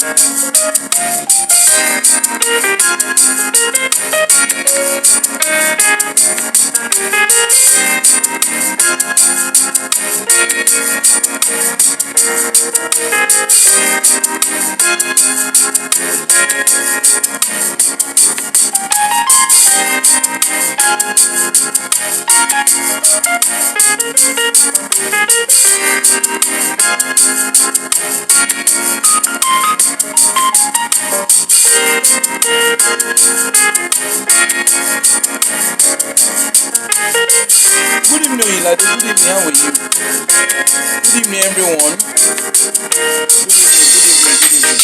Good evening, Oyinlade. Good evening, how are you? Good evening, everyone. Good evening.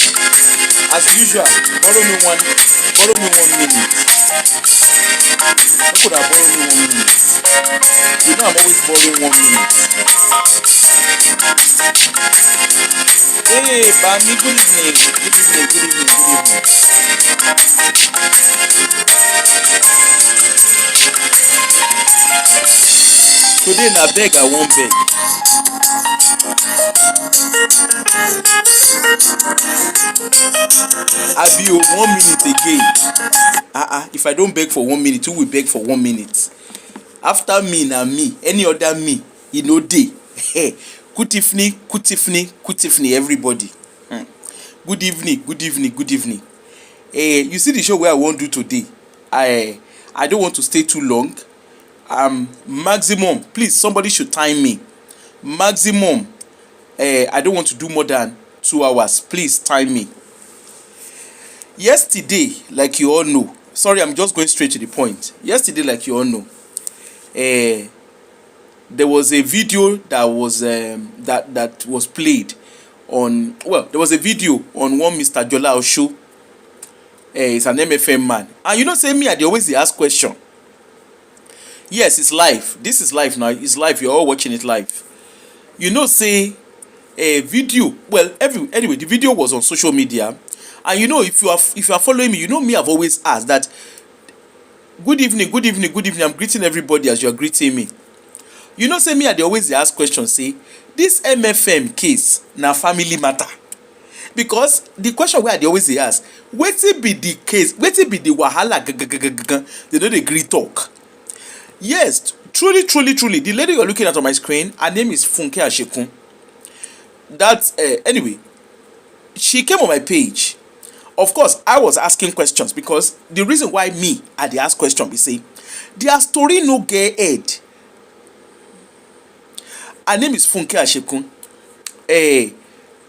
As usual, borrow me 1 minute. How could I borrow me 1 minute? You know I'm always borrowing 1 minute. Hey, Bami, good evening. Good evening, good evening, good evening. Today, na beg, I won't beg. I be 1 minute again. If I don't beg for 1 minute, who will beg for 1 minute? After me, na me. Any other me, you know, day. Kutifni, everybody. Good evening, good evening, good evening. You see the show where I won't do today. I don't want to stay too long. Maximum, please, somebody should time me. Maximum, I don't want to do more than 2 hours. Please time me. Yesterday, like you all know, sorry, I'm just going straight to the point. Yesterday, like you all know, there was a video that was that was played on. Well, there was a video on one Mr. Jolaoso. He's an MFM man, and you know, say me, they always ask question. Yes, it's live. This is live now. It's live. You're all watching it live. You know, say a video. Well, anyway, the video was on social media, and you know, if you are following me, you know me. I've always asked that. Good evening, good evening, good evening. I'm greeting everybody as you are greeting me. You know, say me, they always ask questions. Say this MFM case na family matter, because the question where they always ask, wetin be the case? Wetin be the wahala? They don't agree talk. Yes, truly. The lady you're looking at on my screen, her name is Funke Ashekun. That's anyway. She came on my page. Of course, I was asking questions because the reason why me I dey ask question be say their story no get head. Her name is Funke Ashekun.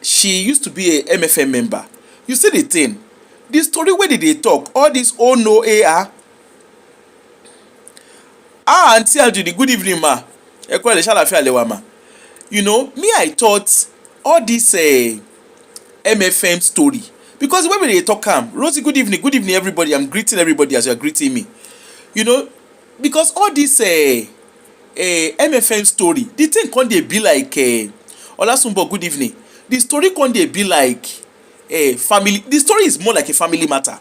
She used to be a MFM member. You see the thing, the story where did they talk? All this oh no AR. Auntie Anjudi, good evening, ma. You know, me, I thought all this MFM story. Because when they talk, Rosie, good evening, everybody. I'm greeting everybody as you're greeting me. You know, because all this MFM story, the thing can they be like, Olasumbo, good evening. The story can they be like family. The story is more like a family matter.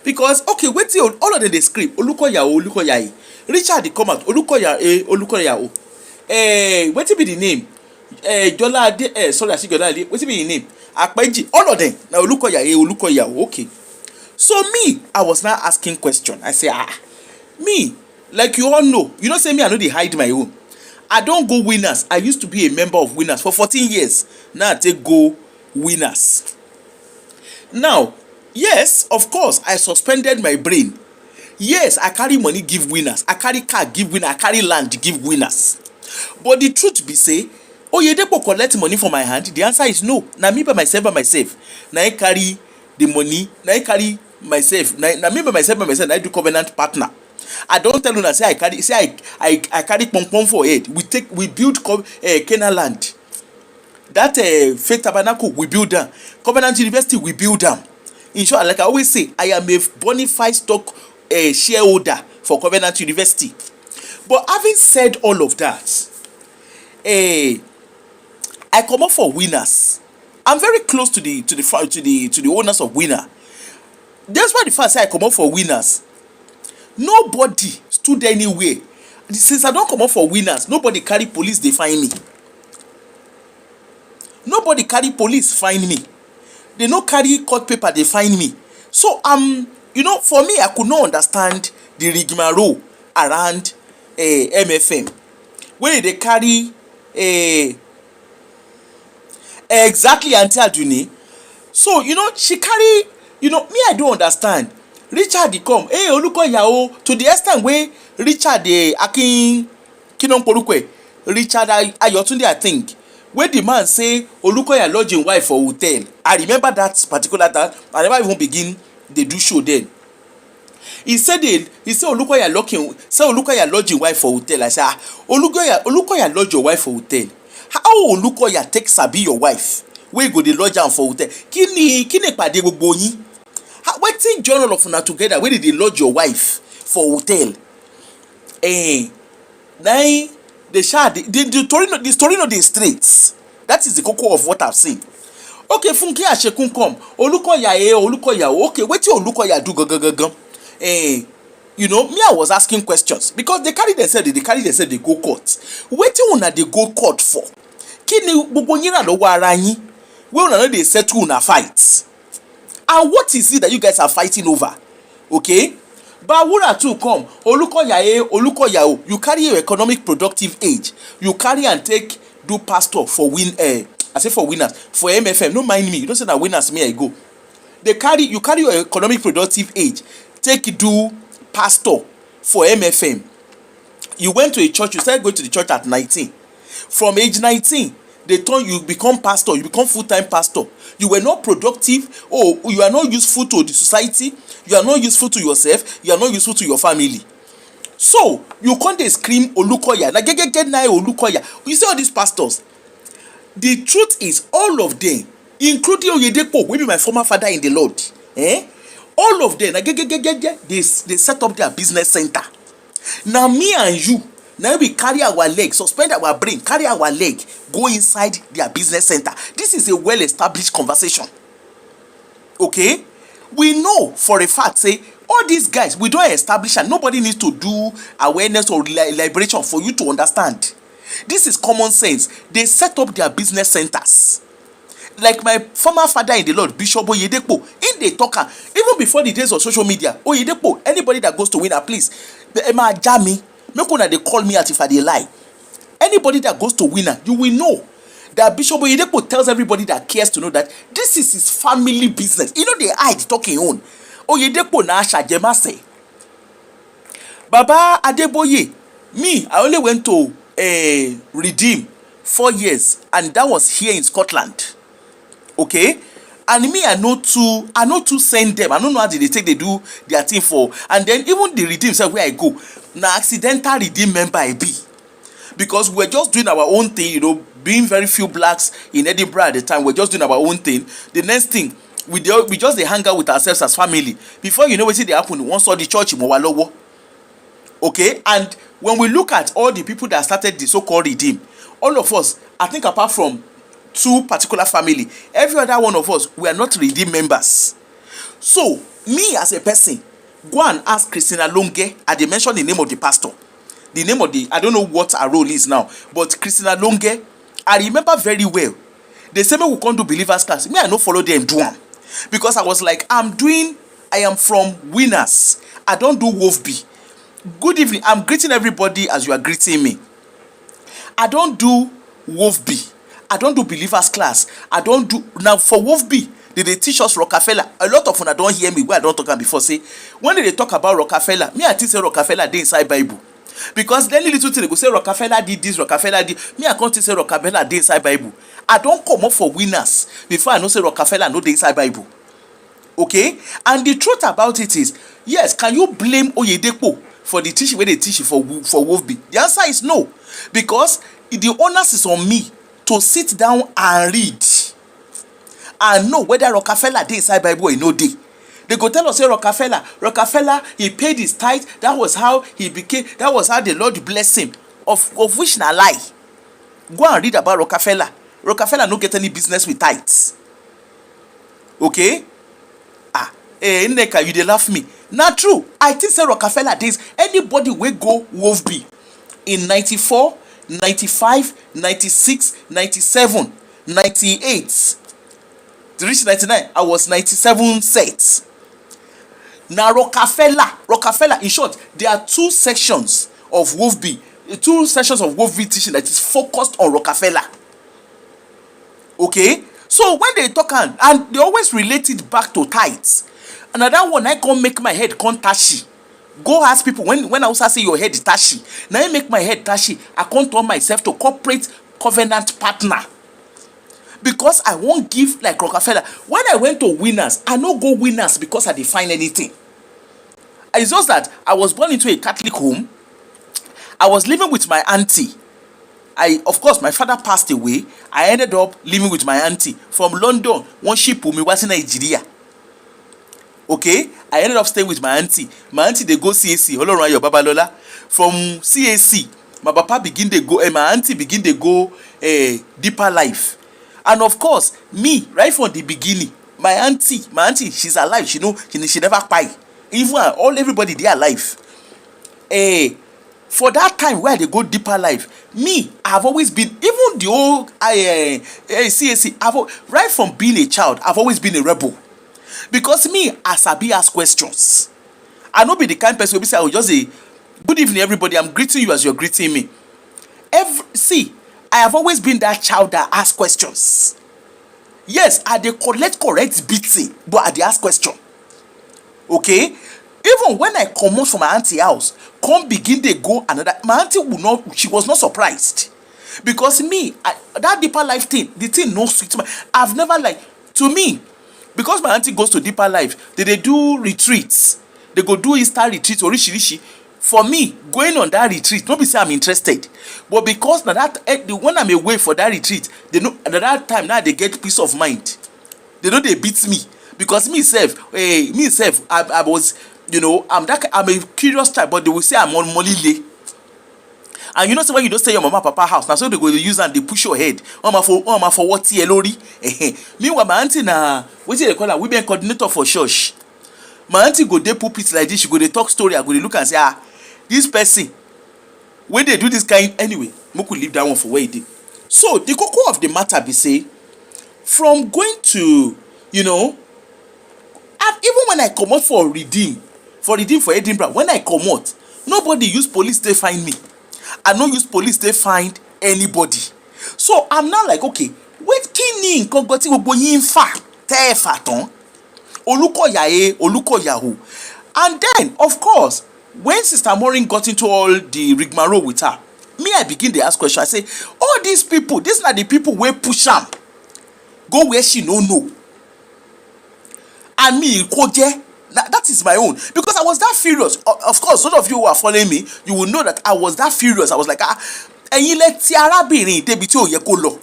Because, okay, wait till all of them they script. Olukoya. Richard, the come out. Olukoya. What be the name? Sorry, I see Jolade. What be the name? Akpaiji. All of them. Now Olukoya. Okay. So me, I was now asking question. I say, me, like you all know, you don't say me, I know they hide my own. I don't go winners. I used to be a member of winners for 14 years. Now I take go winners. Now, yes, of course, I suspended my brain. Yes, I carry money, give winners. I carry car, give winners. I carry land, give winners. But the truth be say, oh, you dey collect money from my hand? The answer is no. Now me by myself. Now I carry the money. Now I carry myself. Now me by myself. Now I do covenant partner. I don't tell you that say I carry pom for it. We build Canaan land. That faith tabernacle we build them. Covenant University we build them. In short, like I always say, I am a bona fide stock shareholder for Covenant University. But having said all of that, I come up for winners. I'm very close to the owners of winner. That's why the fact say I come up for winners. Nobody stood anywhere. Since I don't come up for winners, nobody carry police, they find me. Nobody carry police, find me. They no carry court paper, they find me. So for me, I could not understand the rigmarole around MFM. When they carry exactly Auntie Aduni. So she carry, me, I don't understand. Richard dey come, hey Olukoya o, to the extent wey Richard dey Kinon Porukwe, Richard Ayotunde, I think, wey the man say Olukoya lodge him wife for hotel. I remember that particular time. I never even begin dey do show then. He say Olukoya lodge him wife for hotel. I say, Olukoya lodge your wife for hotel. How Olukoya take sabi your wife wey go dey lodge am for hotel? Kini pade gbogbo yin? Wetin join all of una together wey dey lodge your wife for hotel? Na the story no dey straight. That is the koko of what I've seen. Okay, Funke Ashekun come. Olukoya. Okay, wetin Olukoya do gangan? Me, I was asking questions because they carry themselves, they go court. Wetin una dey go court for? Kini gbogbo yin na lọ́wọ́ ara yin? Wey una no dey settle una fight? And what is it that you guys are fighting over? Okay? Bawura too come. Olukoya, you carry your economic productive age. You carry and take do pastor for I say for winners, for MFM. No mind me. You don't say that winners, me I go. You carry your economic productive age, take do pastor for MFM. You went to a church, you started going to the church at 19. From age 19, they turn you become pastor, you become full-time pastor. You were not productive, you are not useful to the society, you are not useful to yourself, you are not useful to your family. So you can't scream Olukoya. Like get na Olukoya. You see all these pastors. The truth is, all of them, including Oyedepo, wey be my former father in the Lord, all of them, they set up their business center. Now me and you, now we carry our leg, suspend our brain, carry our leg, go inside their business center. This is a well-established conversation. Okay? We know for a fact, say, all these guys, we don't establish, and nobody needs to do awareness or liberation for you to understand. This is common sense. They set up their business centers. Like my former father in the Lord, Bishop Oyedepo, in the talker, even before the days of social media, Oyedepo, anybody that goes to winner, please, Emma Jami, make una they call me out if I dey lie. Anybody that goes to winner, you will know that Bishop Oyedepo tells everybody that cares to know that this is his family business. You know, they hide talking on. Oyedepo na Ashajemase. Baba Adeboye, me, I only went to Redeem 4 years, and that was here in Scotland. Okay? And me, I know to send them. I don't know how they do their thing for. And then even the Redeem said where I go. Now accidental Redeem member I be. Because we're just doing our own thing, being very few blacks in Edinburgh at the time. We're just doing our own thing. The next thing, we just they hang out with ourselves as family. Before you know what they happen, once saw the church in Mowalowo. Okay? And when we look at all the people that started the so-called Redeem, all of us, I think apart from 2 particular family, every other one of us, we are not Redeem members. So, me as a person, go and ask Christina Longe, and they mentioned the name of the pastor. The name of I don't know what her role is now, but Christina Longe, I remember very well. They say me we can't do believers class. Me, I don't follow them do them. Because I was like, I am from winners. I don't do Wolfby. Good evening. I'm greeting everybody as you are greeting me. I don't do Wolfby. I don't do believers class. I don't do now for Wolfby. They teach us Rockefeller. A lot of una don't hear me where I don't talk about before. Say when they talk about Rockefeller, me I think say Rockefeller dey inside Bible. Because then little thing they go say Rockefeller did this, Rockefeller did. Me I can't say Rockefeller dey inside Bible. I don't come up for winners before I know say Rockefeller no dey inside Bible. Okay? And the truth about it is, yes, can you blame Oyedepo for the teaching where they teach for Wolfby? The answer is no. Because the onus is on me to sit down and read and know whether Rockefeller dey inside Bible or no dey. They go tell us, say Rockefeller, he paid his tithe. That was how the Lord blessed him. Of which na lie. Go and read about Rockefeller. Rockefeller no get any business with tithes. Okay? Nneka, you dey laugh me. Na true. I think say Rockefeller days, anybody wey go Wolfby in 94, 95, 96, 97, 98. reach 99, I was 97 sets. Now Rockefeller, in short, there are two sections of WOFB, teaching that is focused on Rockefeller. Okay, so when they talk and they always relate it back to tithes. Another one, I can't make my head come tashi. Go ask people when I also say your head is tashi. Now I make my head tashi. I can't turn myself to corporate covenant partner. Because I won't give like Rockefeller. When I went to Winners, I no go Winners because I didn't find anything. It's just that I was born into a Catholic home. I was living with my auntie. Of course, my father passed away. I ended up living with my auntie from London. One ship me was in Nigeria. Okay, I ended up staying with my auntie. My auntie they go CAC. Oloran your Babalola. From CAC, my papa begin they go. My auntie begin they go deeper life. And of course, me right from the beginning, my auntie, she's alive. She never cry. Even everybody they alive. For that time where they go deeper life, me, I've always been, even the old CAC, right from being a child, I've always been a rebel. Because me, as I be ask questions. I no be the kind person who say, I will just say, good evening everybody, I'm greeting you as you're greeting me. I have always been that child that asks questions. Yes, I dey collect correct beating, but I dey ask question. Okay? Even when I come out from my auntie house, come begin they go another. My auntie she was not surprised. Because me, that deeper life thing, the thing no sweet. I've never to me, because my auntie goes to deeper life, they do retreats. They go do Easter retreats or rishi. For me, going on that retreat, nobody say I'm interested. But because when I'm away for that retreat, they know at that time now they get peace of mind. They know they beat me. Because I was, I'm a curious type, but they will say I'm on molile. And so when you don't stay your mama papa house, now so they go to use and they push your head. Mama for what lori. Meanwhile, my auntie what they call her women coordinator for church. My auntie go dey pulpit like this, she go dey talk story, I go dey look and say, this person, when they do this kind, anyway, we could leave that one for where it is. So the cocoa of the matter be say, from going to, even when I come out for redeem for Edinburgh, when I come out, nobody use police to find me. I no use police to find anybody. So I'm now like, okay, wait, kini nkan goti gbogbo yin fa te fa ton Olukoya. And then, of course, when Sister Maureen got into all the rigmarole with her, I begin to ask questions. I say, all these people, these are the people where push am go where she no know. And me, Koje, that is my own. Because I was that furious. Of course, some of you who are following me, you will know that I was that furious. I was like, ẹ̀yin lẹ ti arábìnrin débi tí ó yẹ kó lọ.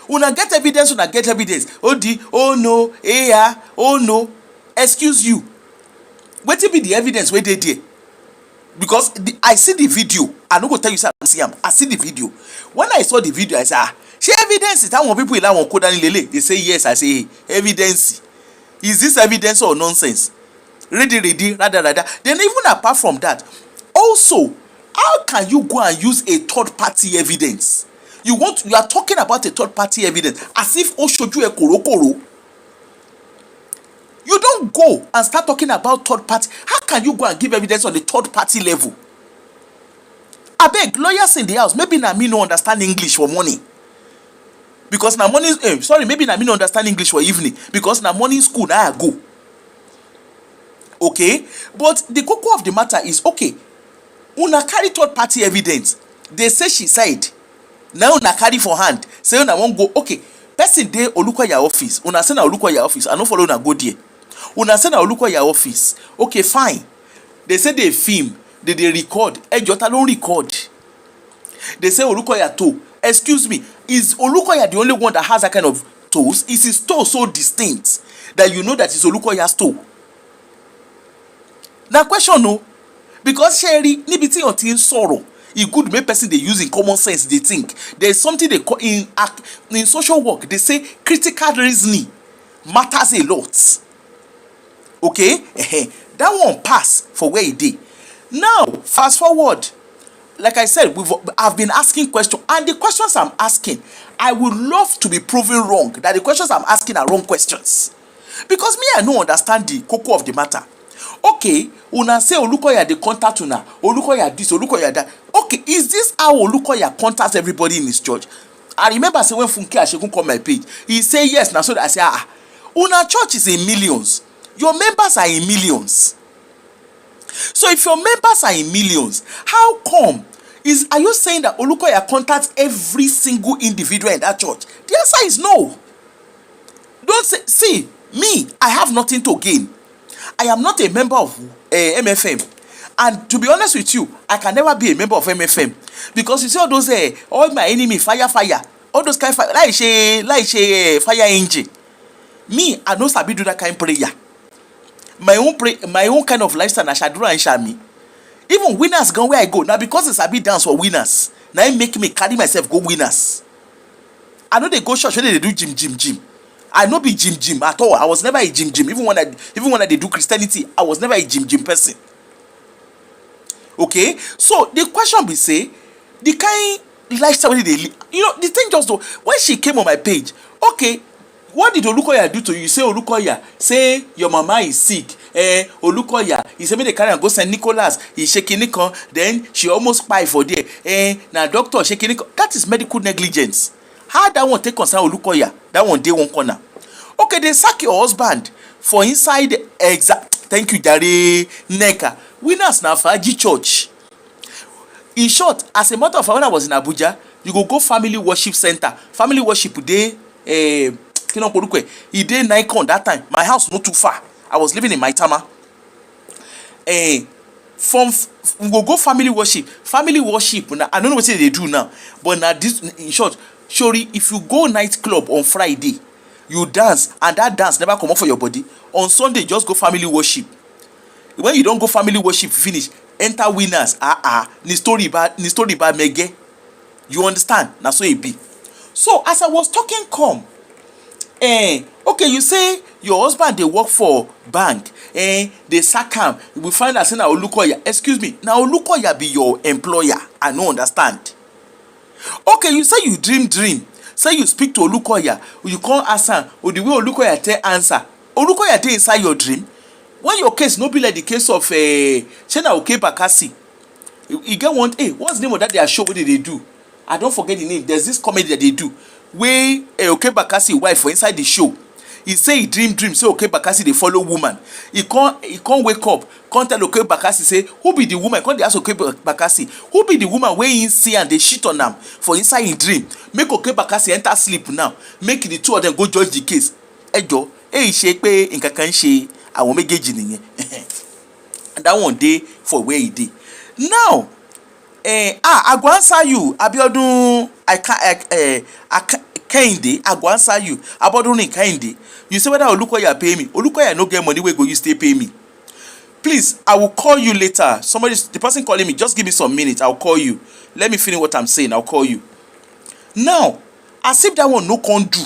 Una get evidence. Oh no, oh no. Excuse you. What will be the evidence where they did? Because I see the video. I don't go tell you say I see am. I see the video. When I saw the video, I said, she evidence is that one people in one code and lele. They say yes. I say evidence. Is this evidence or nonsense? Ready, rather. Then even apart from that, also, how can you go and use a third party evidence? You are talking about a third party evidence as if Oshoju e korokoro. You don't go and start talking about third party. How can you go and give evidence on the third party level? I beg, lawyers in the house, maybe na me no understand English for morning. Because na morning, maybe na me no understand English for evening. Because na morning school, now I go. Okay? But the cocoa of the matter is, okay, una carry third party evidence. They say she said, now una carry for hand. Say una won't go, okay, person dey Olukoya office. Una say na Olukoya office. I no follow una go there. Una say na Olukoya office. Okay, fine. They say they film. They record. Ejota don't record. They say Olukoya toe. Excuse me. Is Olukoya the only one that has that kind of toes? Is his toe so distinct that you know that it's Olukoya's toe? Now question no. Because Sherry, nibiti on tin sorrow. It could make person they use in common sense. They think there's something they call in social work. They say critical reasoning matters a lot. Okay, that one pass for where it did. Now fast forward. like I said, I've been asking questions, and the questions I'm asking, I would love to be proven wrong, that the questions I'm asking are wrong questions. Because me, I no understand the cocoa of the matter. Okay, una say Olukoya dey contact una, Olukoya this, Olukoya that. Okay, is this how Olukoya contacts everybody in his church? I remember say when Funke Ashegun come my page, he say yes. Now so I say una church is in millions. Your members are in millions. So if your members are in millions, how come? Are you saying that Olukoya contacts every single individual in that church? The answer is no. Don't say, see, me, I have nothing to gain. I am not a member of MFM. And to be honest with you, I can never be a member of MFM. Because you see all those, all my enemy, fire, all those kind of fire, fire engine. Me, I no sabi do that kind of prayer. My own kind of lifestyle, I shall do and shall me. Even winners gone where I go. Now because it's a bit dance for winners, now it make me carry myself go winners. I know they go church when they do gym. I no be gym at all. I was never a gym. Even when I they do Christianity, I was never a gym person. Okay, so the question be say, the kind lifestyle they live, you know, the thing just though, when she came on my page, okay, what did Olukoya do to you? You say Olukoya, say your mama is sick. Olukoya, he said me they carry and go St. Nicholas. He's shaking Nikon. Then she almost pie for there. Now doctor shaking Nikon. That is medical negligence. How that one take concern Olukoya? That one day one corner. Okay, they sack your husband for inside thank you, Jare Neka. Winners na Faji Church. In short, as a matter of fact, when I was in Abuja, you go family worship center. Family worship dey e dey Nikon that time. My house not too far. I was living in Maitama. From we go family worship. Family worship. Now, I don't know what they do now, but now this in short, surely if you go nightclub on Friday, you dance and that dance never come up for your body. On Sunday, just go family worship. When you don't go family worship finish, enter winners. Ni story bad mege. You understand? Now so it be. So as I was talking, okay, you say your husband they work for bank, they sack him. We find out say na Olukoya. Excuse me, now Olukoya be your employer. I no understand. Okay, you say you dream. Say you speak to Olukoya, you can't answer, or the way Olukoya tell answer. Olukoya tell inside your dream. When your case no be like the case of Chena Oke Bakassi. You get one, what's the name of that their show? What did they do? I don't forget the name. There's this comedy that they do where Oke Bakassi wife for inside the show. He say he dream say Oke Bakassi they follow woman. He can't wake up, can't tell Oke Bakassi say who be the woman. Can't they ask Oke Bakassi who be the woman where he see and they shit on them for inside his dream. Make Oke Bakassi enter sleep now. Make the two of them go judge the case. Ejo, ṣe pé nǹkan kan ṣe àwọn méjèèjì nìyẹn. That one day for where he did. Now, I go answer you, Abiodun. Kehinde, I go answer you. Abiodun Kehinde. You say whether Olukoya pay me. Olukoya no get money where go you stay pay me. Please, I will call you later. The person calling me, just give me some minutes. I'll call you. Let me finish what I'm saying. I'll call you. Now, as if that one no can do.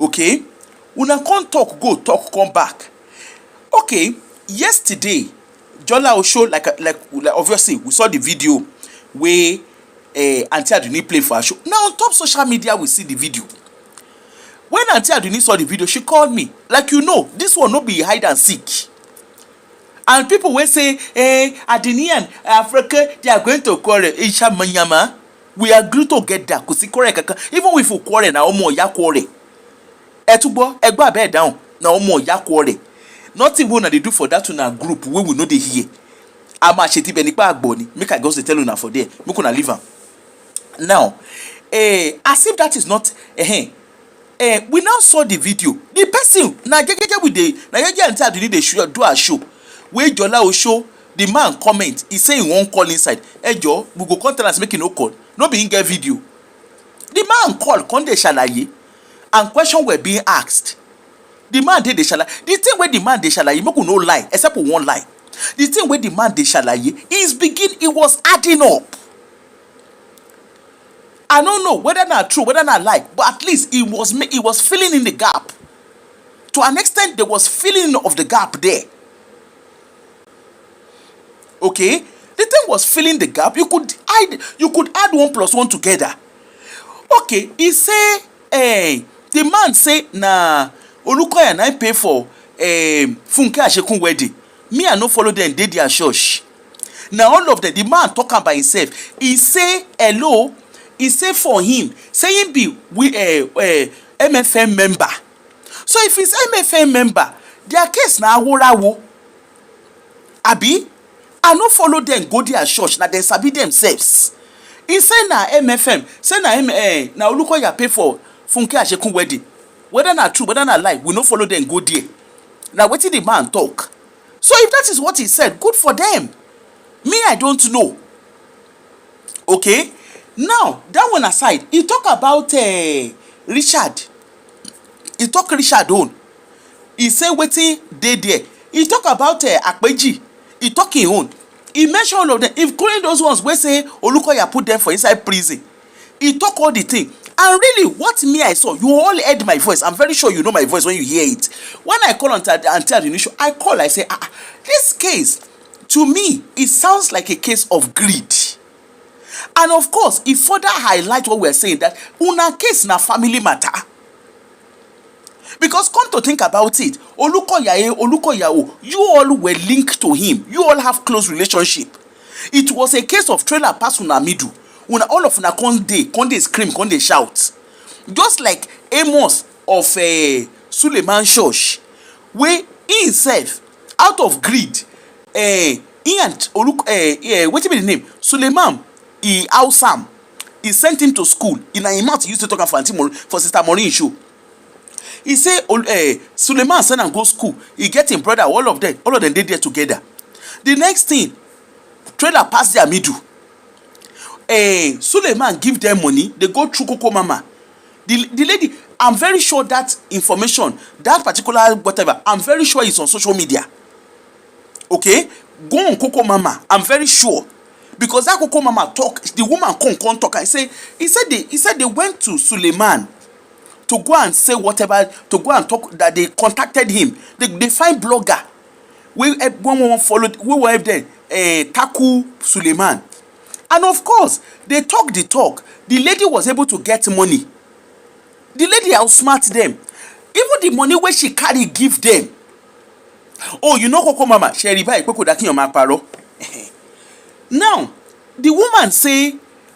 Okay? Una can't talk, go talk, come back. Okay, yesterday, Jolaoso, like obviously we saw the video where Auntie Aduni play for her show. Now on top social media we see the video. When Auntie Aduni saw the video, she called me. Like this one no be hide and seek. And people will say, Adini and Africa, they are going to quarrel. Isha Manyama, we agree to get that. Even if we quarrel na omo ya quarrel. Etubo, egba bed down. Na omo ya quarrel. Nothing we they do for that in a group where we know they hear. Ama sheti benipa agboni. Make I go to tell you now for there. Make una leave am. Now, as if that is not we now saw the video. The person na jejeje with the na jeje until they do a show. Where Jolaoso, the man comment, he say he won't call inside. Ejo, we go contact us make no call. No be in get video. The man call, kon dey shalaye, and questions were being asked. The man dey shalaye. The thing where the man dey shalaye, make no lie, except for one lie. The thing where the man dey shalaye it was adding up. I don't know whether not true, whether not lie, but at least it was filling in the gap. To an extent, there was filling of the gap there. Okay, The thing was filling the gap. You could add 1 plus 1 together. Okay, he say, the man say, na Olukoya na pay for Funke Ashekun wedding. Me, I no follow them, dey their church. Now all of them, the man talking by himself. He say hello. He say for him, say him be MFM member. So if he's MFM member, their case na aworawo. Abi, I no follow them go their church. Na they sabi themselves. He say na MFM, say na Olukoya pay for Funke Ashekun wedding. Whether na true, whether na lie, we no follow them go there. Now wetin the man talk. So if that is what he said, good for them. Me, I don't know. Okay? Now, that one aside, he talk about Richard. He talk Richard own. He say wetin dey there. He talk about Akpeji. He talk him own. He mention all of them, including those ones wey say Olukoya put them for inside prison. He talk all the thing. And really, what me I saw, you all heard my voice. I'm very sure you know my voice when you hear it. When I call on Auntie, I call, I say, this case, to me, it sounds like a case of greed. And of course, it further highlights what we're saying, that una case na family matter. Because come to think about it, Olukoya, you all were linked to him. You all have close relationship. It was a case of trailer pass una middle. Una all of una con dey scream, con dey shout. Just like Amos of Suleiman Church, where he himself, out of greed, he and wetin be the name? Suleiman, he Awesam, he sent him to school. In a mouth, he used to talk for Sister Maureen show. He say, Suleiman send am go school. He get him brother, all of them dey there together. The next thing, trailer pass their middle. Suleiman give them money. They go through Coco Mama. The lady, I'm very sure that information, that particular whatever, I'm very sure it's on social media. Okay, go on Coco Mama. I'm very sure, because that Coco Mama talk, the woman come talk. He said they went to Suleiman to go and say whatever, to go and talk, that they contacted him. They find blogger. One followed. We were there. Taku Suleiman. And of course, they talk the talk. The lady was able to get money. The lady outsmart them. Even the money where she carry give them. Oh, you know Coco Mama, now, the woman say,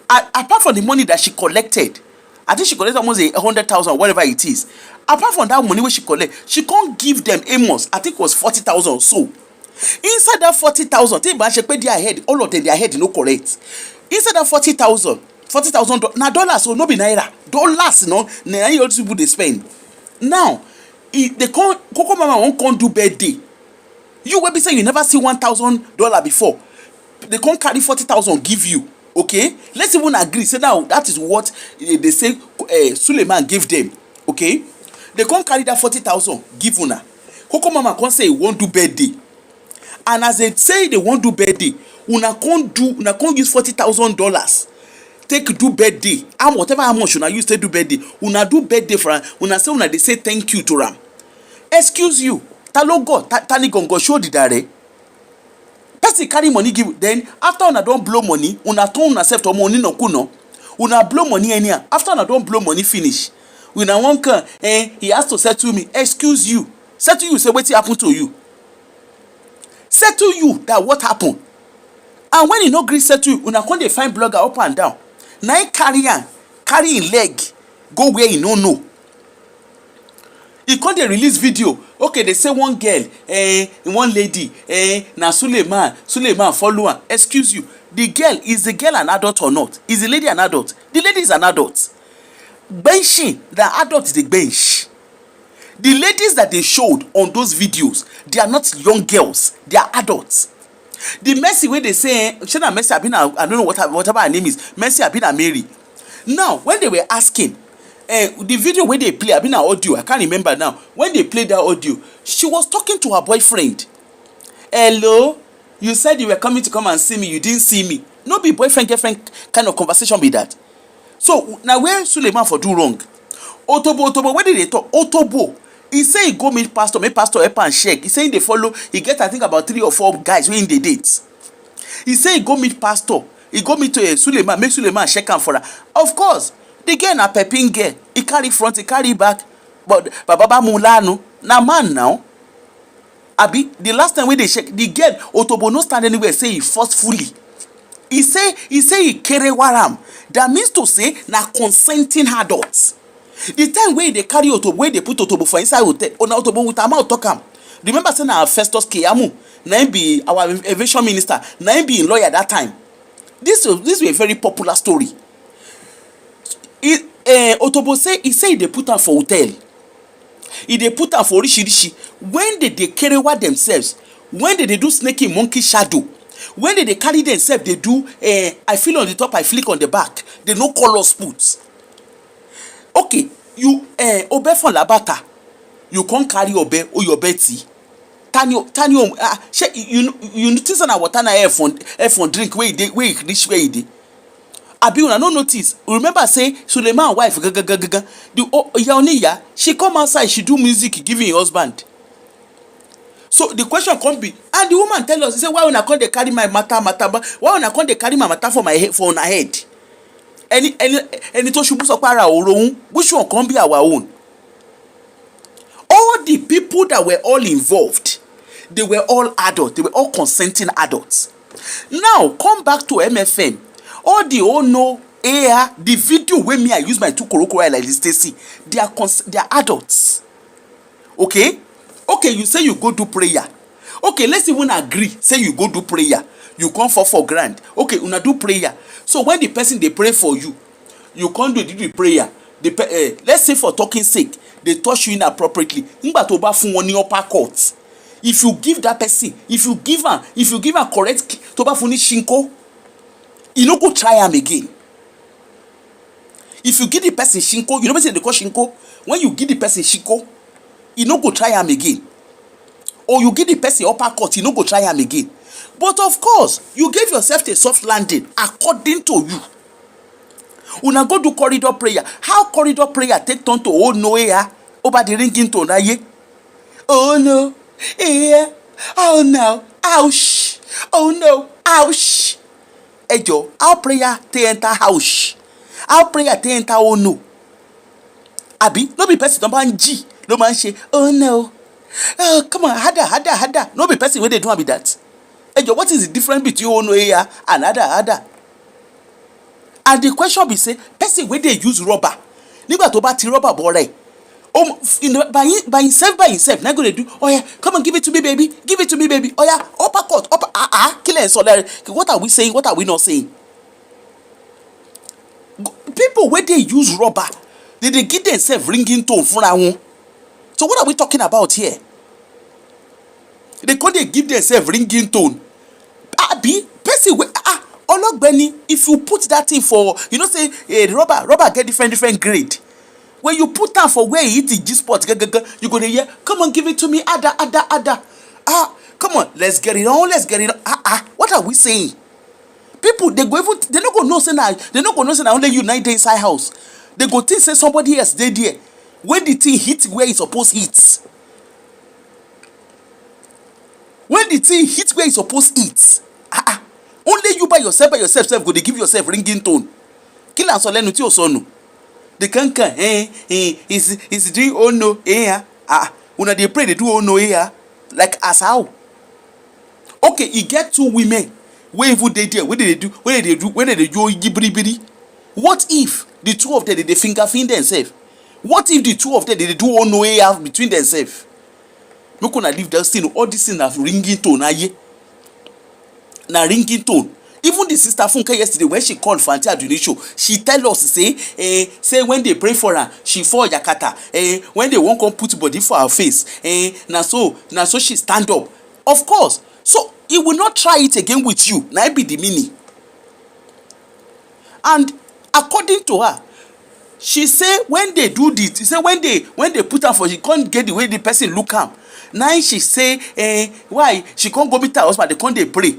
apart from the money that she collected, I think she collected almost 100,000, whatever it is. Apart from that money where she collect, she can't give them Amos. I think it was 40,000 so. Inside that 40,000, they pay their head, all of them, their head no correct. Inside that 40,000 now dollars, so no be naira. Dollars, no, naira all people they spend. Now, they can't, Coco Mama won't come do birthday. You will be saying you never see $1,000 before. They can't carry 40,000 give you. Okay, let's even agree. Say now that is what they say Suleiman gave them. Okay, they can't carry that 40,000 give una. Coco Mama can't say he won't do birthday. And as they say they won't do birthday, una can't use $40,000 take do birthday. And whatever how much una use to do birthday, una do birthday for am. Una say una they say thank you to am. Excuse you, talogo tani gongo show the dare. Person carry money give, then after una don't blow money, una turn una self to money no kuno. Una blow money anyhow. After una don't blow money finish, una one can he has to settle me. Excuse you, settle you. Say wetin happen to you. Settle you that what happened. And when you no gree settle you, una come dey find blogger up and down. Now he carry him leg go where he no know. He come dey release video. Okay, they say one girl, one lady, na Suleiman follow her. Excuse you, the girl, is the girl an adult or not? Is the lady an adult? The lady is an adult. Benching, the adult is the bench. The ladies that they showed on those videos, they are not young girls, they are adults. The Mercy where they say, Shana Mercy Abina, I don't know whatever her name is, Mercy Abina Mary. Now, when they were asking, the video where they play, Abina audio, I can't remember now. When they played that audio, she was talking to her boyfriend. Hello, you said you were coming to come and see me, you didn't see me. No be boyfriend, girlfriend kind of conversation be that. So, now where Suleiman for do wrong? Otobo, where did they talk? Otobo. He say he go make pastor help and check. He say they follow. He get I think about 3 or 4 guys wey in the dates. He say he go meet pastor, he go meet Suleiman, make Suleiman check am for her. Of course, the girl na pepping girl, he carry front, he carry back, but Baba Mulano na man now. Abi, the last time when they check, the girl Otobo no stand anywhere say he forcefully. He say he carry waram. That means to say na consenting adults. The time when they carry Otobo, when they put Otobo for inside hotel, on Otobo with am out talk am. Remember saying our Festus Kiyamu, na him be our aviation minister, na him be lawyer that time. This was a very popular story. Otobo say they put am for hotel. They put am for rishi. When they carry what themselves, when they do snake monkey shadow, when they carry themselves, they do I feel on the top, I flick on the back. They no color spots. Okay, you obe for labata, you can't carry obe or your betty. Tanyo, you notice na water na air for drink where you reach where you dey. Abi una no notice. Remember say Suleiman wife the Yaoniya, she come outside, she do music giving her husband. So the question come be, and the woman tell us, say, why una come dey carry my matter, why una come dey carry my matter for my head, for una head? Any to shubu sopara orohun, which one come be our own? All the people that were all involved, they were all adults, they were all consenting adults. Now come back to MFM. All the no air, the video where me I use my two korokoro like this, Stacy, they are adults. Okay, you say you go do prayer. Okay, let's even agree. Say you go do prayer. You come for grand. Okay, una do prayer. So when the person they pray for you, you can't do the prayer. Let's say for talking sake, they touch you inappropriately. Ngba fun won ni upper court. If you give that person, if you give her correct toba fun ni shinko, you no go try am again. If you give the person shinko, you know what they call shinko? When you give the person shinko, you no go try am again. Or you give the person upper cut, you no go try am again. But of course, you gave yourself a soft landing according to you. Una go do corridor prayer. How corridor prayer take turn to oh no here over the ringing tone aye? Oh no, yeah, oh no, ouch, oh no, ouch. Ejo, how prayer te enter house? How prayer te enter oh no? Abi, no be person don't man G, no man say, oh no. Oh, come on, harder. No be person where they do be that. Ejo, what is the difference between oh no here and harder? And the question be say, person where they use rubber, nígbà tó bá ti rubber bore. By himself, now go they do, oh yeah, come on, give it to me, baby. Oh yeah, uppercut, kill it. So what are we saying? What are we not saying? People where they use rubber, they give themselves ringing tone for now. So what are we talking about here? They give themselves ringing tone. Abi, person where Benny, if you put that thing for, you know, say rubber get different grade. When you put that for where you hit the G-spot, you go to hear, come on, give it to me, ada. Come on, let's get it on. What are we saying? People, they not gonna know say now only you 9 days inside house. They go think say somebody else they there. When the thing hit where it's supposed to hit. When the thing hit where it's supposed to hit. Only you by yourself go to give yourself ringing tone. Kill and solenu ti osonu. The cancan is doing oh no when they pray they do oh no like as how. Okay, you get 2 women where even they there when they do gibri. What if the 2 of them they finger themselves? What if the 2 of them they do oh no between themselves? No gonna leave that thing. All this thing have ringing tone na ringing tone. Even the sister Funke yesterday when she called for Auntie Aduni show, she tell us say when they pray for her, she fall yakata. When they won't come put body for her face, na so she stand up. Of course, so he will not try it again with you. Na be the meaning. And according to her, she say when they do this, she say when they put her for, she can't get the way the person look am. Now she say why she can't go meet her husband, they can't they pray.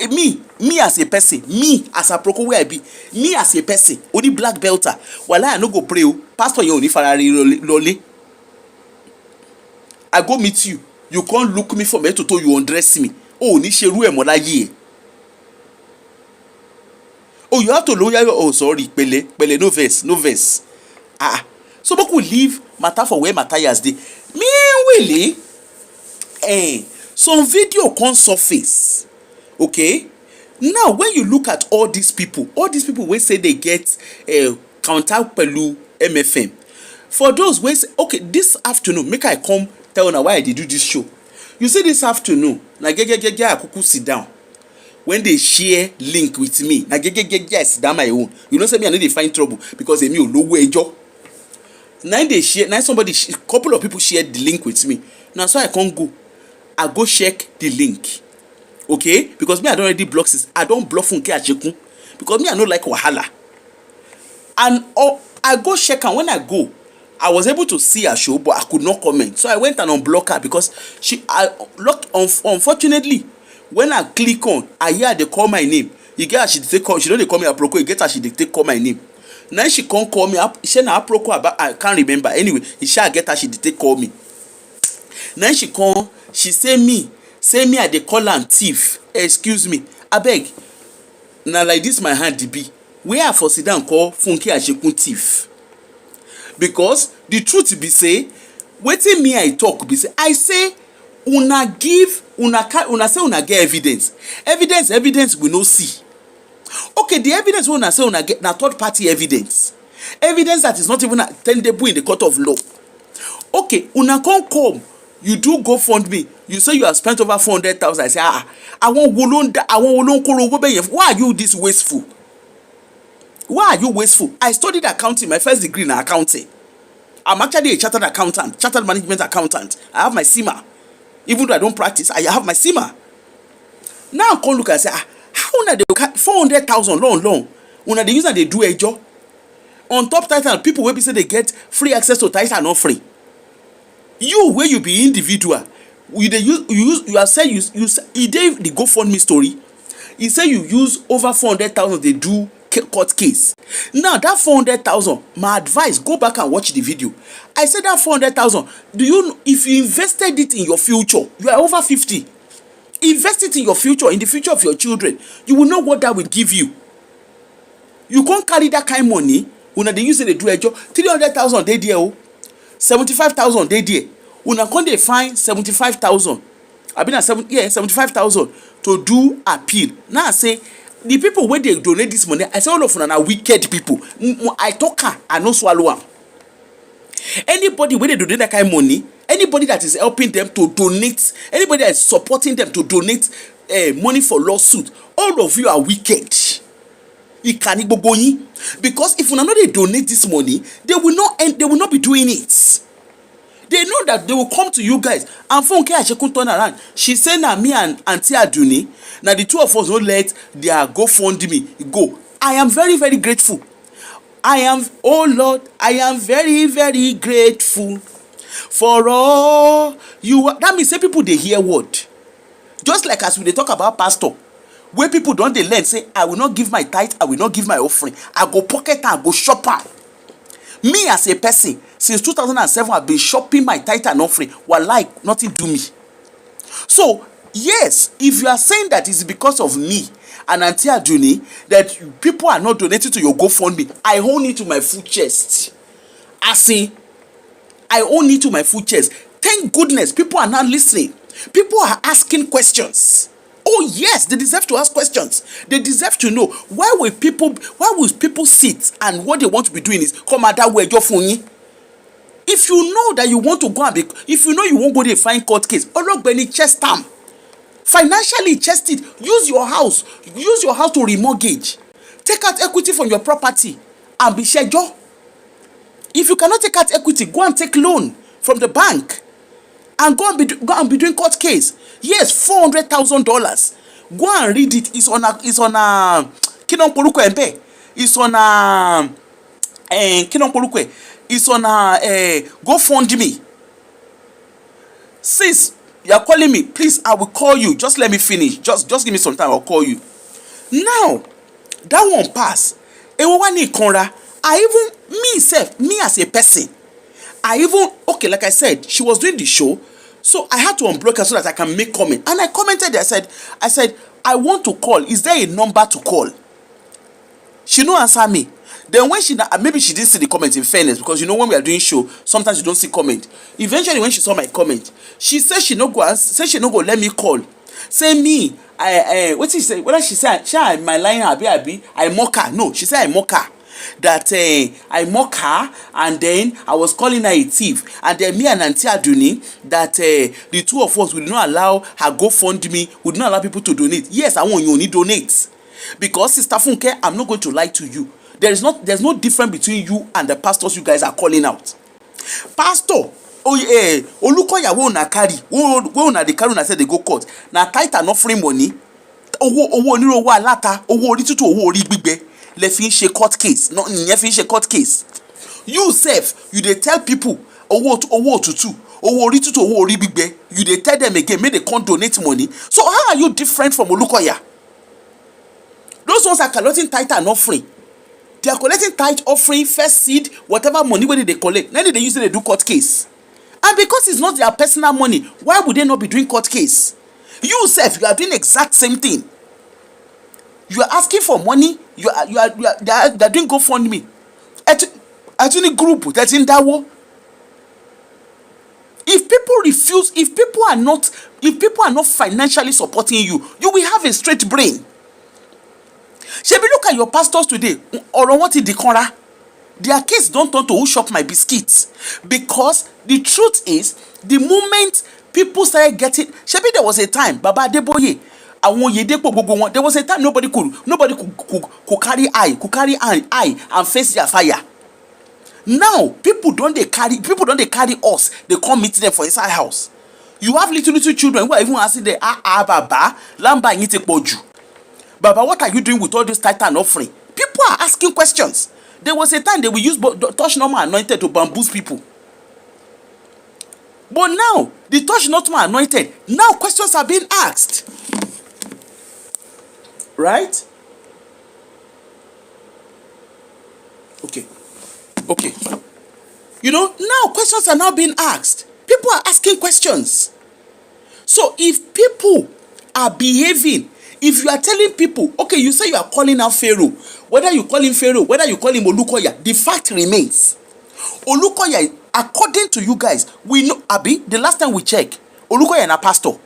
Me as a person, me as a proko where I be, me as a person, only black belter. While I no go pray, pastor you only Ferrari lolly. I go meet you. You can't look me from head to toe, you undress me. Oh, ni sheru e mola ye. Oh, you have to lower your, oh sorry, pele, no verse, no verse. So we could leave matter for where matter is dey. Meanwhile, some video can surface. Okay? Now when you look at all these people wey say they get counter pẹ̀lú MFM. For those wey say, okay, this afternoon make I come tell una why I dey do this show. You see this afternoon, na gegege I kuku sit down. When they share link with me, na gegege I sit down my own. You know say me I no dey find trouble because èmi ò lówó ẹjọ́. Now they share, now somebody, couple of people shared the link with me. Now so I can't go. I go check the link. Okay? Because me I don't already block this. I don't block Funke Achekun. Because me I don't like wahala. And I go check, and when I go, I was able to see her show, but I could not comment. So I went and unblock her because unfortunately, when I click on, I hear they call my name. You get her, she take call, she don't they call me a proco, you get her, she take call my name. Now she can't call me up. She na proco about, I can't remember. Anyway, she shall get her, she take call me. Now she come, she say me I dey call am thief. Excuse me. Abeg. Na like this my hand be. Where I for sit down call Funke Achekun thief. Because the truth be say, wetin me I talk be say, I say una say una get evidence. Evidence we no see. Okay, the evidence we una say una get na third party evidence. Evidence that is not even attainable in the court of law. Okay, una come. You do GoFundMe. You say you have spent over 400,000. I say, I want wolon koro. Why are you this wasteful? Why are you wasteful? I studied accounting, my first degree in accounting. I'm actually a chartered accountant, chartered management accountant. I have my CIMA. Even though I don't practice, I have my CIMA. Now I come look and say, how una dey 400,000 long? Una dey use and they do a job. On top title, people wey be say they get free access to title are not free. You where you be individual, you have said you dey the GoFundMe story. He say you use over 400,000 they do court case. Now that 400,000, my advice, go back and watch the video. I said that 400,000, if you invested it in your future, you are over 50. Invest it in your future, in the future of your children. You will know what that will give you. You can't carry that kind of money when they use it to do a job. 300,000 they there, 75,000 they there. Una can they find 75,000. I been at 75,000 to do appeal. Now I say the people where they donate this money, I say all of them are wicked people. I talk her, I no swallow am. Anybody where they donate that kind of money, anybody that is helping them to donate, anybody that is supporting them to donate money for lawsuit, all of you are wicked. Because if you not they donate this money, they will not be doing it. They know that they will come to you guys. And Funke Achekun turn around. She said, "Na me and Auntie Aduni, now the two of us will let their GoFundMe go." I am very, very grateful. Oh Lord, I am very, very grateful for all you. That means say people they hear word. Just like as we they talk about pastor, where people don't they learn say, I will not give my tithe, I will not give my offering. I go pocket and I go shop am. Me as a person, since 2007, I've been shopping my tithe and offering. Wallahi, nothing do me. So, yes, if you are saying that it's because of me and Auntie Aduni that people are not donating to your GoFundMe, I own it to my full chest. I own it to my full chest. Thank goodness, people are not listening. People are asking questions. Oh yes, they deserve to ask questions. They deserve to know why will people sit and what they want to be doing is come at that way your phone. If you know that you want to go and be, if you know you won't go to find court case, Ologbeni chest am. Financially chest it. Use your house to remortgage. Take out equity from your property and be scheduled. If you cannot take out equity, go and take loan from the bank and go and be doing court case. Yes, $400,000. Go and read it. It's on Kinon Polukwe Mpe. It's on Kinon Polukwe. It's on GoFundMe. Sis, you are calling me. Please, I will call you. Just let me finish. Just give me some time. I'll call you. Now, that one pass. Me as a person, okay, like I said, she was doing the show. So I had to unblock her so that I can make comment. And I commented, I said, I want to call. Is there a number to call? She no answer me. Then when she maybe she didn't see the comment, in fairness, because you know when we are doing show, sometimes you don't see comment. Eventually when she saw my comment, she said she no go let me call. Say me, what she say? Whether she say my line abi I mock her. No, she said I mock her. That I mock her, and then I was calling her a thief, and then me and Auntie Aduni, that the two of us would not allow her GoFundMe, would not allow people to donate. Yes, I want you only donate, because Sister Funke, I'm not going to lie to you. There's no difference between you and the pastors you guys are calling out. Pastor Olukoya wey una carry, wey una dey carry, una say dey go court, na tithe and offering money, owó onírò, owó aláta, owó orí tútù, owó orí gbígbẹ lẹ fi ń ṣe court case. No, ìyẹn fi ń ṣe court case. You sef, you dey tell people owó òtútù, owó orí tútù, owó orí gbígbẹ, you dey tell them again make they come donate money. So how are you different from Olukoya? Those ones are collecting tithe and offering. They are collecting tithe, offering, first seed, whatever money wey they collect. Then they use it to do court case. And because it's not their personal money, why would they not be doing court case? You sef, you are doing exact same thing. You are asking for money. They are doing GoFundMe. Actually, group that's in that war. If people refuse, if people are not financially supporting you, you will have a straight brain. Shebi, look at your pastors today. Ọ̀rọ̀ wọn ti di kanra. Their case don't turn to who shop my biscuits. Because the truth is, the moment people started getting, shebi, there was a time, Baba Adeboye, àwọn Oyedepo gbogbo wọn, there was a time nobody could carry eye and face their fire. Now people don't they carry us. They come meet them for inside house. You have little children who are even asking them, Baba, lamba yín ti pọ̀jù. Baba, what are you doing with all this tithe and offering? People are asking questions. There was a time they will use touch normal anointed to bamboozle people. But now, the touch normal anointed, now questions are being asked. Right? Okay. You know, now questions are now being asked. People are asking questions. So if people are behaving, if you are telling people, okay, you say you are calling out Pharaoh, whether you call him Pharaoh, whether you call him Olukoya, the fact remains. Olukoya, according to you guys, we know, Abi, the last time we check, Olukoya and a pastor.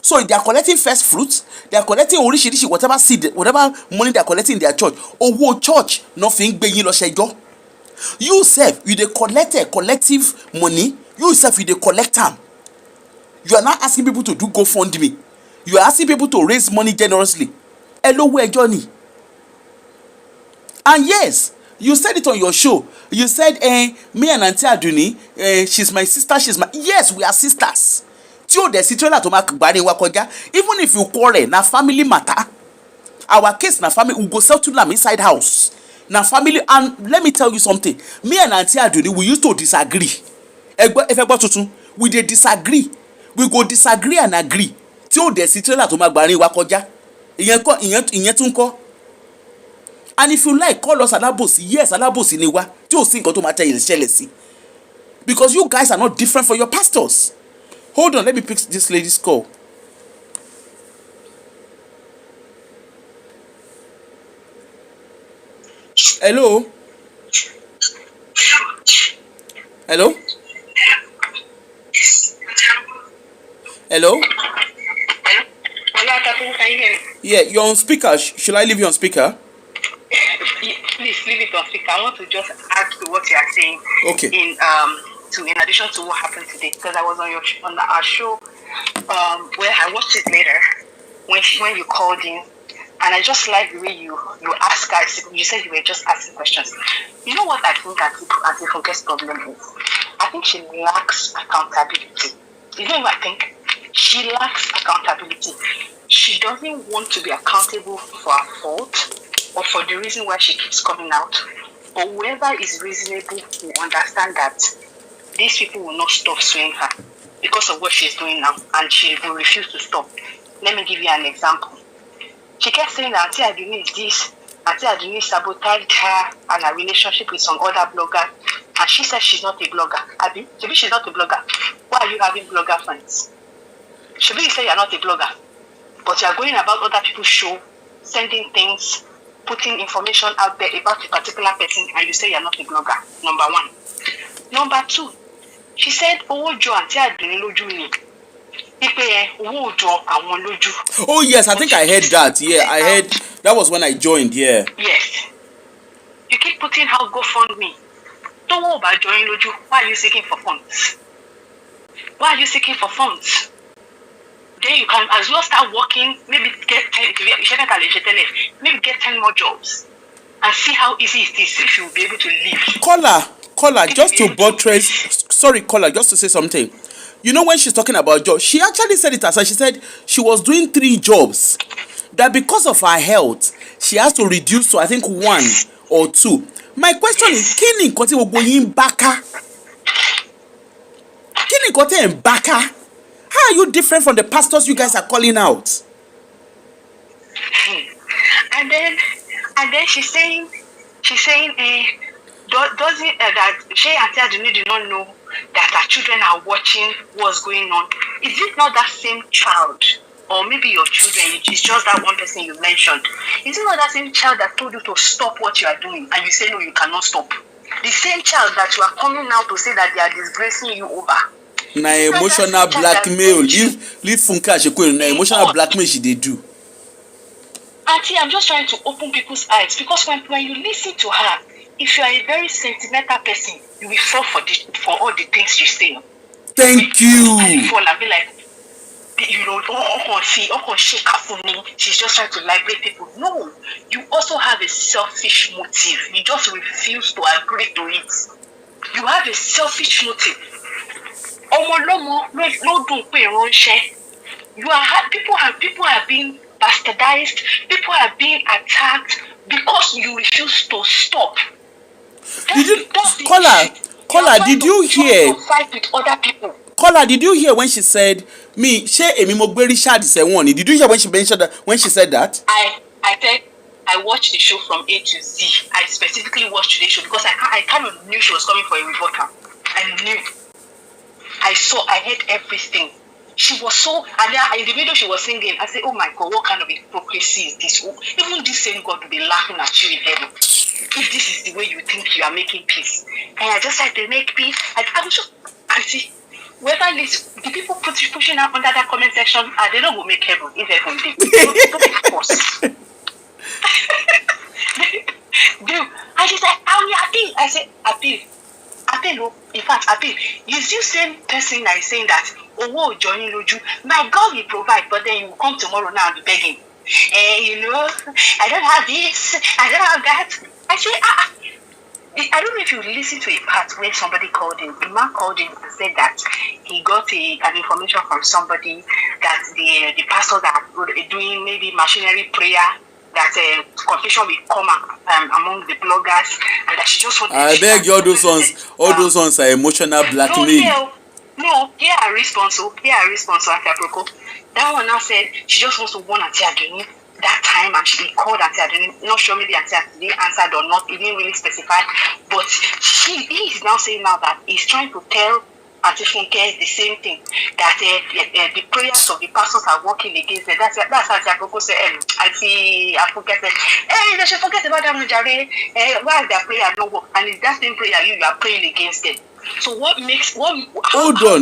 So if they are collecting first fruits, they are collecting orishirishi, whatever seed, whatever money they are collecting in their church. Owo church, nothing beyin lo sejo. You self, you dey collect a collective money. You self, you dey collect them. You are not asking people to do GoFundMe. You are asking people to raise money generously. Hello, where Johnny? And yes, you said it on your show. You said, me and Auntie Aduni, she's my sister, yes, we are sisters. Even if you quarrel, na family matter. Our case na family, we go settle them inside house. Na family, and let me tell you something. Me and Auntie Aduni, we used to disagree. We dey disagree. We go disagree and agree. And if you like, call us alabosi. Yes, alabosi ni wa. Because you guys are not different from your pastors. Hold on, let me pick this lady's call. Hello? Hello? Hello? Can you hear me? Yeah, you're on speaker. Should I leave you on speaker? Please leave it on speaker. I want to just add to what you are saying. Okay. In addition to what happened today, because I was on our show where I watched it later when you called in, and I just like the way you ask guys. You said you were just asking questions. You know what I think Auntie Funke's problem is? I think she lacks accountability. You know what I think? She lacks accountability. She doesn't want to be accountable for her fault or for the reason why she keeps coming out. But whoever is reasonable will understand that these people will not stop suing her because of what she's doing now, and she will refuse to stop. Let me give you an example. She kept saying that Auntie Aduni is this, Auntie Aduni sabotaged her and her relationship with some other blogger, and she says she's not a blogger. Abi, maybe she's not a blogger. Why are you having blogger friends? Should you say you're not a blogger, but you're going about other people's show, sending things, putting information out there about a particular person and you say you're not a blogger. Number one. Number two, she said, oh yes, I think I heard that. Yeah, I heard that was when I joined. Yeah. Yes. You keep putting how GoFundMe. Don't worry about joining Loju. Why are you seeking for funds? Why are you seeking for funds? Then you can as well start working, maybe get 10, maybe get 10 more jobs and see how easy it is if you will be able to live. Caller, just to buttress, sorry, caller, just to say something. You know, when she's talking about jobs, she actually said it herself. She said she was doing 3 jobs. That because of her health, she has to reduce to, I think, 1 or 2. My question is, kini nkote wo going baka? Kini nkote baka? How are you different from the pastors you guys are calling out? And then she's saying, doesn't that she and Adini did not know that her children are watching what's going on? Is it not that same child, or maybe your children? It's just that one person you mentioned. Is it not that same child that told you to stop what you are doing, and you say no, you cannot stop? The same child that you are coming now to say that they are disgracing you over. Na emotional blackmail. Leave Funka Shekwe. Na emotional blackmail she they do. Auntie, I'm just trying to open people's eyes, because when you listen to her, if you are a very sentimental person, you will fall for all the things she's saying. Thank you. And you fall and be like, you know, she's just trying to liberate people. No, you also have a selfish motive. You just refuse to agree to it. You have a selfish motive. People are being bastardized. People are being attacked because you refuse to stop. Caller, did you hear? Fight with other people. Caller, did you hear when she said me? Did you hear when she mentioned that? When she said that? I said I watched the show from A to Z. I specifically watched today's show because I kind of knew she was coming for a rebuttal. I knew. I heard everything. She was so, and in the video she was singing, I said, oh my God, what kind of hypocrisy is this? Even this same God will be laughing at you in heaven. If this is the way you think you are making peace. And I just had to make peace. I was just, I see, whether the people pushing out under that comment section, they don't go make heaven, if heaven they don't make force. Dude, I just said, appeal. I said, appeal. In fact, appeal. Is you same person that is saying that, oh, joining Loju, my God will provide, but then you will come tomorrow now and be begging. You know, I don't have this, I don't have that. I say, I don't know if you listen to a part where somebody called in. The man called in and said that he got an information from somebody that the pastors are doing maybe machinery prayer, that confusion will come among the bloggers, and that she just wants to... I beg you, all those ones are emotional blackmail. No, here are response, Aproko. That one now said she just wants to warn Auntie Adoni that time, and she called Auntie Adoni. Not sure maybe Auntie Adoni answered or not. He didn't really specify, but he is now saying now that he's trying to tell Auntie Funke the same thing, that the prayers of the pastors are working against them. That's how Auntie Aproko said. Auntie Funke said, "Hey, they should forget about that, Jare. Why is their prayer no work? And it's that same prayer you are praying against them." So how do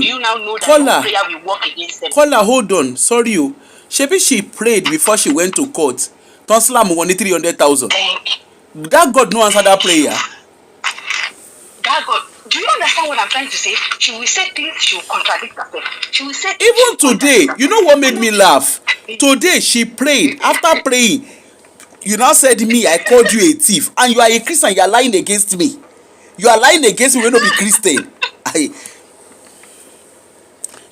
you now know that no prayer will work against them? Caller, hold on. Sorry, you. Maybe she prayed before she went to court. Tonsillam won 300,000. That God no answer that prayer. That God. Do you understand what I'm trying to say? She will say things, she will contradict herself. She will say even today, you know what made me laugh? Today she prayed. After praying, you now said to me, I called you a thief, and you are a Christian. You are lying against me. You are lying against me when you be Christian.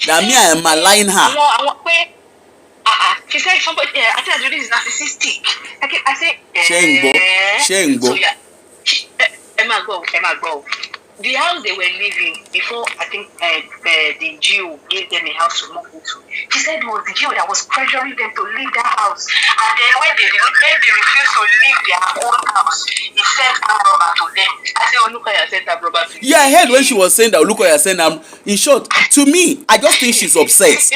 That me, I am maligning her. She said somebody. I think Adoni is narcissistic. I said. Shengo. So yeah, Emma go. The house they were living before, I think the Jew gave them a house to move into. She said it was the Jew that was pressuring them to leave their house. And then when they refused to leave their own house, he sent a robber to them. I said, Olukoya sent a robber to them. Yeah, I heard when she was saying that Olukoya sent them. In short, to me, I just think she's obsessed.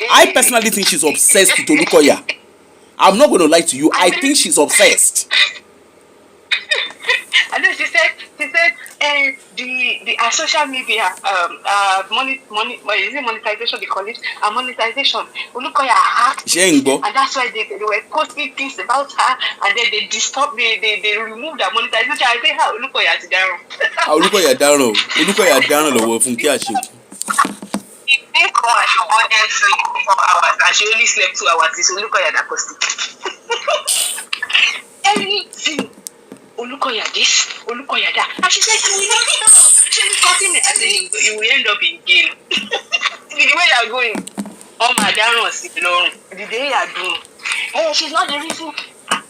I personally think she's obsessed with Olukoya. I'm not going to lie to you. I think she's obsessed. our social media money is it monetization they call it, monetization. Olukoya hacked it, and that's why they were posting things about her, and then they removed the monetization. I say how Olukoya ti down. Olukoya down lọ́wọ́ Funke Asheku. He didn't come and she wanted sleep for 4 hours and she only slept 2 hours. It's Olukoya that cost it. Anything. Olukoya this, Olukoya that. And she said, you will not stop. She was cutting it. I said, you will end up in jail. The way you are going. Oh my God, the day you are doing. Hey, she's not the reason.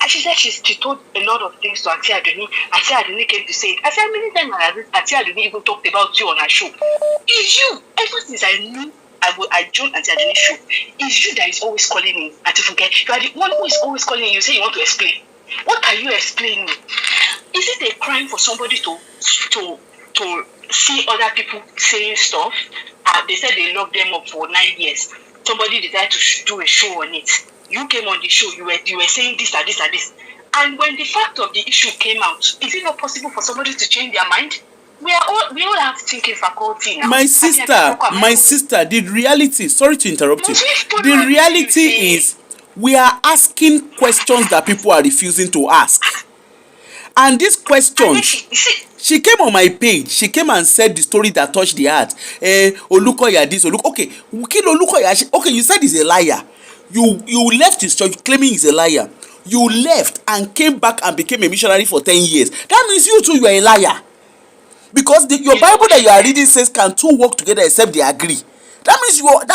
She said she told a lot of things to Auntie Adoni. Auntie Adoni came to say it. I said, many times Auntie Adoni even talked about you on her show. It's you. Ever since I knew I joined Auntie Adoni's show, it's you that is always calling me. Auntie Funke, you are the one who is always calling me. You say you want to explain. What are you explaining? Is it a crime for somebody to see other people saying stuff? They said they locked them up for 9 years. Somebody decided to do a show on it. You came on the show. You were saying this and this and this. And when the fact of the issue came out, is it not possible for somebody to change their mind? We all have thinking faculty now. My sister, the reality. Sorry to interrupt you. The reality is we are asking questions that people are refusing to ask. And these questions, she came on my page. She came and said the story that touched the heart. Olukoya this, okay, kill Olukoya. Okay, you said he's a liar. You left his church claiming he's a liar. You left and came back and became a missionary for 10 years. That means you too, you are a liar. Because your Bible that you are reading says, can two work together except they agree? That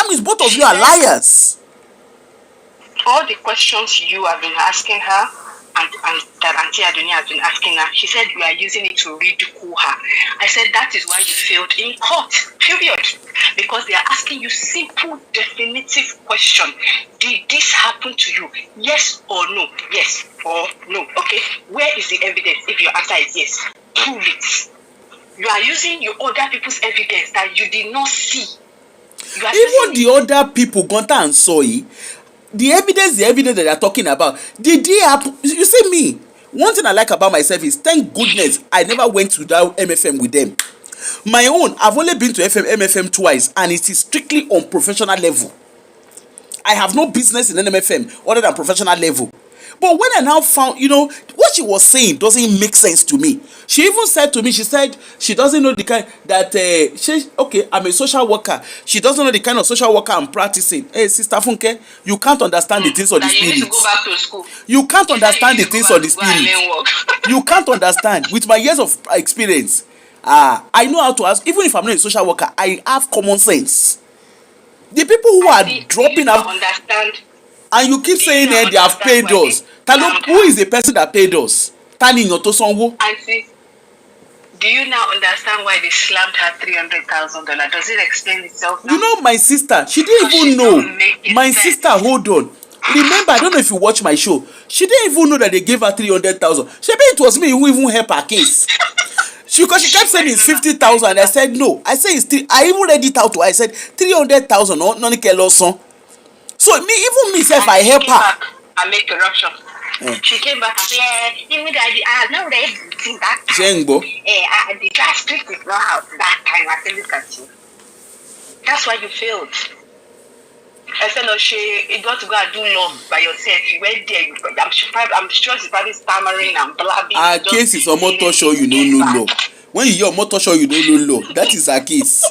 means both of you are liars. All the questions you have been asking her, and that Auntie Adoni has been asking her, she said we are using it to ridicule her. I said that is why you failed in court, period. Because they are asking you simple, definitive question. Did this happen to you? Yes or no? Yes or no. Okay, where is the evidence? If your answer is yes, prove it. You are using your other people's evidence that you did not see. Even the other people got and saw it. The evidence that they are talking about, did they happen? You see me, one thing I like about myself is, thank goodness I never went to that MFM with them. My own, I've only been to MFM twice, and it is strictly on professional level. I have no business in an MFM other than professional level. But when I now found, what she was saying doesn't make sense to me. She even said to me, she said she doesn't know the kind that, okay, I'm a social worker. She doesn't know the kind of social worker I'm practicing. Hey, Sister Funke, you can't understand the things of the spirit. You need to go back to school. You can't understand the things of the spirit. You can't understand. With my years of experience, I know how to ask. Even if I'm not a social worker, I have common sense. The people who are dropping out, and you keep saying that they have paid us. Who is the person that paid us? Auntie, do you now understand why they slammed her $300,000? Does it explain itself now? You know, my sister, she didn't even know. My sister, hold on. Remember, I don't know if you watch my show. She didn't even know that they gave her 300,000. She bet it was me who even helped her case. Because she kept saying it's 50,000. I said no. I said it's I even read it out to her. I said 300,000. No, no, no. So even myself, I help her. I make corruption. She came back and said, even I have not read that time. The transcript is not out that time. I said, look at you. That's why you failed. I said, no, you got to go and do law by yourself. You went there. I'm sure she's probably stammering and blabbing. Our case is a motor show, you don't know law. When you hear motor show, you don't know law. That is our case.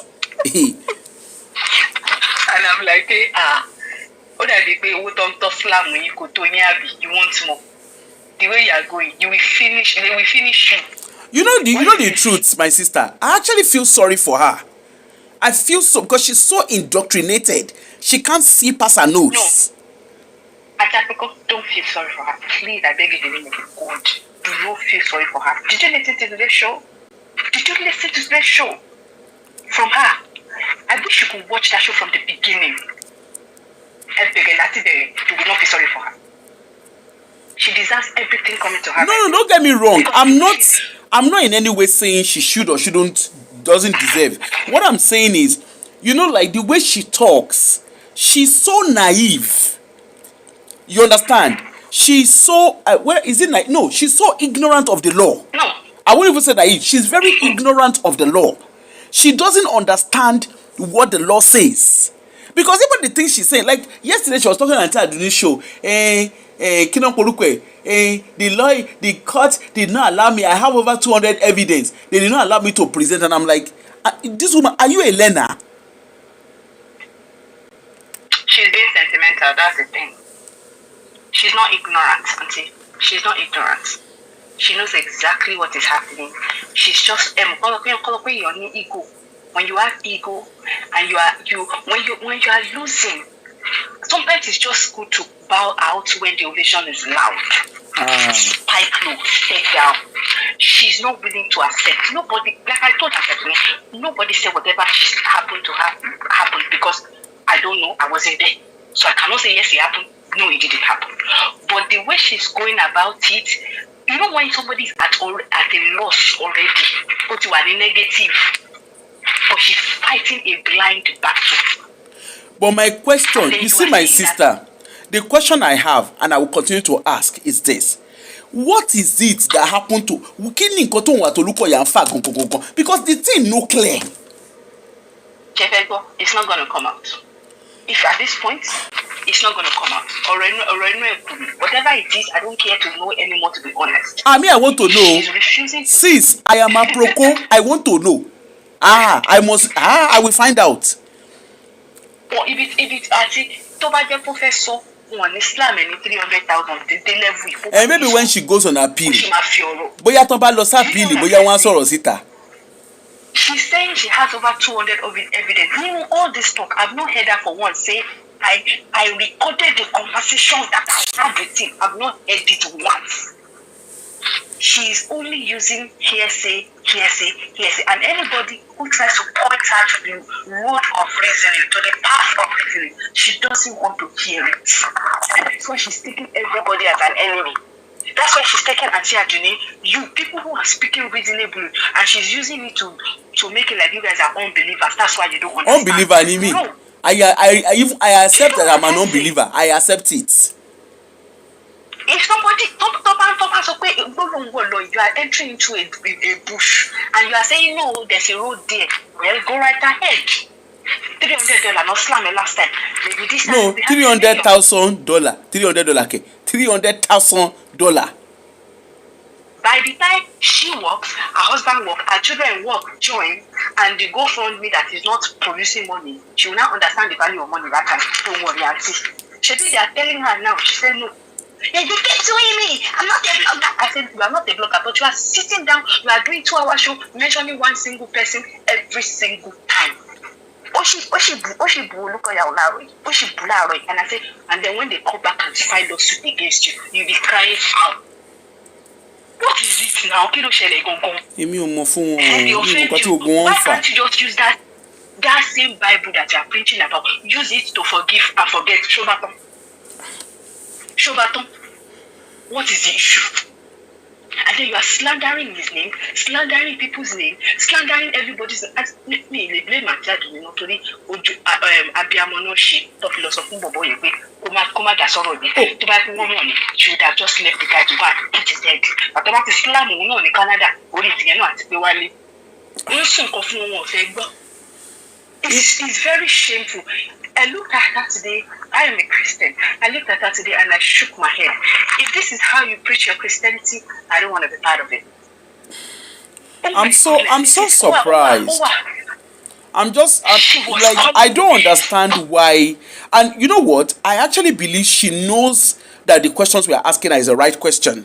And I'm like, what are they paying? What on top slam when you go to Nyabi? You want more? The way you are going, you will finish. They will finish you. You know the truth, my sister. I actually feel sorry for her. I feel so because she's so indoctrinated. She can't see past her nose. No, don't feel sorry for her. Please, I beg you, in the name of God. Do not feel sorry for her. Did you listen to today's show? Did you listen to today's show from her? I wish you could watch that show from the beginning. You will not be sorry for her. She deserves everything coming to her. No, don't get me wrong. I'm not in any way saying she should or doesn't deserve. What I'm saying is, like the way she talks, she's so naive. You understand? She's so she's so ignorant of the law. No. I won't even say that she's very ignorant of the law. She doesn't understand what the law says. Because even the things she's saying, like yesterday she was talking on the show, the law, the court did not allow me. I have over 200 evidence. They did not allow me to present, and I'm like, this woman, are you a learner? She's being sentimental. That's the thing. She's not ignorant, auntie. She's not ignorant. She knows exactly what is happening. She's just ego. When you have ego and when you are losing, sometimes it's just good to bow out when the ovation is loud. Spike low, step down. She's not willing to accept. Nobody, like I told her, nobody said whatever happened to happen because I don't know, I wasn't there. So I cannot say yes, it happened. No, it didn't happen. But the way she's going about it, you know, when somebody's at a loss already, but you are negative, but she's fighting a blind battle. But my question, you see, my sister, the question I have, and I will continue to ask, is this. What is it that happened to because the thing no clear? It's not going to come out. If at this point, it's not going to come out. Or whatever it is, I don't care to know anymore, to be honest. I mean, I want to know. She's refusing to. Sis, I am a proco. I want to know. I will find out. Well, if it's actually, Tobago professor, one Islam and 300,000, the level. And maybe when she goes on appeal. Boya Toba lost appeal, boya wan sọ̀rọ̀ síta. She's saying she has over 200 of evidence. Meaning all this talk, I've not heard her for once say, I recorded the conversation that I had with him. I've not heard it once. She's only using hearsay, and anybody who tries to point her to the road of reasoning, to the path of reasoning, she doesn't want to hear it. And that's why she's taking everybody as an enemy. That's why she's taking Auntie Aduni, you people who are speaking reasonably, and she's using it to make it like you guys are unbelievers. That's why you don't understand. Unbeliever, you mean? No. I accept that I'm an unbeliever. I accept it. If somebody you are entering into a bush and you are saying no, there's a road there, well, go right ahead. $300, not slam it last time. Maybe this time. No, $300,000. $300,000. By the time she works, her husband works, her children work, join, and the GoFundMe that is not producing money, she will now understand the value of money that time. Don't worry, auntie. They are telling her now. She said no. You keep suing me. I'm not a blogger. I said, you are not a blogger, but you are sitting down, you are doing 2-hour show, mentioning one single person every single time. And I said, and then when they come back and file lawsuit against you, you'll be crying out. What is it now? Why can't you just use that same Bible that you are preaching about? Use it to forgive and forget. Shobaton, what is the issue? And then you are slandering his name, slandering people's name, slandering everybody's name. Me, blame my dad, you know, to the Abiamonoshi, to philosophy, Bobo, you Kuma Dasoro, to buy money. She would have just left the guy to buy it his head. But about Islam, you know, in Canada, what is it? Not the Wally. It's very shameful. I looked at her today. I am a Christian. I looked at her today and I shook my head. If this is how you preach your Christianity, I don't want to be part of it. I'm so surprised. I don't understand why. And you know what? I actually believe she knows that the questions we are asking her is the right question,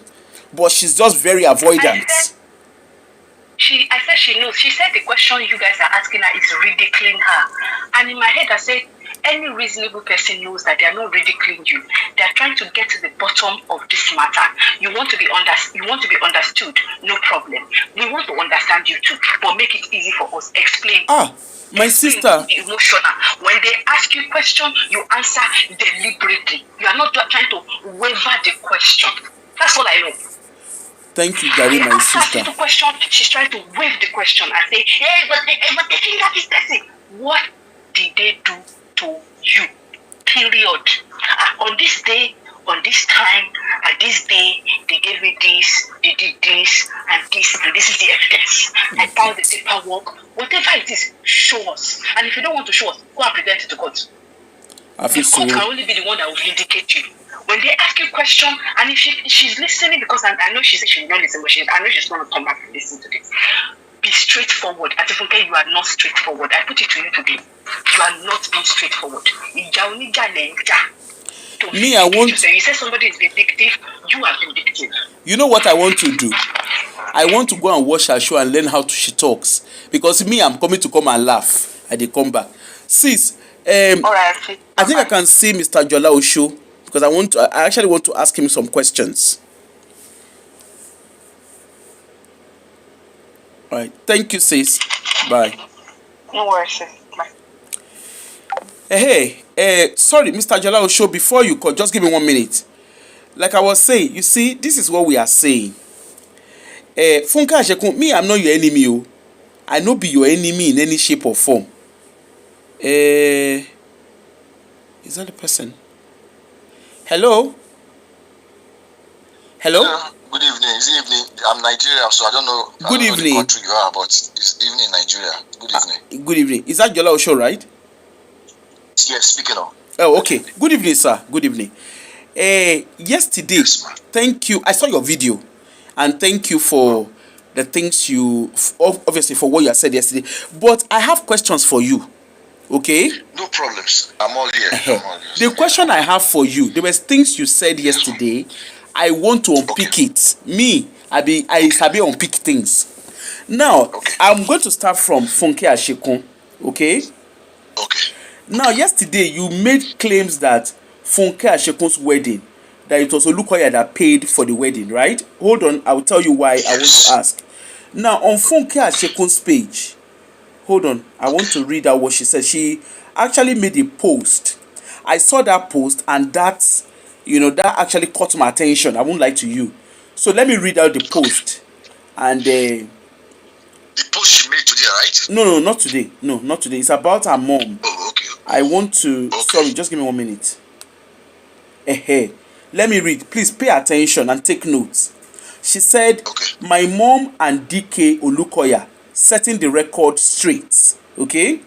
but she's just very avoidant. I said she knows. She said the question you guys are asking her is ridiculing her. And in my head, I said, any reasonable person knows that they are not ridiculing you. They are trying to get to the bottom of this matter. You want to be understood, no problem. We want to understand you too, but make it easy for us. Explain. My sister. Emotional. When they ask you a question, you answer deliberately. You are not trying to waver the question. That's all I know. Thank you, Gary, my sister. The question, she's trying to wave the question and say, hey, but the thing that is person, what did they do to you? Period. On this day, on this time, at this day, they gave me this, they did this, and this is the evidence. I found the paperwork. Whatever it is, show us. And if you don't want to show us, go and present it to God. The court can only be the one that will vindicate you. When they ask you a question, and if she's listening, because I know she said she's not listening, but I know she's going to come back and listen to this. Be straightforward. At Funke, you are not straightforward. I put it to you today. You are not being straightforward. Me, I want. You say somebody is vindictive. You are vindictive. You know what I want to do? I want to go and watch her show and learn how she talks. Because me, I'm coming to come and laugh. And they come back. Sis, Alright, I think I can see Mr. Jolaoso because I actually want to ask him some questions. All right. Thank you, sis. Bye. No worries, sis. Bye. Hey, sorry, Mr. Jolaoso, before you call, just give me 1 minute. Like I was saying, you see, this is what we are saying. Funke Ashekun, me, I'm not your enemy. Oh. I no be your enemy in any shape or form. Is that the person? Hello? Hello? Good evening. It's evening. I'm Nigerian, so I don't know. Good evening. Know the country you are, but it's evening in Nigeria. Good evening. Good evening. Is that Jolaoso, right? Yes, speaking of. Oh, okay. Good evening, sir. Good evening. Yesterday, Yes, thank you. I saw your video, and thank you for the things you, obviously for what you said yesterday. But I have questions for you. Okay? No problems. I'm all here. The question I have for you, there was things you said yesterday. I want to unpick it. Me, I sabi unpick things. Now, I'm going to start from Funke Ashekun. Okay? Okay. Now, yesterday you made claims that Funke Ashekun's wedding, that it was Olukoya that paid for the wedding, right? Hold on, I will tell you why. I want to ask. Now, on Funke Ashekun's page, hold on, I want to read out what she said. She actually made a post. I saw that post, and that actually caught my attention. I won't lie to you. So let me read out the post. And the post she made today, right? No, not today. No, not today. It's about her mom. Oh, okay. I want to. Okay. Sorry, just give me 1 minute. Let me read. Please pay attention and take notes. She said, okay. My mom and DK Olukoya setting the record straight. Okay?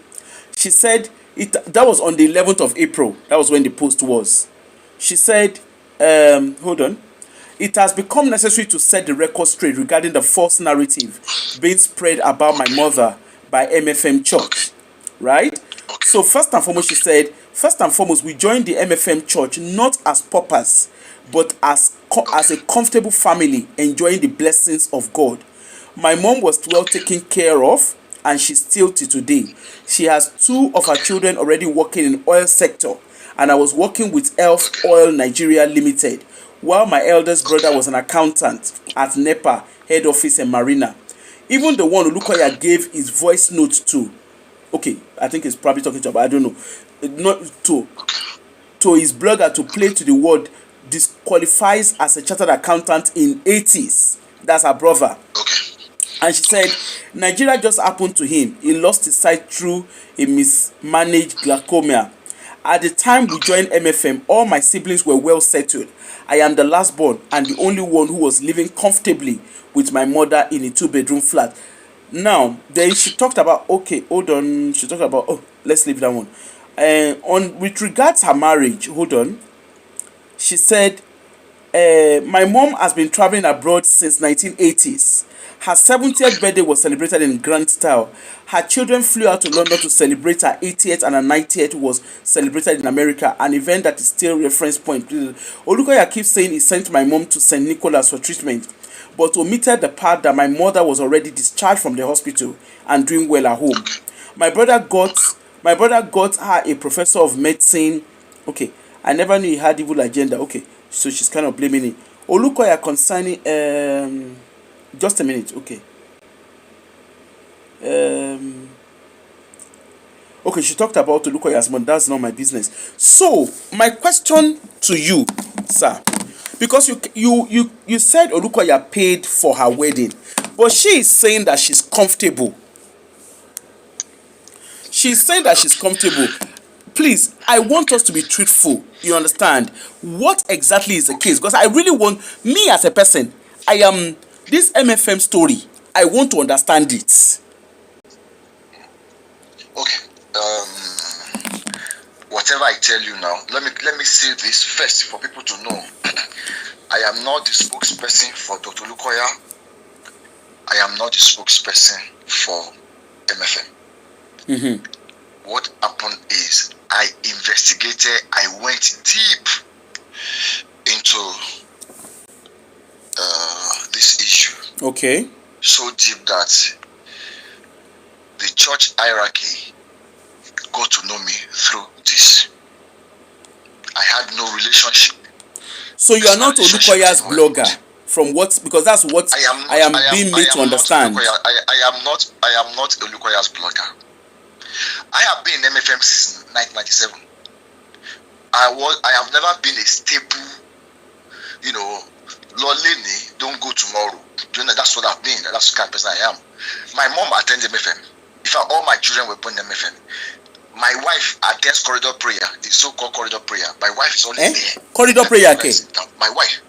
She said, that was on the 11th of April. That was when the post was. She said, hold on. It has become necessary to set the record straight regarding the false narrative being spread about my mother by MFM Church. Right? Okay. So first and foremost, she said, we joined the MFM Church not as paupers, but as a comfortable family enjoying the blessings of God. My mom was well taken care of, and she's still till today. She has 2 of her children already working in oil sector, and I was working with Elf Oil Nigeria Limited, while my eldest brother was an accountant at NEPA head office in Marina. Even the one Olukoya gave his voice note to, okay, I think he's probably talking to, but I don't know, not to his blogger to play to the word disqualifies as a chartered accountant in 80s. That's her brother. Okay. And she said, Nigeria just happened to him. He lost his sight through a mismanaged glaucoma. At the time we joined MFM, all my siblings were well settled. I am the last born and the only one who was living comfortably with my mother in a 2-bedroom flat. Now, then she talked about, okay, hold on. She talked about, let's leave that one. With regards her marriage, hold on. She said, my mom has been traveling abroad since 1980s. Her 70th birthday was celebrated in grand style. Her children flew out to London to celebrate her 80th, and her 90th was celebrated in America, an event that is still reference point. Olukoya keeps saying he sent my mom to St. Nicholas for treatment, but omitted the part that my mother was already discharged from the hospital and doing well at home. My brother got her a professor of medicine. Okay, I never knew he had evil agenda. Okay, so she's kind of blaming it. Olukoya concerning just a minute, okay. Okay, she talked about Olukoya's mom. That's not my business. So my question to you, sir, because you said Olukoya paid for her wedding, but she is saying that she's comfortable. She's saying that she's comfortable. please, I want us to be truthful. You understand? What exactly is the case? Because I really want, me as a person, I am, this MFM story, I want to understand it. Okay. Whatever I tell you now, let me say this first for people to know. I am not the spokesperson for Dr. Lukoya. I am not the spokesperson for MFM. Mm-hmm. What happened is I investigated, I went deep into this issue. Okay. So deep that the church hierarchy got to know me through this. I had no relationship. So you are not Olukoya's blogger, from what, because that's what I am being made to understand. I am not Olukoya's blogger. I have been in MFM since 1997. I have never been a staple, Lolene, don't go tomorrow. That's what I've been. That's the kind of person I am. My mom attends MFM. In fact, all my children were born in MFM. My wife attends corridor prayer, the so-called corridor prayer. My wife is always there. Corridor prayer, okay. My wife.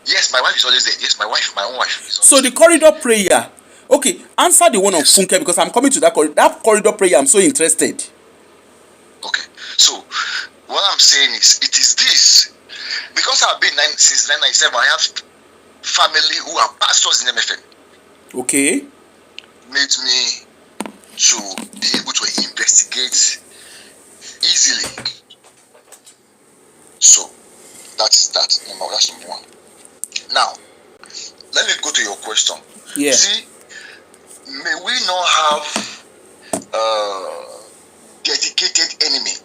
Yes, my wife is always there. Yes, my own wife. So the corridor prayer. Okay, answer the one on Funke, because I'm coming to that corridor prayer. I'm so interested. Okay, so what I'm saying is, it is this. Because I've been since 1997, I have family who are pastors in MFM. Okay. Made me to be able to investigate easily. So that's number one. Now, let me go to your question. Yeah. See, may we not have dedicated enemy.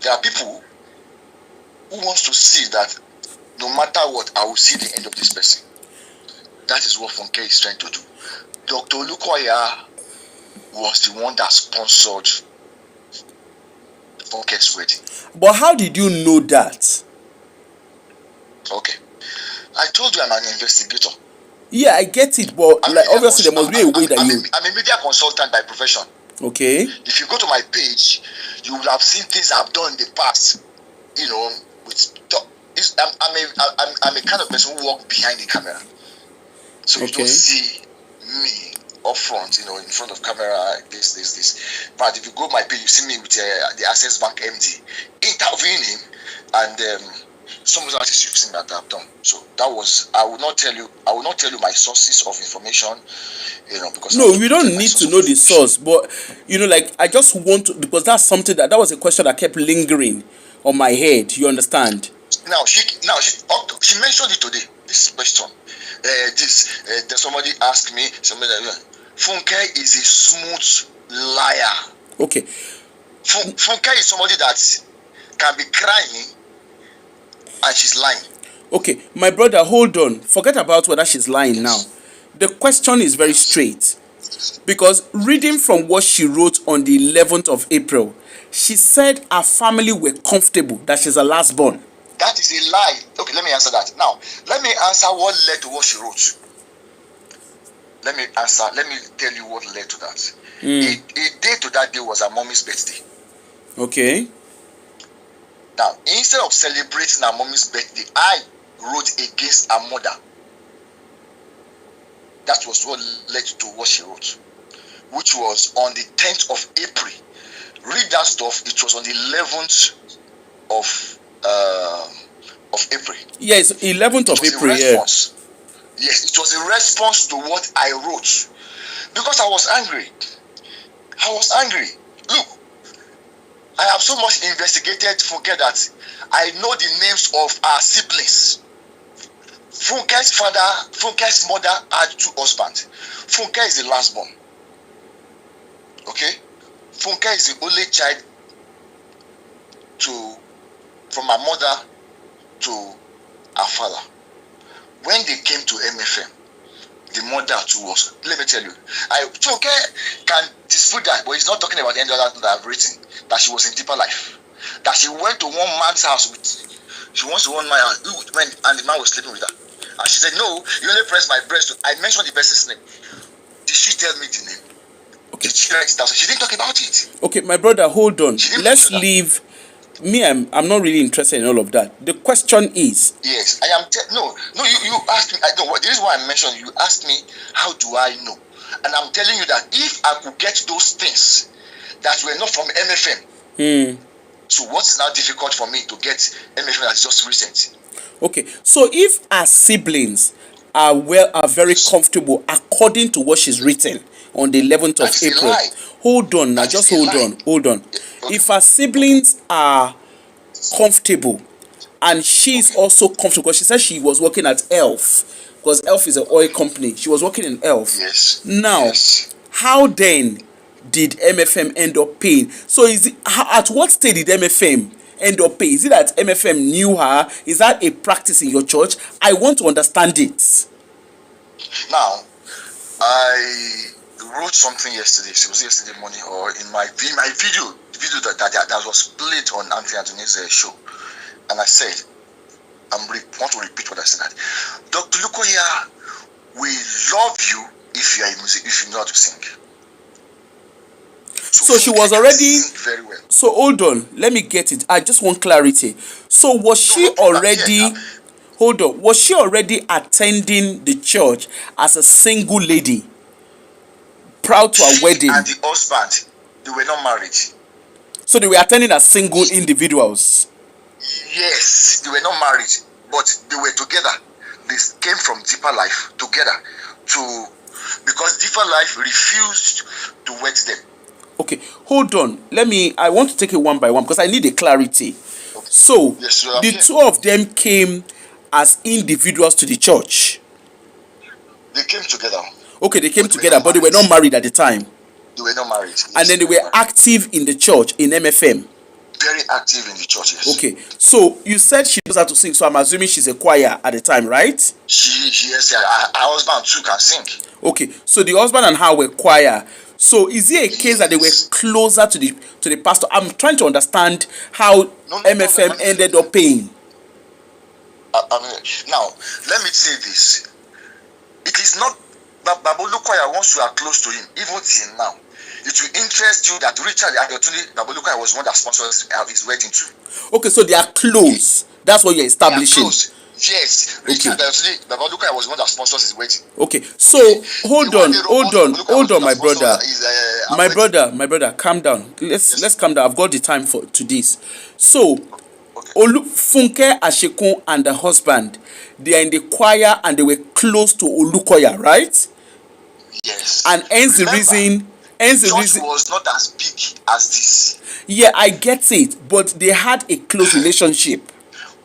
There are people who wants to see that no matter what, I will see the end of this person. That is what Funke is trying to do. Dr. Olukoya was the one that sponsored Funke's wedding. But how did you know that? Okay. I told you I'm an investigator. Yeah, I get it, but obviously there must be a way that you... I'm a media consultant by profession. Okay. If you go to my page, you will have seen things I've done in the past. I'm a kind of person who walks behind the camera. So you don't see me up front, in front of camera, this. But if you go to my page, you see me with the Access Bank MD intervening, and some of the artists you've seen that I've done. So that was, I will not tell you my sources of information, because no, we don't need to know the source, but I just want to, because that's something that was a question that kept lingering on my head. You understand? Now she mentioned it today. This question, there's somebody asked me, Funke is a smooth liar. Okay. Funke is somebody that can be crying and she's lying. Okay, my brother, hold on. Forget about whether she's lying now. The question is very straight. Because reading from what she wrote on the 11th of April, she said her family were comfortable that she's a last born. That is a lie. Okay, let me answer that. Now, let me answer what led to what she wrote. Let me tell you what led to that. A day to that day was her mommy's birthday. Okay. Now, instead of celebrating her mommy's birthday, I wrote against her mother. That was what led to what she wrote, which was on the 10th of April. Read that stuff. It was on the 11th of April. Yes, 11th of April. Yes, it was a response to what I wrote, because I was angry. Look, I have so much investigated Funke that I know the names of our siblings. Funke's mother had 2 husbands. Funke is the last born. Okay? Funke is the only child from her mother to her father. When they came to MFM, the mother too was, let me tell you, Funke can dispute that, but he's not talking about any other that I've written, that she was in deeper life. That she went to one man's house and the man was sleeping with her. And she said, no, you only press my breast. I mentioned the person's name. Did she tell me the name? Okay. Did she write it down? She didn't talk about it. Okay, my brother, hold on. She didn't Let's mention that. leave. Me, I'm not really interested in all of that. The question is. Yes, I am. No, you asked me. I know what. This is why I mentioned. You asked me, how do I know? And I'm telling you that if I could get those things that were not from MFM, so what's now difficult for me to get MFM that's just recent? Okay, so if our siblings are very comfortable according to what she's written on the 11th of April. Hold on now, just hold on. Okay. If our siblings are comfortable and she's also comfortable, because she said she was working at Elf, because Elf is an oil company. She was working in Elf. Yes. Now, yes. How then did MFM end up paying? So at what stage did MFM end up paying? Is it that MFM knew her? Is that a practice in your church? I want to understand it. Now, I wrote something yesterday. It was yesterday morning, or in my video, that was played on Auntie Antoni's show, and I said, I want to repeat what I said. Dr. Lukoya, we love you if you are a musician, if you know how to sing. So she was already very well. So hold on, let me get it. I just want clarity. So was she already? Hold on. Was she already attending the church as a single lady, proud to her wedding? And the husband, they were not married. So they were attending as single individuals. Yes, they were not married, but they were together. They came from Deeper Life together because Deeper Life refused to wed them. Okay, hold on. I want to take it one by one because I need a clarity. Okay. So, yes, the two of them came as individuals to the church. They came together. Okay, they came together, but they were not married at the time. They were not married. Yes, and then they were active in the church, in MFM. Very active in the church, yes. Okay, so you said she knows how to sing, so I'm assuming she's a choir at the time, right? Yes, her husband too can sing. Okay, so the husband and her were choir. So is it a case that they were closer to the pastor? I'm trying to understand how MFM ended up paying. Now, let me say this. It is not that Babolu Choir, once you are close to him, even till now, it will interest you that Richard Ayotuni, Babolu Choir was one that sponsored his wedding too. Okay, so they are close. That's what you're establishing. Yes, Richard Ayotuni, Babolu Choir was one that sponsors his wedding. Okay, so hold on, my brother, calm down. Let's calm down. I've got the time to this. So, Funke Ashekun and the husband, they are in the choir and they were close to Olukoya, right? Yes. And hence the reason was not as big as this. Yeah, I get it, but they had a close relationship.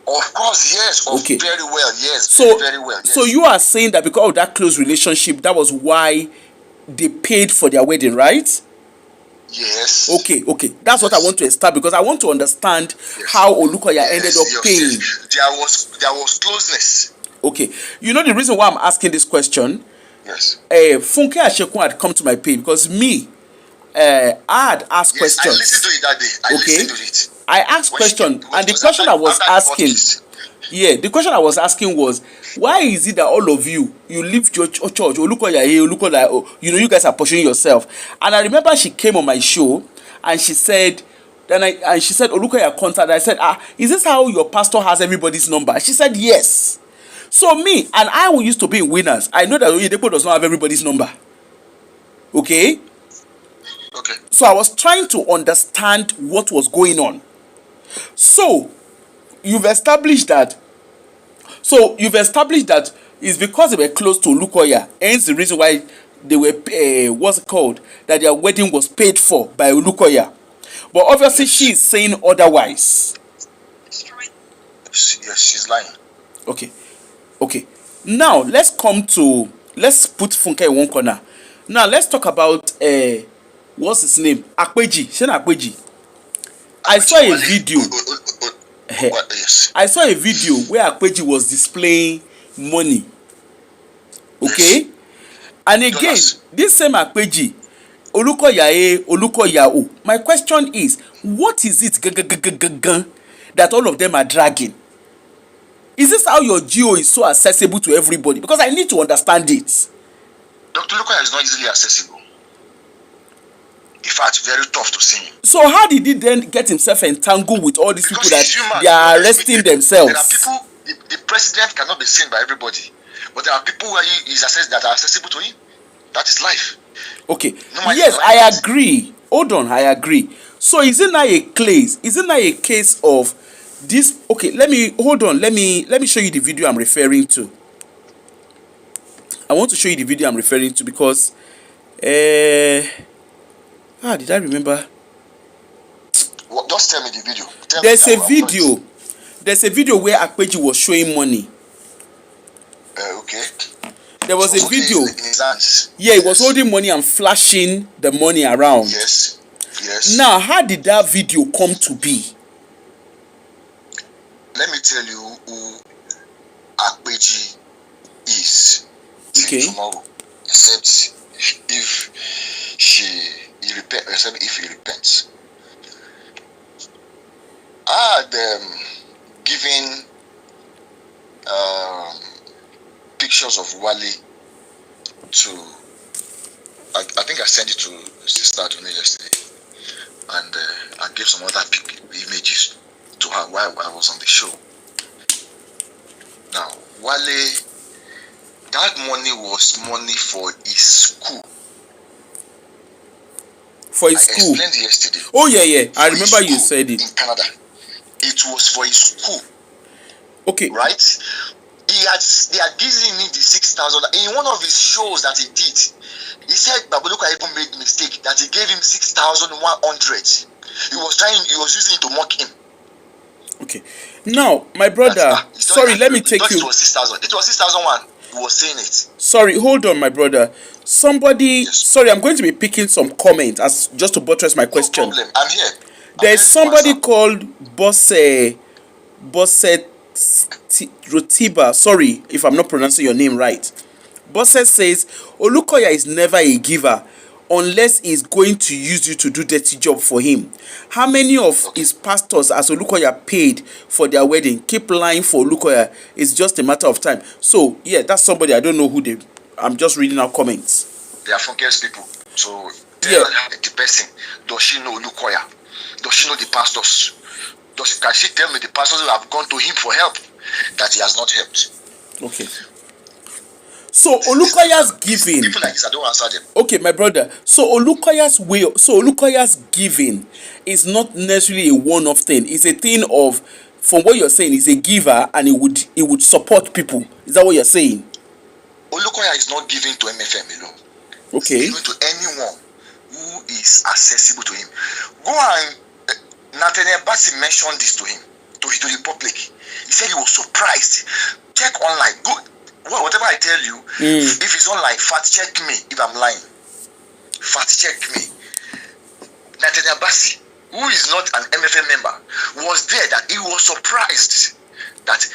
Of course, yes. Okay. Very well, yes. So, very well. Yes. So you are saying that because of that close relationship, that was why they paid for their wedding, right? Yes. Okay. That's what I want to establish, because I want to understand how Olukoya ended up paying. There was closeness. Okay. You know the reason why I'm asking this question? Yes. Funke Ashekun had come to my page because I had asked questions. I listened to it that day. Listened to it. I asked questions, and the question I was asking, the question I was asking was, why is it that all of you leave your church, Olukoya here, Olukoya, you guys are pursuing yourself? And I remember she came on my show, and she said, Olukoya contact. I said, is this how your pastor has everybody's number? She said, yes. So me and I who used to be in Winners, I know that Oyedepo does not have everybody's number. Okay. So I was trying to understand what was going on. So you've established that it's because they were close to Olukoya, hence the reason why they were that their wedding was paid for by Olukoya. But obviously she is saying otherwise. Yes, she's lying. Okay. Now let's put Funke in one corner. Now let's talk about what's his name? Akpeji. Shena Akpeji. I saw a video. I saw a video where Akpeji was displaying money. Okay? And again, this same Akpeji, Olukoya. My question is, what is it that all of them are dragging? Is this how your GO is so accessible to everybody? Because I need to understand it. Dr. Olukoya is not easily accessible. In fact, very tough to see him. So how did he then get himself entangled with all these Because people that he's human. they are arresting themselves? There are people, the president cannot be seen by everybody. But there are people that are accessible to him. That is life. Okay. No, yes, I agree. Hold on, I agree. So is it now a case? Is it now a case of this? Okay, let me show you the video I'm referring to. I want to show you the video I'm referring to because did I remember? Well, just tell me the video. There's a video where Akpeji was showing money. Okay. There was a video. In his hands. Yeah, he was holding money and flashing the money around. Yes. Now, how did that video come to be? Let me tell you who Akpeji is. Okay. Tomorrow, except if he repents. I had given pictures of Wale to. I think I sent it to Sister to me yesterday, and I gave some other images to her while I was on the show. Now, Wale, that money was money for his school. For his school? I explained yesterday. Oh, yeah. I remember you said it. In Canada. It was for his school. Okay. Right? They are giving me the 6,000. In one of his shows that he did, he said Babuluka even made mistake that he gave him 6,100. He was using it to mock him. Okay. Now, my brother, let me take you. It was 6,000. It was 6,001. He was saying it. Sorry, hold on, my brother. Sorry, I'm going to be picking some comments just to buttress my question. No problem. I'm here. There's somebody called Bosse Rotiba. Sorry if I'm not pronouncing your name right. Bosse says Olukoya is never a giver unless he's going to use you to do dirty job for him. How many of his pastors has Olukoya paid for their wedding? Keep lying for Olukoya. It's just a matter of time. So yeah, that's somebody. I don't know who they. I'm just reading out comments. They are focused people. So tell the person, does she know Olukoya? Does she know the pastors? Can she tell me the pastors who have gone to him for help that he has not helped? Okay. So Olukoya's giving. People like this, I don't answer them. Okay, my brother. So Olukoya's giving is not necessarily a one-off thing. It's a thing of, from what you're saying, he's a giver and he would support people. Is that what you're saying? Olukoya is not giving to MFM alone. Okay. He's giving to anyone who is accessible to him. Go and Nathaniel Bassi mentioned this to him, to the public. He said he was surprised. Check online. Go. Whatever I tell you, if it's online, fact check me if I'm lying. Fact check me. Nathaniel Bassi, who is not an MFM member, was there that he was surprised that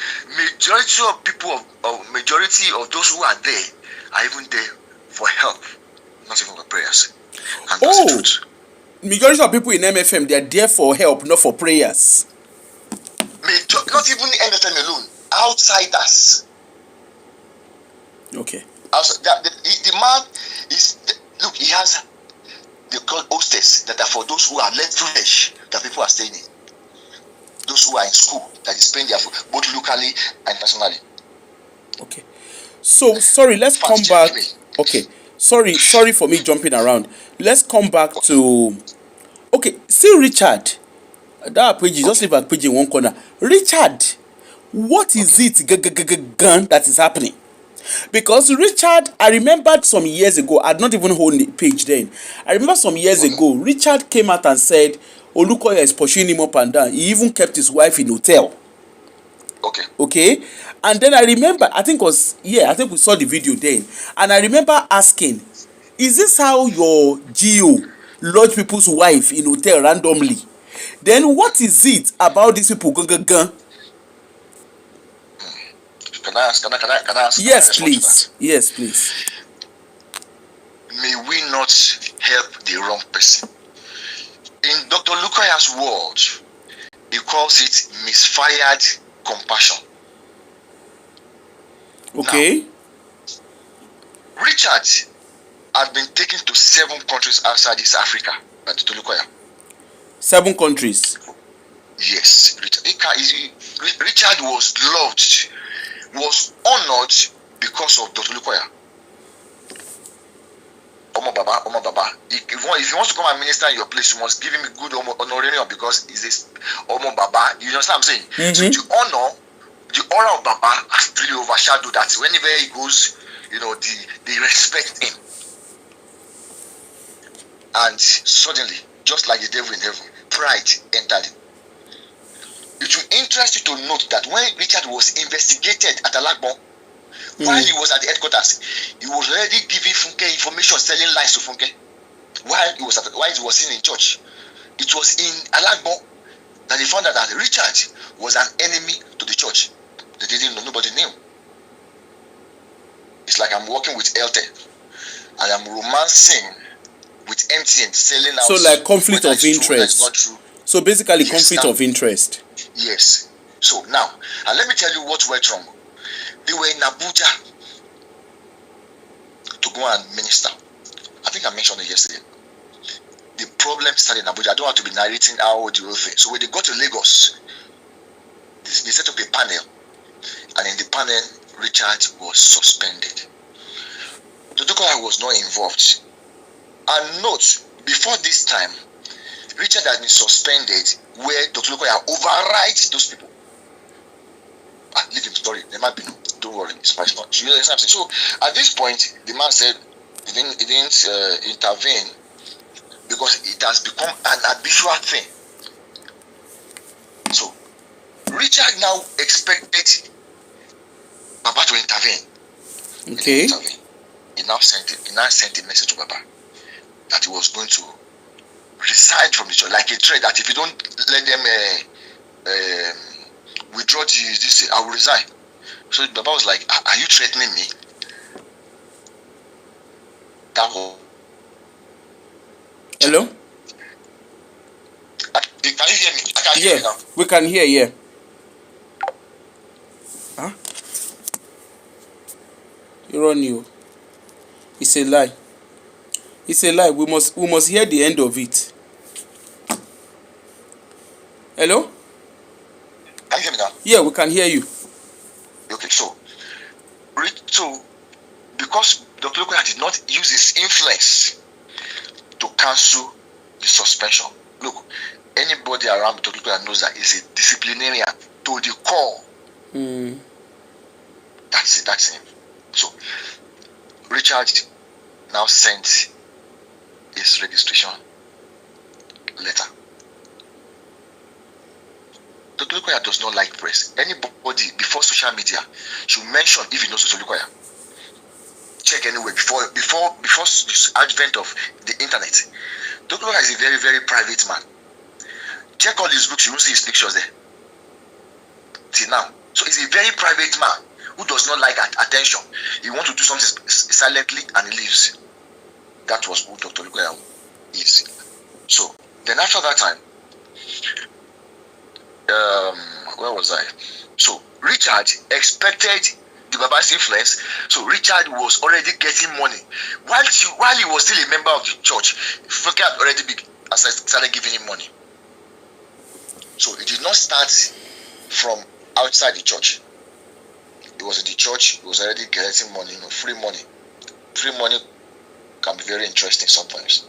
majority of those who are there are even there for help, not even for prayers. And that's the truth. Majority of people in MFM, they are there for help, not for prayers. Not even MFM alone, outsiders. Okay. The man is, look, he has the called hostess that are for those who are less privileged that people are staying in. Those who are in school that is paying their food both locally and nationally. Okay. So sorry, let's come back. Okay. Sorry for me jumping around. Let's come back to. Okay, see Richard. That page, just leave that page in one corner. Richard, what is it that is happening? Because Richard, I remembered some years ago, I had not even hold the page then. I remember some years ago, Richard came out and said, Olukoya is pursuing him up and down. He even kept his wife in hotel. Okay. And then I remember, I think we saw the video then. And I remember asking, is this how your GO lodge people's wife in hotel randomly? Then what is it about these people? Can I ask? Yes, please. Yes, please. May we not help the wrong person. In Dr. Olukoya's words, he calls it misfired compassion. Okay. Now, Richard had been taken to 7 countries outside East Africa Tolukoya. 7 countries. Yes, Richard was loved, was honored because of Dr. Lukoya. Omo Baba. If he wants to come and minister in your place, you must give him a good honorarium because he's a Omo Baba. You understand what I'm saying? Mm-hmm. So the aura of Baba has really overshadowed that. Whenever he goes, they respect him. And suddenly, just like the devil in heaven, pride entered him. It will interest you to note that when Richard was investigated at Alagbon, while he was at the headquarters, he was already giving Funke information, selling lies to Funke. While he was seen in church, it was in Alagbon that they found out that Richard was an enemy to the church. They didn't know, nobody knew. It's like I'm working with Elte and I'm romancing with MTN, selling out. So like conflict of interest. Not true. So basically, conflict of interest. Yes. So now, and let me tell you what went wrong. They were in Abuja to go and minister. I think I mentioned it yesterday. The problem started in Abuja. I don't have to be narrating how the whole thing. So when they got to Lagos, they set up a panel, and in the panel, Richard was suspended. Totokoya was not involved. And note, before this time, Richard had been suspended where Dr. Lukoya overrides those people. Leave him, story. There might be no. Don't worry. It's not. You know what I'm saying? So at this point, the man said he didn't intervene because it has become an habitual thing. So Richard now expected Baba to intervene. Okay. He now sent a message to Baba that he was going to resign from the church, like a threat that if you don't let them withdraw this, I will resign. So Baba was like, "Are you threatening me?" That was. Hello? Can you hear me? I can hear you now. We can hear, yeah. Huh? You're on you. It's a lie. It's a lie. We must hear the end of it. Hello? Can you hear me now? Yeah, we can hear you. Okay, so because Dr. Lukoya did not use his influence to cancel the suspension. Look, anybody around Dr. Lukoya knows that he's a disciplinarian to the core. That's it, that's him. So Richard now sent his registration letter. Dr. Lukoya does not like press. Anybody before social media should mention if he knows Dr. Lukoya. Check anyway before the advent of the internet. Dr. Lukoya is a very, very private man. Check all his books, you won't see his pictures there. Till now. So he's a very private man who does not like attention. He wants to do something silently and he leaves. That was who Dr. Lukoya is. So then after that time, where was I? So Richard expected the Baba's influence. So Richard was already getting money while he was still a member of the church. Funke had already started giving him money. So it did not start from outside the church. It was in the church. He was already getting money, free money. Free money can be very interesting sometimes.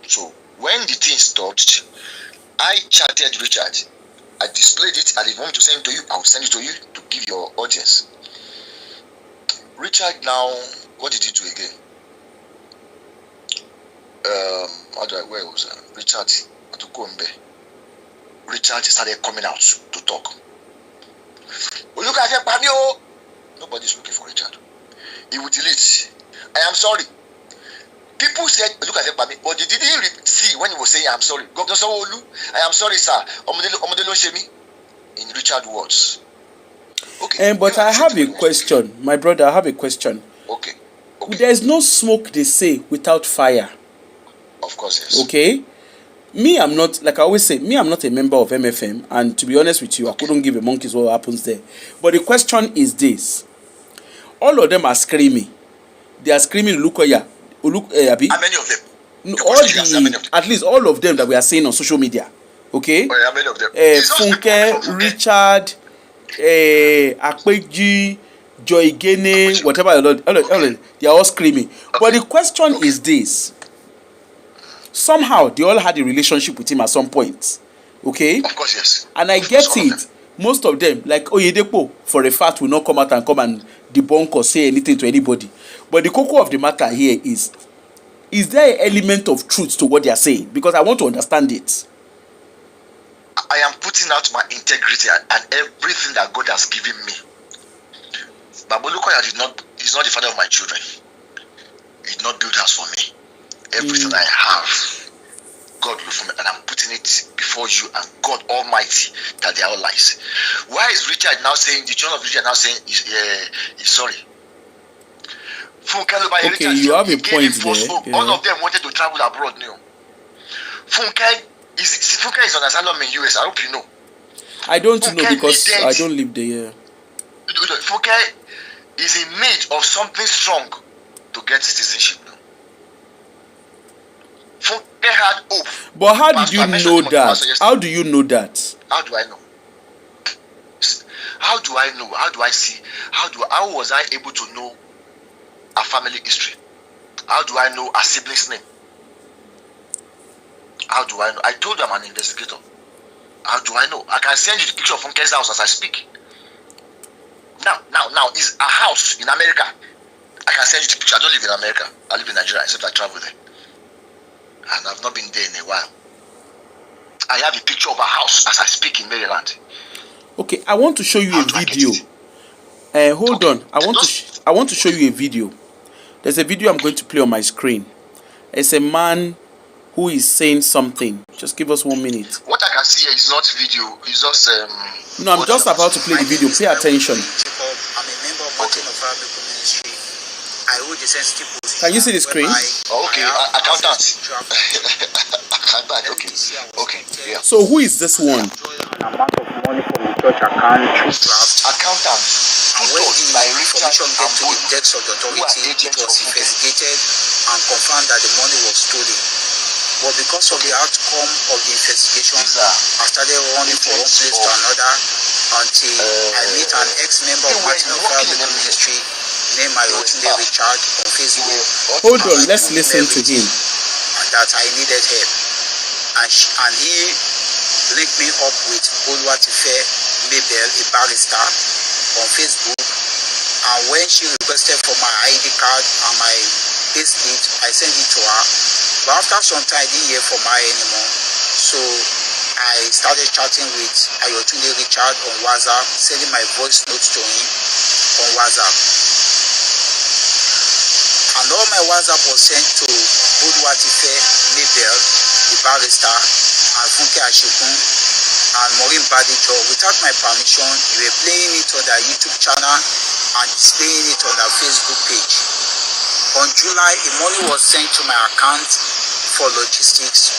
So when the thing stopped, I chatted Richard. I displayed it, and if you want me to send it to you, I will send it to you to give your audience. Richard now, what did he do again? Where was I? Richard started coming out to talk. Nobody's looking for Richard. He would delete. I am sorry. People said, look at Ekpami, but they didn't see when he was saying, I'm sorry. Governor Sanwo-Olu, I am sorry, sir. Omodelo Shemi, in Richard words. Okay. But I have a question. My brother, I have a question. Okay. There's no smoke, they say, without fire. Of course, yes. Okay? Me, I'm not, like I always say, I'm not a member of MFM. And to be honest with you, I couldn't give a monkey's what happens there. But the question is this. All of them are screaming. They are screaming, Lukoya. How many of them? all the, at least all of them that we are seeing on social media, okay? Oh, yeah, many of them. Funke, Richard, Akpeji, Joy Gene, whatever, all they are all screaming. Okay. But the question is this: somehow they all had a relationship with him at some point, okay? Of course, yes. And I get it. Most of them, like Oyedepo, for a fact, will not come out and debunk or say anything to anybody. But the cocoa of the matter here is there an element of truth to what they are saying? Because I want to understand it. I am putting out my integrity and everything that God has given me. But Olukoya is not the father of my children. He did not build house for me. Everything I have, God will for me, and I'm putting it before you and God Almighty that they are all lies. Why is Richard now saying, the children of Richard now saying he's sorry? Okay, Richard, you have a point there. Yeah. All of them wanted to travel abroad now. Funke is on asylum in US. I hope you know. I don't know because I don't live there. Funke is in need of something strong to get citizenship now. Funke had hope. But how did you know that? How do you know that? How do I know? How do I know? How do I see? How was I able to know a family history? How do I know a sibling's name? How do I know? I told you I'm an investigator. How do I know? I can send you the picture of Funke's house as I speak. Now, it's a house in America. I can send you the picture. I don't live in America. I live in Nigeria, except I travel there. And I've not been there in a while. I have a picture of a house as I speak in Maryland. Okay, I want to show you a video. Hold on. I want to show you a video. There's a video I'm going to play on my screen. It's a man who is saying something. Just give us 1 minute. What I can see here is not video. It's just No, I'm just about to play the video. Pay attention. I'm a member of Pastoral ministry. I hold a sensitive position. Can you see the screen? Okay, accountant. Accountant. Okay. Yeah. So who is this one? Amount of money from the church account through draft. Accountant. And when the information get to the desk of the authority, it was investigated and confirmed that the money was stolen. But because of the outcome of the investigation, I started running from one place to another until I meet an ex-member of Pastoral ministry named Richard on Facebook. Hold on, let's listen to him. That I needed help. And he linked me up with Oluwatife Mabel, a barrister, on Facebook. And when she requested for my ID card and my payslip, I sent it to her. But after some time, I didn't hear from her anymore. So I started chatting with Ayotunde Richard on WhatsApp, sending my voice notes to him on WhatsApp. And all my WhatsApp was sent to Oluwatife Mabel, the barrister, and Funke Ashikun, and Maureen Badijo. Without my permission, you were playing it on their YouTube channel and displaying it on their Facebook page. On July, a money was sent to my account for logistics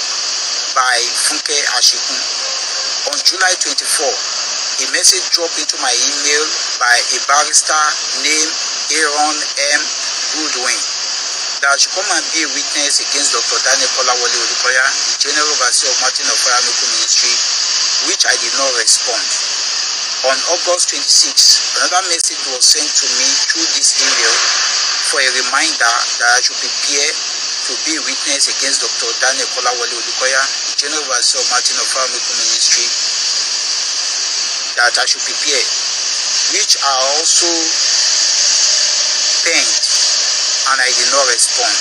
by Funke Ashikun. On July 24, a message dropped into my email by a barrister named Aaron M. Goodwin that I should come and be a witness against Dr. Daniel Kolawole Olukoya, the General Overseer of Martin of Fire Ministry, which I did not respond. On August 26, another message was sent to me through this email for a reminder that I should prepare to be a witness against Dr. Daniel Kolawole Olukoya, the General Overseer of Martin of Fire Ministry, that I should prepare, which I also penned, and I did not respond.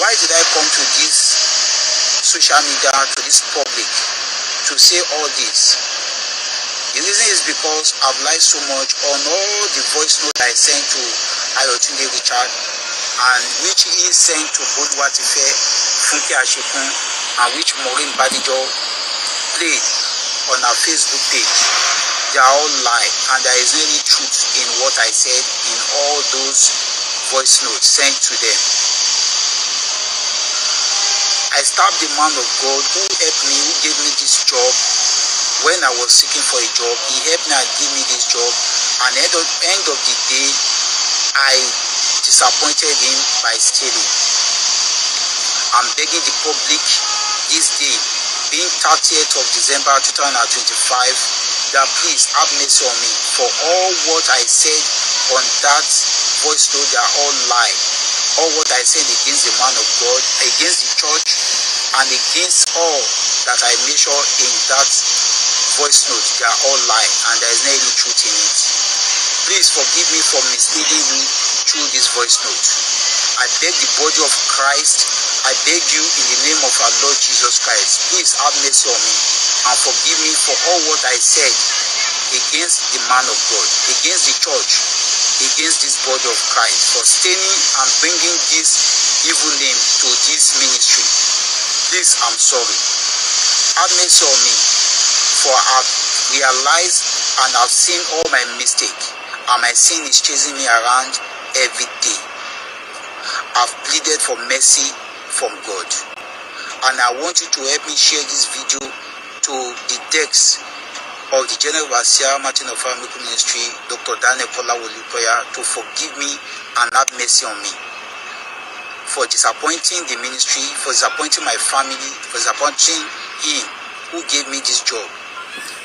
Why did I come to this social media, to this public, to say all this? The reason is because I've lied so much on all the voice notes I sent to Ayotunde Richard, and which he sent to Oluwatife, Funke Ashikun, and which Maureen Badijo played on our Facebook page. They are all lies, and there is no any truth in what I said in all those voice notes sent to them. I stabbed the man of God who helped me, who gave me this job when I was seeking for a job. He helped me and gave me this job, and at the end of the day, I disappointed him by stealing. I'm begging the public this day, being 30th of December 2025, that please have mercy on me for all what I said on that voice note. They are all lie. All what I said against the man of God, against the church, and against all that I measure in that voice note, they are all lie, and there is no any truth in it. Please forgive me for misleading you through this voice note. I beg the body of Christ, I beg you in the name of our Lord Jesus Christ, please have mercy on me and forgive me for all what I said against the man of God, against the church, against this body of Christ, for staining and bringing this evil name to this ministry. Please, I'm sorry. Have mercy on me, for I've realized and I've seen all my mistakes, and my sin is chasing me around every day. I've pleaded for mercy from God, and I want you to help me share this video to the text of the General Overseer Martin of Family Ministry, Dr. Daniel Kolawolukoya, to forgive me and have mercy on me for disappointing the ministry, for disappointing my family, for disappointing him who gave me this job.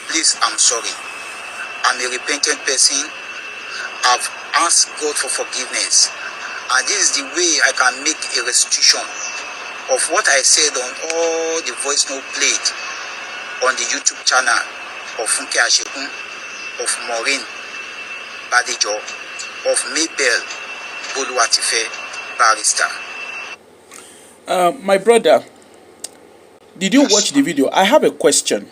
Please, I'm sorry. I'm a repentant person. I've asked God for forgiveness, and this is the way I can make a restitution of what I said on all the voice note played on the YouTube channel of Funke Ashekun, of Maureen Badejo, of Mabel Boluwatife Barrister. My brother, did you watch the video? I have a question.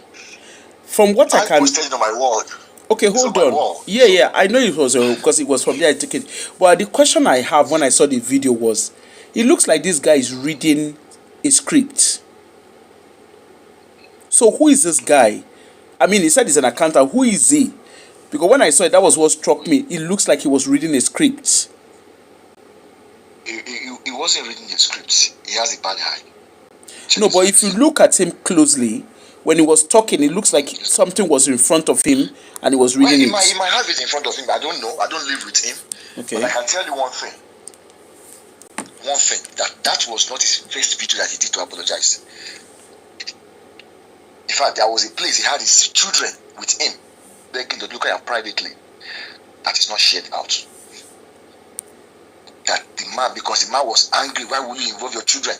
From what I can... posted it on my wall. Okay, hold on. Yeah, I know it was because it was from there I took it. But the question I have when I saw the video was, it looks like this guy is reading a script. So who is this guy? I mean, he said he's an accountant. Who is he? Because when I saw it, that was what struck me. It looks like he was reading a script. He wasn't reading the script. He has a bad eye. No, but if you look at him closely, when he was talking, it looks like something was in front of him and he was reading he it. might have it in front of him, but I don't know. I don't live with him. Okay. But I can tell you one thing. That was not his first video that he did to apologize. In fact, there was a place he had his children with him, begging to look at him privately. That is not shared out. That the man, because the man was angry, why will you involve your children?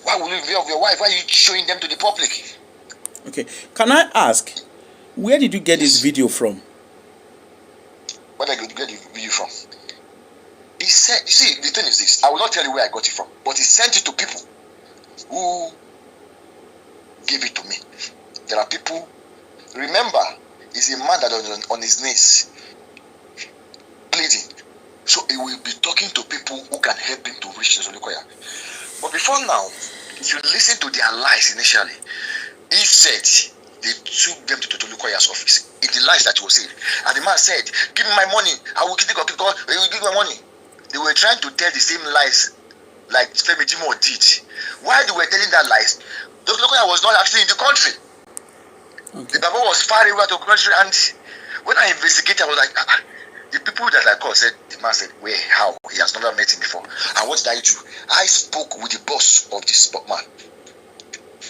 Why will you involve your wife? Why are you showing them to the public? Okay. Can I ask, where did you get this video from? Where did I get the video from? He said, you see, the thing is this, I will not tell you where I got it from, but he sent it to people who gave it to me. There are people, remember, he's a man that is on his knees, pleading. So he will be talking to people who can help him to reach the Olukoya. But before now, if you listen to their lies initially, he said they took them to Tolukoya's office. In the lies that he was saying. And the man said, give me my money, I will give you my money. They were trying to tell the same lies like Femi Jimo did. While they were telling that lies, Tolukoya was not actually in the country. Okay. The Baba was far away out of the country, and when I investigated, I was like, the people that I called said, the man said, where, how? He has never met him before. And what did I do? I spoke with the boss of this man.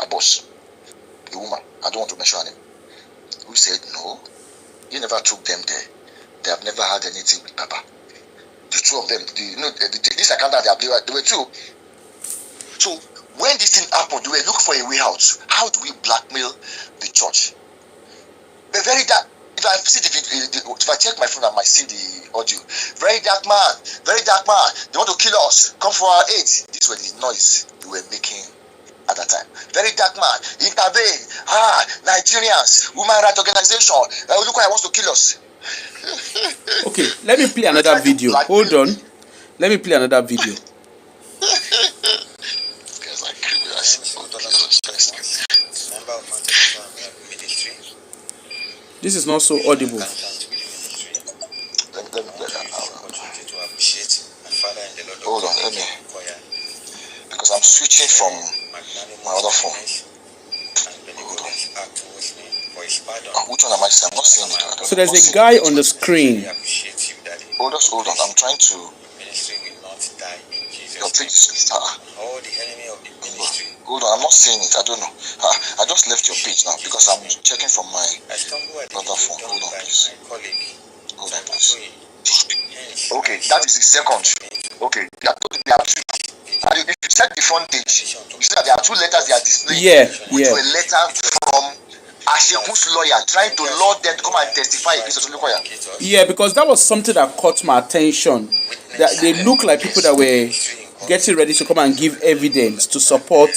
A boss. A woman. I don't want to mention her name. Who said, no, he never took them there. They have never had anything with Papa. The two of them, this accountant, they were two. So, when this thing happened, they were looking for a way out. How do we blackmail the church? But very dark. If I see if I check my phone, I might see the audio. Very dark man. They want to kill us. Come for our aid. These were the noise they were making at that time. Very dark man. Intervene. Nigerians. Women rights organization. Look why he wants to kill us. Okay, let me play another video. Hold on. Let me play another video. This is not so audible. Hold on, let me. Because I'm switching from my other phone. Hold on. Which one am I saying? I'm not seeing it. So there's a guy on the screen. Hold on. I'm trying to. page. All the enemy of the ministry. Hold on, I'm not saying it. I don't know. I just left your page now because I'm checking from my other phone. Hold on, please. Hold on, please. Okay, that is the second. Okay, there are two. And if you check the front page, you see that there are two letters they are displaying. Which were a letter from Asheku's lawyer trying to lure them to come and testify against Olukoya. Yeah, because that was something that caught my attention. That they look like people that were getting ready to come and give evidence to support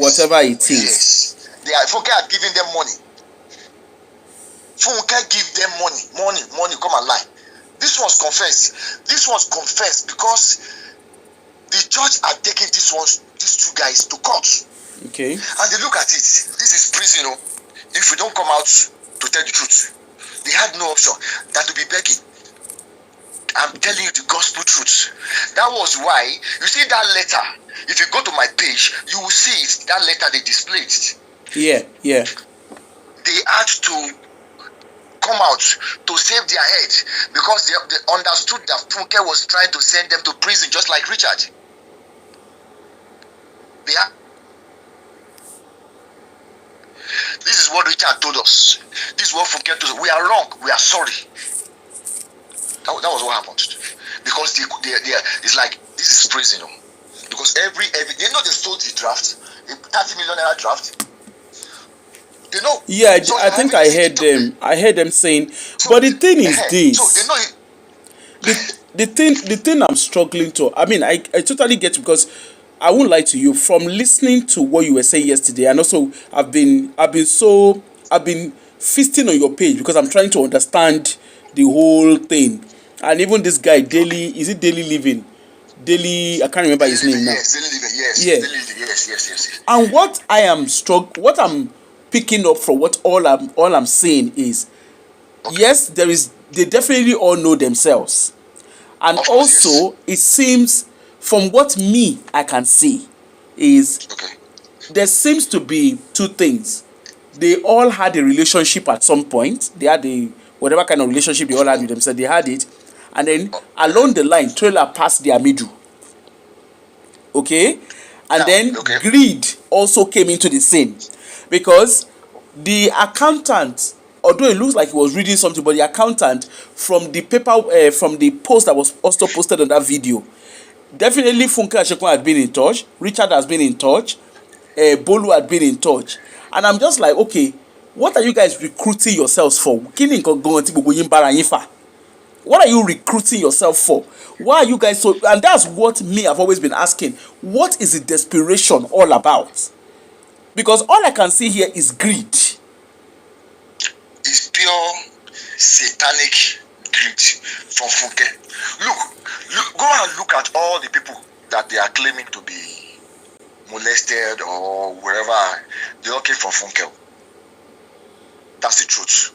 whatever it is. Yes. Funke had given them money. Funke give them money, come and lie. This was confessed because the church are taking these two guys to court. Okay. And they look at it. This is prison. If we don't come out to tell the truth, they had no option than to be begging. I'm telling you the gospel truth. That was why you see that letter. If you go to my page, you will see it. That letter they displayed. Yeah. They had to come out to save their head because they understood that Funke was trying to send them to prison just like Richard. This is what Richard told us. This is what Funke told us. We are wrong. We are sorry. That was what happened. Because they it's like this is prison. Because every they stole the draft, a 30 million naira draft. They know. Yeah, so I think I heard them. I heard them saying. So, but the thing is this. So they know the thing I'm struggling to. I mean, I totally get it because I won't lie to you. From listening to what you were saying yesterday, and also I've been feasting on your page because I'm trying to understand the whole thing. And even this guy, Daily Living? I can't remember his name now. Yes, Daily Living, yes. Yeah. Daily Living, yes. And what I'm picking up from all I'm saying is, okay. Yes, they definitely all know themselves. And also, It seems, from what I can see, is there seems to be two things. They all had a relationship at some point. They had whatever kind of relationship they all had with themselves, they had it. And then along the line, trailer passed their middle. Okay? And then greed also came into the scene. Because the accountant, although it looks like he was reading something, but the accountant from the paper, from the post that was also posted on that video, definitely Funke Ashekun had been in touch, Richard has been in touch, Bolu had been in touch. And I'm just like, okay, what are you guys recruiting yourselves for? What are you recruiting yourself for? Why are you guys so... And that's what I've always been asking. What is the desperation all about? Because all I can see here is greed. It's pure satanic greed from Funke. Look, go and look at all the people that they are claiming to be molested or wherever. They all came from Funke. That's the truth.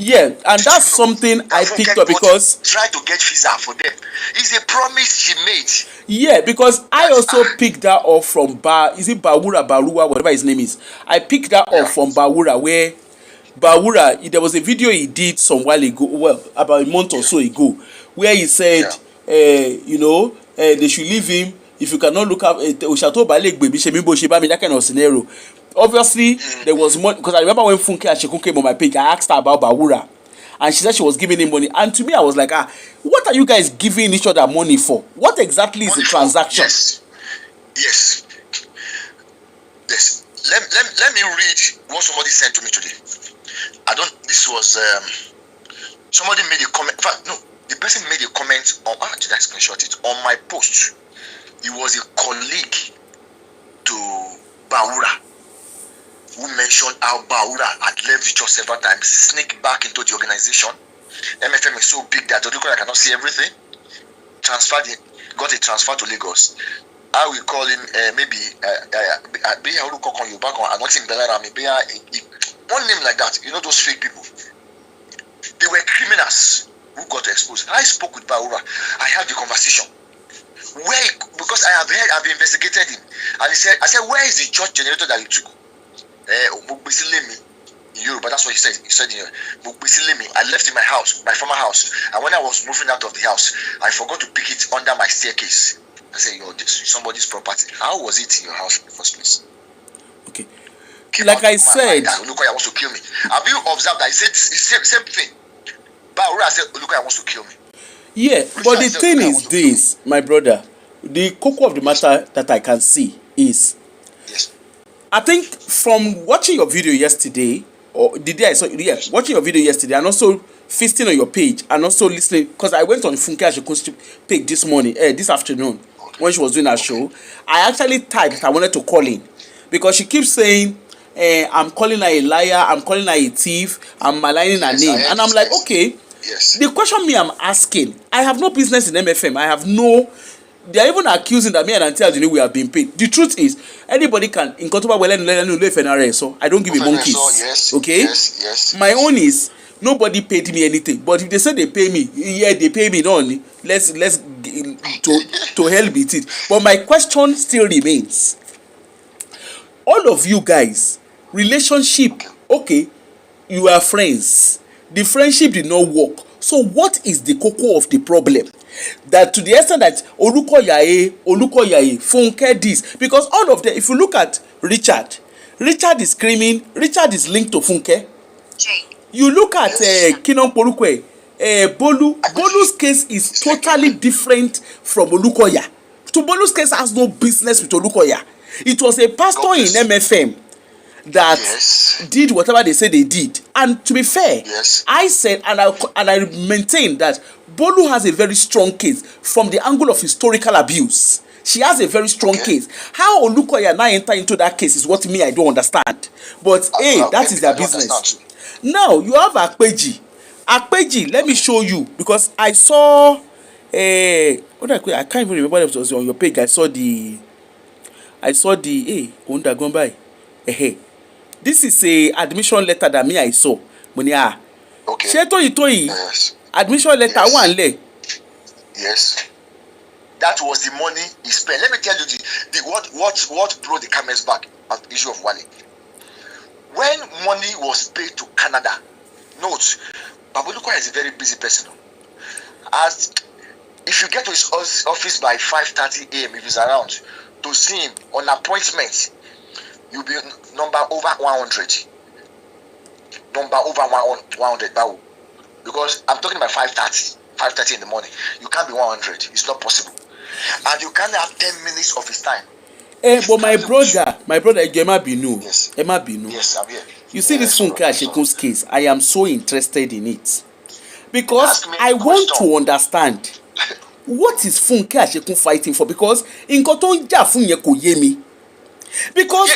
Yeah, and that's something I picked up because... Try to get visa for them. It's a promise she made. Yeah, because I also picked that up from Barua, whatever his name is. I picked that up from Bawura, where Bawura, there was a video he did some while ago, well, about a month or so ago, where he said, they should leave him. If you cannot look up, that kind of scenario. Obviously, there was more, because I remember when Funke Ashekun came on my page, I asked her about Bawura, and she said she was giving him money. And to me, I was like, what are you guys giving each other money for? What exactly is the transaction? Yes. Let me read what somebody sent to me today. This was, somebody made a comment. In fact, no, the person made a comment on, did I screenshot it? On my post. He was a colleague to Bawura, who mentioned how Bawura had left the church several times, sneaked back into the organization. MFM is so big that Odukoya cannot see everything. Got a transfer to Lagos. I will call him one name like that. You know those fake people. They were criminals who got exposed. I spoke with Bawura. I had the conversation. Because I've investigated him, and I said, where is the church generator that you took? In Yoruba, that's what he said. He said, I left in my house, my former house, and when I was moving out of the house, I forgot to pick it under my staircase. I say, this is somebody's property. How was it in your house in the first place? Okay. Like I said, Olukoya wants to kill me. Have you observed that he said same thing? But I said Olukoya wants to kill me. Yeah, but the thing is this, my brother, the cocoa of the matter that I can see is, yes, I think from watching your video yesterday, or the day I saw, watching your video yesterday, and also feasting on your page, and also listening, because I went on Funke Asekun's page this morning, this afternoon, when she was doing her show. I actually typed I wanted to call in, because she keeps saying, I'm calling her a liar, I'm calling her a thief, I'm maligning her name, and I'm like, okay. Yes. The question me I'm asking, I have no business in MFM. I have no. They are even accusing that me and Auntie Aduni we have been paid. The truth is, anybody can in Kotoba well so I don't give a monkeys. Yes, okay. Yes. My own is nobody paid me anything. But if they say they pay me, yeah, they pay me not only. Let's to hell with it. But my question still remains. All of you guys, relationship, okay, you are friends. The friendship did not work. So what is the cocoa of the problem? That to the extent that Olukoya, Funke this, because all of them, if you look at Richard is screaming, Richard is linked to Funke. You look at Kinon Porukwe, Bolu's case is totally different from Olukoya. So Bolu's case has no business with Olukoya. It was a pastor in MFM that did whatever they said they did. And to be fair, I said and I maintain that Bolu has a very strong case from the angle of historical abuse. She has a very strong case. How Olukoya now enter into that case is what me I don't understand. But that is their business. Now you have Akpeji, let me show you, because I saw I can't even remember if it was on your page. I saw the this is a admission letter that me I saw. Yes. Admission letter one le. Yes. That was the money he spent. Let me tell you what brought the camels back at the issue of Wale. When money was paid to Canada, note, Baboluko is a very busy person. As if you get to his office by 5:30 a.m. if he's around, to see him on appointment, you'll be number over 100. Number over 100, because I'm talking about 5:30 in the morning. You can't be 100. It's not possible. And you can't have 10 minutes of his time. But my brother, Emma Binu. Yes. Emma Binu. Yes, I'm here. You see this Funke Asekun's case, I am so interested in it. Because I want to understand what is Funke Asekun fighting for, because nǹkan tó ń jà fún yẹn kò yé mi. Because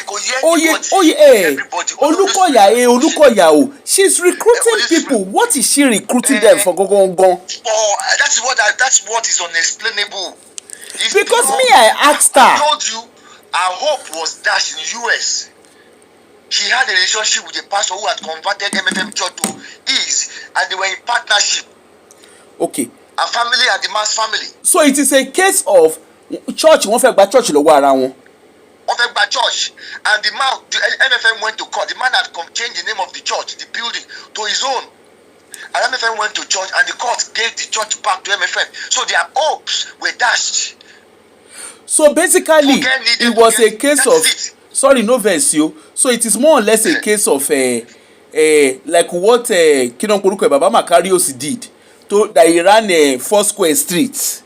Olukoya she's recruiting people. What is she recruiting them for? That's what is unexplainable. Because me I asked her. I told you her hope was dashed in the US. She had a relationship with a pastor who had converted MFM church to his, and they were in partnership. Okay. A family and the man's family. So it is a case of church wọ́n fẹ́ gba church lọ́wọ́ ara wọn. Wọ́n fẹ́ gba church, and the MFM went to court. The man had changed the name of the church, the building, to his own. And MFM went to church, and the court gave the church back to MFM. So their hopes were dashed. So basically, it was a case of sorry, no verse you. So it is more or less a case of like what Kinon Korukwe Baba Makarios did to that he ran 4 square streets.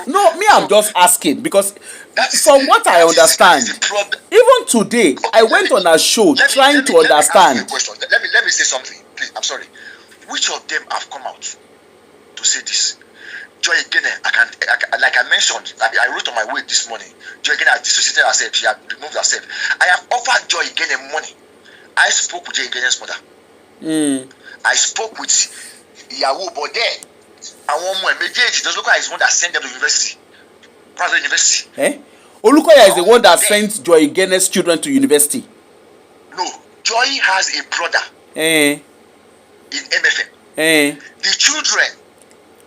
No, me I'm just asking because from what I understand, even today I went on a show trying to understand. Let me say something, please. I'm sorry. Which of them have come out to say this? Joy Gene, like I mentioned, like I wrote on my way this morning. Joy Gene has dissociated herself. She had removed herself. I have offered Joy Gene money. I spoke with Joy Gene's mother. I spoke with Yahoo, but there, Olukoya is the one that sent them to university. Private university. Olukoya is the one that sent Joy Gene's children to university. No, Joy has a brother in MFM. The children,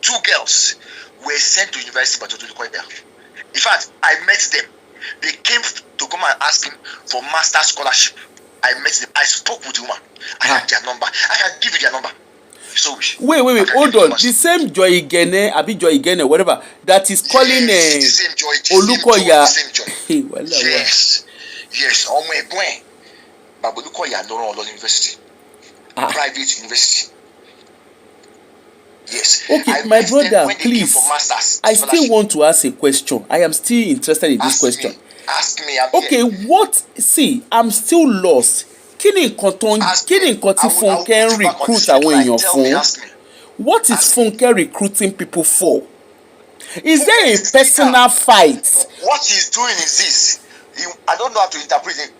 2 girls, were sent to university by Olukoya. In fact, I met them. They came to come and ask him for master's scholarship. I met them. I spoke with the woman. I had their number. I can give you their number. so wish. Wait, hold on. The same Joy Igene, Abi Joy Igene, whatever, that is calling the same Joy, Olukoya. the same Joy. Yes. Ọmọ ẹ̀gbọ́n Baba Olukoya no run university. Private university. Yes. Okay, my brother, please. I still want to ask a question. I am still interested in this question. Ask me. Okay, what? See, I'm still lost. Kí ni nǹkan tí Funke recruit àwọn èèyàn fún? What is Funke recruiting people for? Is there a personal fight? What he's doing is this. I don't know how to interpret it.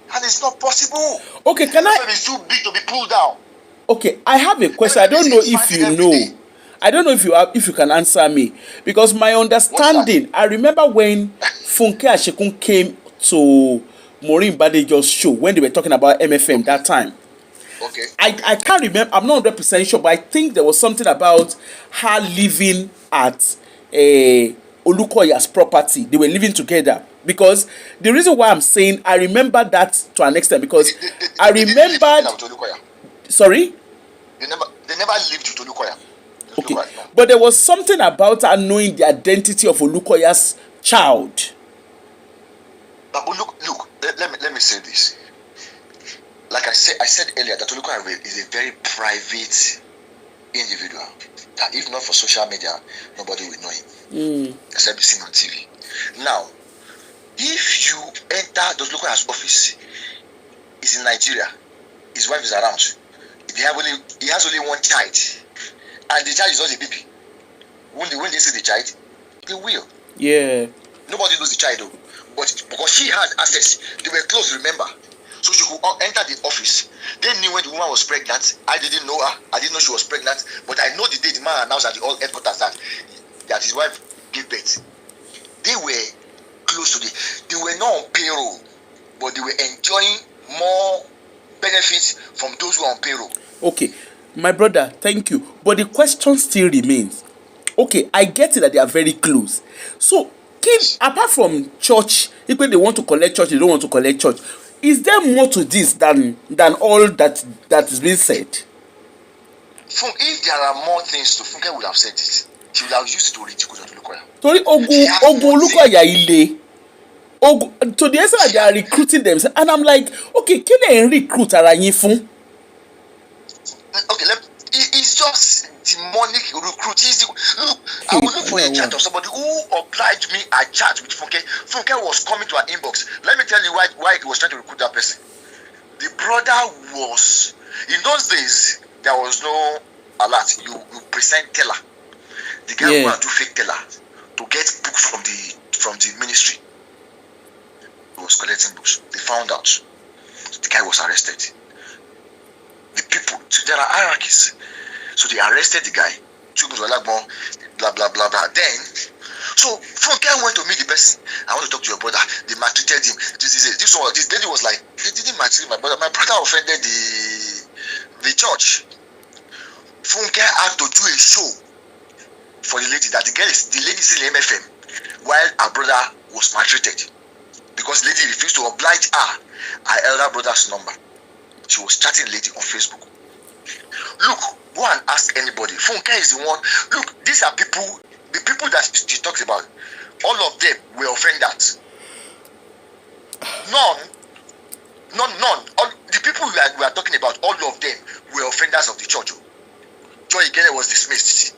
And it's not possible. Okay, can I? It's too big to be pulled down. Okay, I have a question. I don't know if you know. I don't know if you can answer me, because my understanding, I remember when Funke Ashekun came to Maureen Badejo's show when they were talking about MFM that time. Okay. I can't remember. I'm not 100% sure, but I think there was something about her living at Olukoya's property. They were living together. Because the reason why I'm saying I remember that to an extent, because I remembered. Sorry? They never lived with Olukoya. Okay. But there was something about her knowing the identity of Olukoya's child. But look, let me say this. Like I said earlier, that Olukoya is a very private individual. That if not for social media, nobody will know him. Except seen on TV. Now, if you enter Olukoya's office, he's in Nigeria, his wife is around. He has only one child, and the child is not a baby. When they see the child, they will. Yeah. Nobody knows the child though, but because she had access, they were close. Remember, so she could enter the office. They knew when the woman was pregnant. I didn't know her. I didn't know she was pregnant, but I know the day the man announced at the all headquarters that his wife gave birth. They were close to they were not on payroll, but they were enjoying more benefits from those who are on payroll. Okay, my brother, thank you. But the question still remains. Okay, I get it that they are very close. So, apart from church, if they want to collect church, they don't want to collect church. Is there more to this than all that is being said? If there are more things to Funke would have said it. She would have used it to ridicule Olukoya. Tori Ogun Olukoya ile. To the extent that they are recruiting themselves, and I'm like, okay, can they recruit ara yin fun? Okay, it's just demonic recruit. Look, I will look for a chat of somebody who obliged me a chat with Funke. Funke was coming to our inbox. Let me tell you why he was trying to recruit that person. The brother was, in those days, there was no alert. You present teller. The guy who do fake teller to get books from the ministry. He was collecting books. They found out. The guy was arrested. The people, there are hierarchies. So they arrested the guy. Blah, blah, blah, blah. Then, so Funke went to meet the person. I want to talk to your brother. They maltreated him. This lady was like, they didn't maltreat my brother. My brother offended the church. Funke had to do a show for the lady, that the lady is in MFM while her brother was maltreated. Because the lady refused to oblige her elder brother's number. She was chatting lady on Facebook. Look, go and ask anybody. Funke is the one. Look, these are people, the people that she talks about, all of them were offenders. None. All the people we are talking about, all of them were offenders of the church. Joy Igene was dismissed.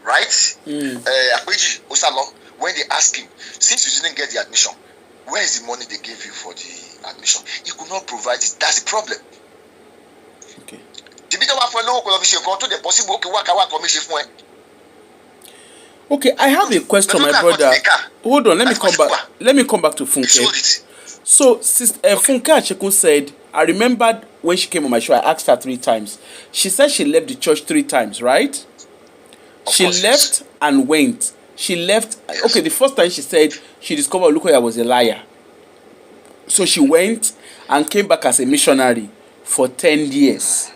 Right? Akweji Osalo, when they asked him, since you didn't get the admission, where is the money they gave you for the admission? He could not provide it. That's the problem. Okay. Okay, I have a question, my brother. Hold on, let me come back to Funke. So, Funke Ashekun said, I remembered when she came on my show, I asked her 3 times. She said she left the church 3 times, right? She left and went. She left. Okay, the first time she said she discovered Olukoya was a liar. So she went and came back as a missionary for 10 years.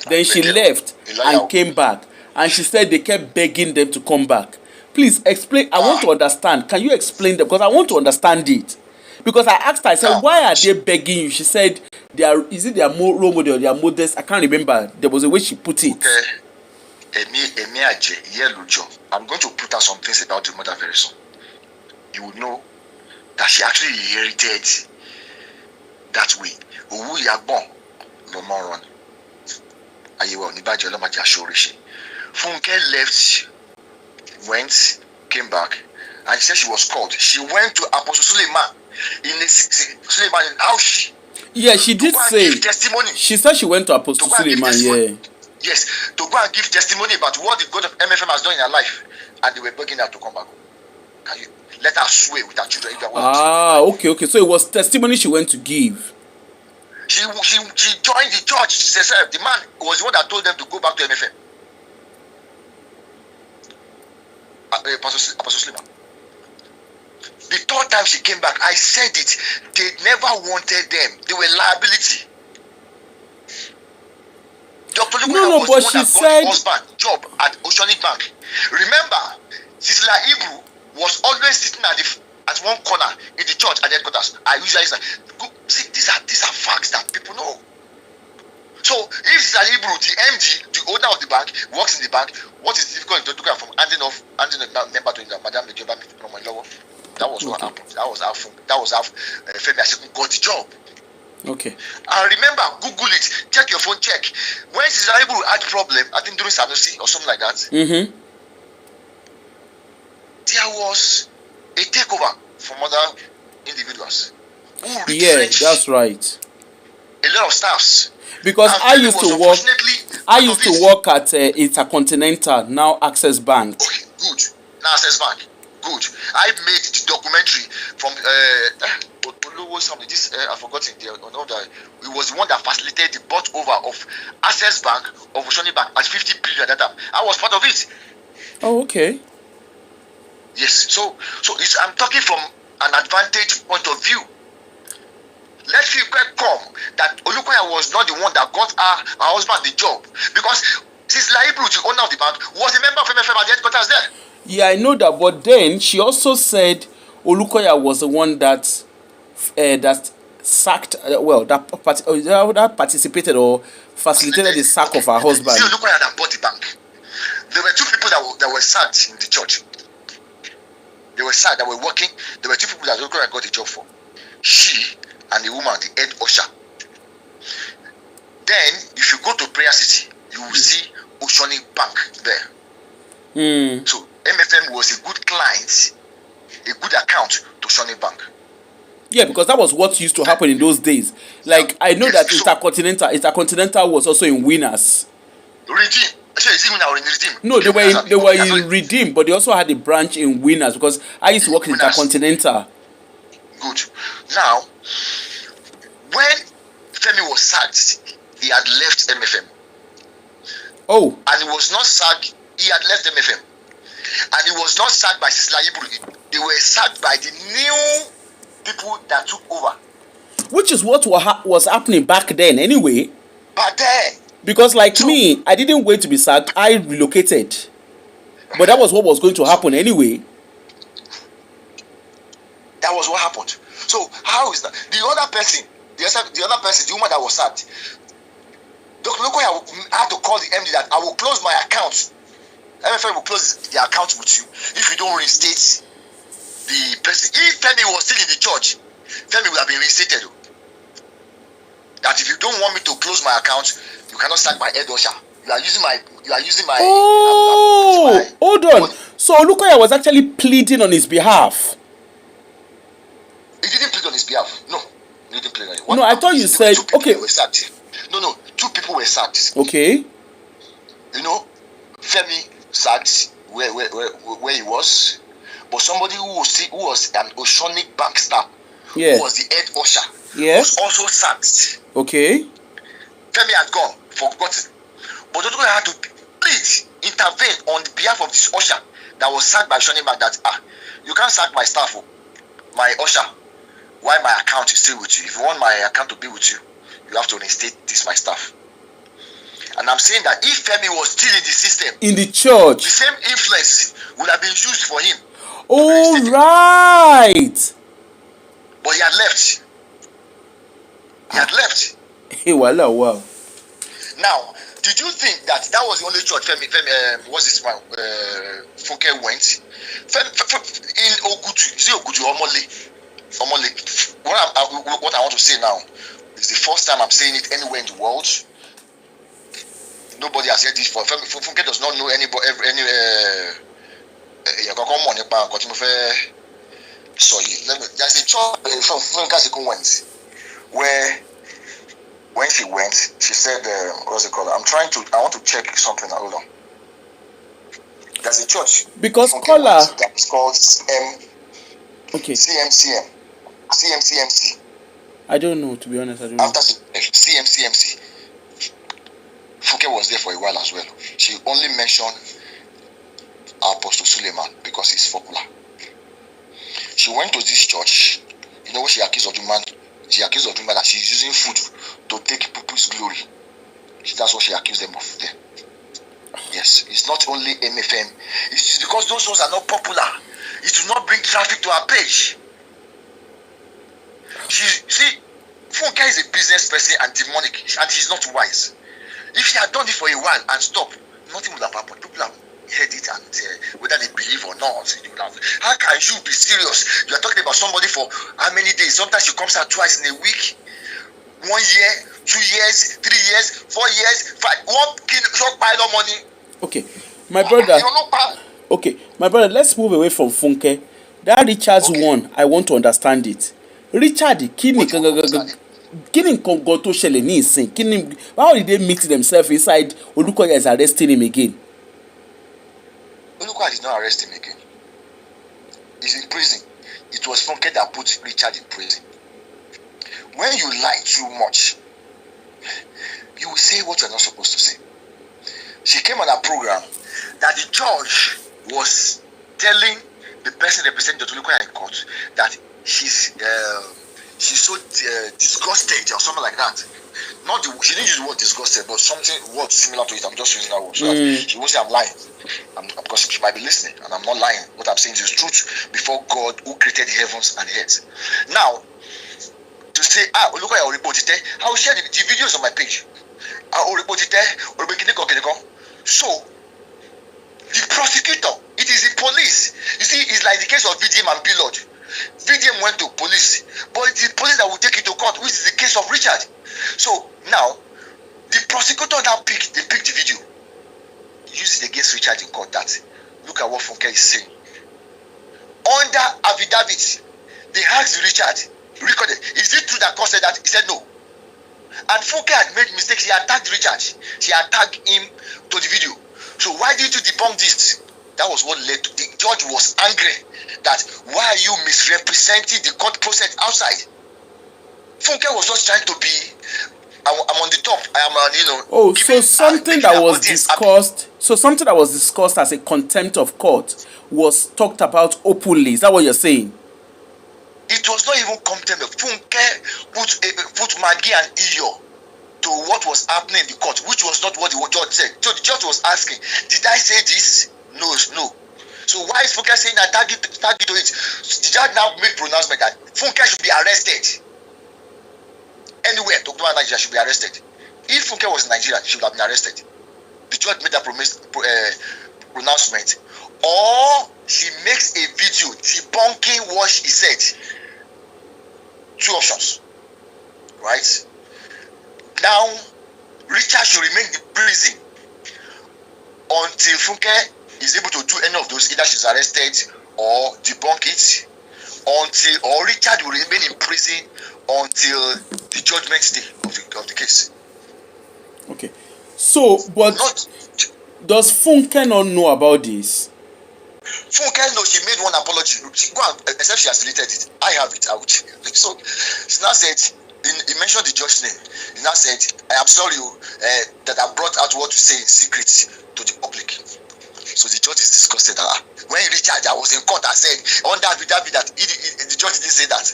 Then she left and came back. And she said they kept begging them to come back. Please explain. I want to understand. Can you explain that? Because I want to understand it. Because I asked her, I said, Now, why are they begging you? She said, is it their role model, their modest? I can't remember. There was a way she put it. okay. I'm going to put out some things about the mother very soon. You will know that she actually inherited that way. Who you are born, no more run. Funke left, went, came back, and she said she was called. She went to Apostle Suleiman in the Suleiman house. Yeah, she did say. Testimony. She said she went to Apostle Suleiman. Yeah. Yes, to go and give testimony about what the God of MFM has done in her life, and they were begging her to come back. Can you let her sway with her children? Okay. So it was testimony she went to give. She joined the church. She said the man was the one that told them to go back to MFM. Apostle Suleiman. The third time she came back, I said it. They never wanted them. They were liability. Dr. No, was but the one she that said got husband job at Oceanic Bank. Remember, Sister Hebrew was always sitting at one corner in the church at the headquarters. I usually say, see, these are facts that people know. So if Sister Hebrew, the MD, the owner of the bank, works in the bank, what is difficult to do from handing a member to Madam Lejoba from my lower? That was what happened. That was how Femi Asekun got the job. Okay. And remember, Google it, check your phone, check. When Sister Hebrew had problem, I think during Sanusi or something like that, there was a takeover from other individuals who retrenched that's right. a lot of staffs. Because And I Femi used was to work. unfortunately I part used of to it. work at Intercontinental, now Access Bank. Okay, good. Now Access Bank, good. I made the documentary from something. I've forgotten. It was the one that facilitated the bought over of Access Bank of Oceanic Bank at 50 billion at that time. I was part of it. Oh, okay. Yes. So I'm talking from an advantage point of view. Let feel quite come that Olukoya was not the one that got her husband the job, because Sister Hebrew, the owner of the bank, was a member of MFM at the headquarters there. Yeah, I know that, but then she also said Olukoya was the one that sacked, that participated or facilitated the sack of her husband. See, Olukoya that bought the bank. There were two people that were sacked in the church. They were sacked, that were working. There were two people that Olukoya got the job for. She and the woman, the head usher. Then, if you go to Prayer City, you will see Oceanic Bank there. So, MFM was a good client, a good account to Oceanic Bank. Yeah, because that was what used to happen in those days. Like, I know that Intercontinental was also in Winners. Redeem. No, they were in Redeem, but they also had a branch in Winners, because I used to work in Intercontinental. Good. Now, when Femi was sacked, he had left MFM. Oh. And he was not sacked, he had left MFM. And he was not sacked by Sister Hebrew. They were sacked by the new people that took over. Which is what was happening back then anyway. But then. Because me, I didn't wait to be sacked, I relocated. But that was what was going to happen anyway. That was what happened. So how is that? The other person, the woman that was sacked, Dr. Lokoya had to call the MD that I will close my account. MFM will close the account with you if you don't reinstate the person. If Femi was still in the church, Femi would have been reinstated. That if you don't want me to close my account, you cannot sack my head usher. You are using my. Oh, hold on. So Olukoya was actually pleading on his behalf. He didn't plead on his behalf. No, he didn't plead on it. No, I thought you said okay. Were sacked. No, two people were sacked. Okay. You know, Femi sacked where he was, but somebody who was an Oceanic Bank staff, who was the head usher, was also sacked. Okay. Femi had gone, forgotten, but Odukoya had to intervene on behalf of this usher that was sacked by Oceanic Bank. That you can't sack my staff, my usher. Why my account is still with you? If you want my account to be with you, you have to reinstate this my staff. And I'm saying that if Femi was still in the system, in the church, the same influence would have been used for him. Oh, right. But he had left. He had left. Hey, wow. Now, did you think that was the only church what's this man Funke went? In Ogutu, see Ogutu Omole. What I want to say now is the first time I'm saying it anywhere in the world. Nobody has heard this before. Funke does not know anybody, there's a church from Funke went where when she went, she said, what's it called? I want to check something. Hold on. There's a church. Because caller. That's called Okay. CMCM. CMCMC. I don't know, to be honest. I don't know. After CMCMC, Funke was there for a while as well. She only mentioned Apostle Suleiman because he's popular. She went to this church. You know what she accused of the man? She accused of the man that she's using food to take people's glory. That's what she accused them of there. Yes, it's not only MFM. It's because those ones are not popular. It will not bring traffic to our page. Funke is a business person and demonic, and she's not wise. If she had done it for a while and stopped, nothing would have happened. People have heard it, and whether they believe or not, how can you be serious? You are talking about somebody for how many days? Sometimes she comes out twice in a week. 1 year, 2 years, 3 years, 4 years, 5. One short pile of money. Okay, my brother. Okay, my brother. Let's move away from Funke. That Richard's one, I want to understand it. Richard, how did they meet themselves inside? Olukoya is arresting him again. Olukoya did not arrest him again. He's in prison. It was Funke that put Richard in prison. When you lie too much, you will say what you're not supposed to say. She came on a program that the judge was telling the person representing Olukoya in court that she's so disgusted or something like that. She didn't use the word disgusted, but word similar to it. I'm just using that word so that she won't say I'm lying. Because she might be listening, and I'm not lying. What I'm saying is truth before God who created the heavens and the earth. Now, to say, look at your report it, I will share the videos on my page. I will report it. So, the prosecutor, it is the police. You see, it's like the case of VDM and Billard. VDM went to police, but it's the police that will take it to court, which is the case of Richard. So now, the prosecutor now picked the video, used it against Richard in court. That look at what Funke is saying. Under affidavit, they asked Richard, recorded, is it true that God said that? He said no. And Funke had made mistakes. She attacked Richard. She attacked him to the video. So why did you debunk this? That was what led to the judge was angry that why are you misrepresenting the court process outside? Funke was just trying to be, I'm on the top. I am, so something that was discussed. So something that was discussed as a contempt of court was talked about openly. Is that what you're saying? It was not even contempt. Funke put Maggie and Iyo to what was happening in the court, which was not what the judge said. So the judge was asking, did I say this? No. So why is Funke saying that target to it? The judge now made pronouncement that Funke should be arrested. Anywhere, Dr. Nigeria should be arrested. If Funke was in Nigeria, she would have been arrested. The judge made that pronouncement. Or she makes a video debunking what she said. 2 options. Right? Now, Richard should remain in prison until Funke is able to do any of those. Either she's arrested or debunk it. Or Richard will remain in prison until the judgment day of the case. Okay. So, but does Funke not know about this? Funke knows. She made one apology. Except she has deleted it. I have it. So she now said, he mentioned the judge's name. He now said, I am sorry that I brought out what you say in secret to the public. So the judge is disgusted. When Richard, I was in court, I said, under affidavit that the judge didn't say that.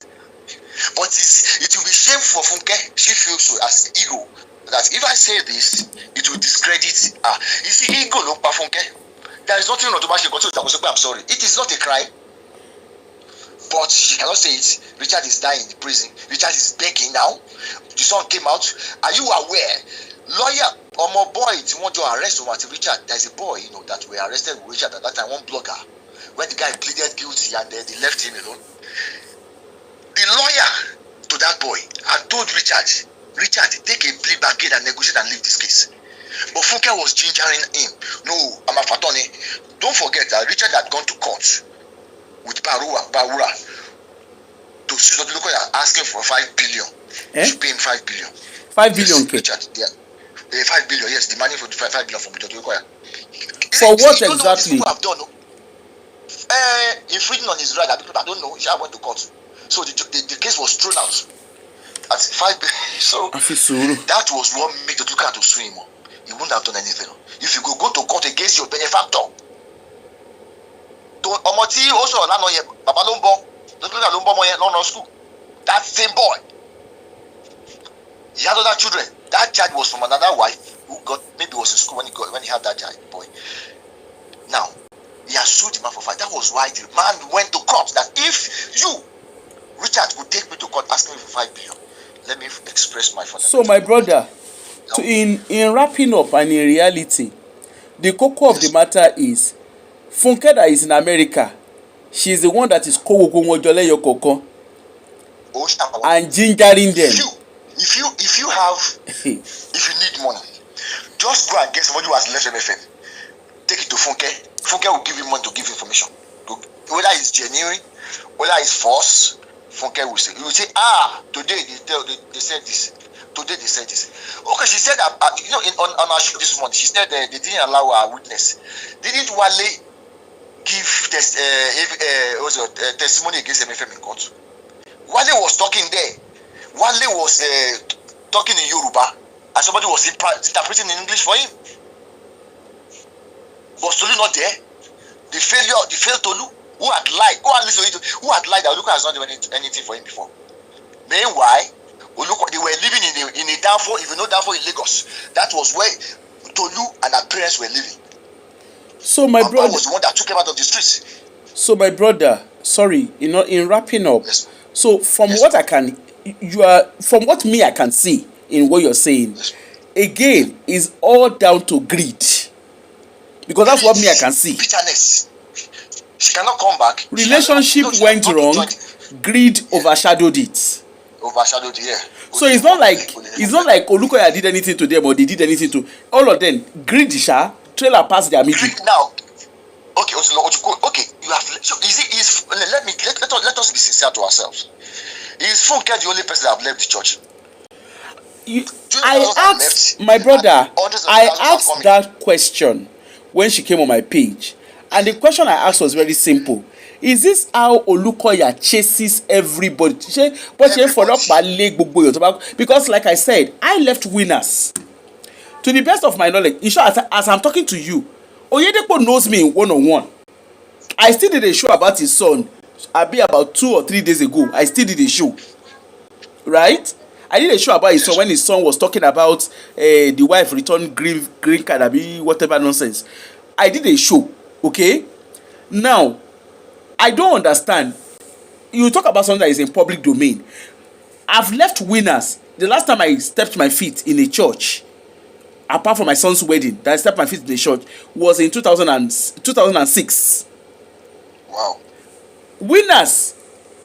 But it will be shameful for Funke. She feels so as ego. That if I say this, it will discredit her. You see, ego no pa Funke. There is nothing wrong about she. I'm sorry. It is not a crime. but she cannot say it. Richard is dying in the prison. Richard is begging now. The son came out. Are you aware? Lawyer, my boy, you want to arrest Richard. There's a boy, that we arrested with Richard at that time, one blogger. When the guy pleaded guilty and then they left him alone. The lawyer to that boy had told Richard, take a plea bargain and negotiate and leave this case. But Funke was gingering him. No, I'm a fatoni. Don't forget that Richard had gone to court with Barura to sue the local asking for 5 billion. You should pay him 5 billion. 5 billion, yes, Richard, yeah. 5 billion, yes, the money for 5 billion from Richard Olukoya. For what exactly? Have done, infringing on his right. I don't know. He went to court. So the case was thrown out at 5 billion. So that was what made the Olukoya to sue him. He wouldn't have done anything. If you go to court against your benefactor, Omoti also Baba Lombo, no school. That same boy. He had other children. That child was from another wife who maybe was in school when he had that child boy. Now, he has sued the man for 5. That was why the man went to court. That if you, Richard, would take me to court asking me for 5 billion, let me express my fundamental. So, my brother, in wrapping up and in reality, the core of the matter is Funke that is in America. She is the one that is and gingering them. If you have, if you need money, just go and get somebody who has left MFM. Take it to Funke. Funke will give you money to give information. Whether it's genuine, whether it's false, Funke will say. He will say, today they said this. Today they said this. Okay, she said that on our show this morning, she said they didn't allow our witness. Didn't Wale give testimony against MFM in court? Wale was talking there. Wale was talking in Yoruba, and somebody was interpreting in English for him. Was Tolu not there? The failed Tolu, who had lied. Go and listen to it. Who had lied that Olukoya has not done anything for him before. Meanwhile, they were living in a downfall. If you know downfall in Lagos, that was where Tolu and her parents were living. So my brother was the one that took him out of the streets. So my brother, sorry, in wrapping up. Yes. So from what I can, from what I can see in what you're saying, again, is all down to greed. Because that's what I can see. Bitterness. She cannot come back. Relationship went wrong. Greed overshadowed it. Yeah. So it's not like Olukoya did anything to them or they did anything to all of them. Greed, trailer past their middle. Now, okay, you have. So let us be sincere to ourselves. Is Funke the only person that have left the church? I asked my brother. I asked that question when she came on my page, and the question I asked was very simple. Is this how Olukoya chases everybody? Because like I said, I left winners. To the best of my knowledge, in short, as I'm talking to you, Oyedepo knows me one-on-one. I still did a show about his son. About 2 or 3 days ago. I still did a show. Right? I did a show about his son when his son was talking about the wife returned green card, whatever nonsense. I did a show. Okay? Now, I don't understand. You talk about something that is in public domain. I've left winners. The last time I stepped my feet in a church, apart from my son's wedding, that I stepped my feet in the church, was in 2006. Wow. Winners,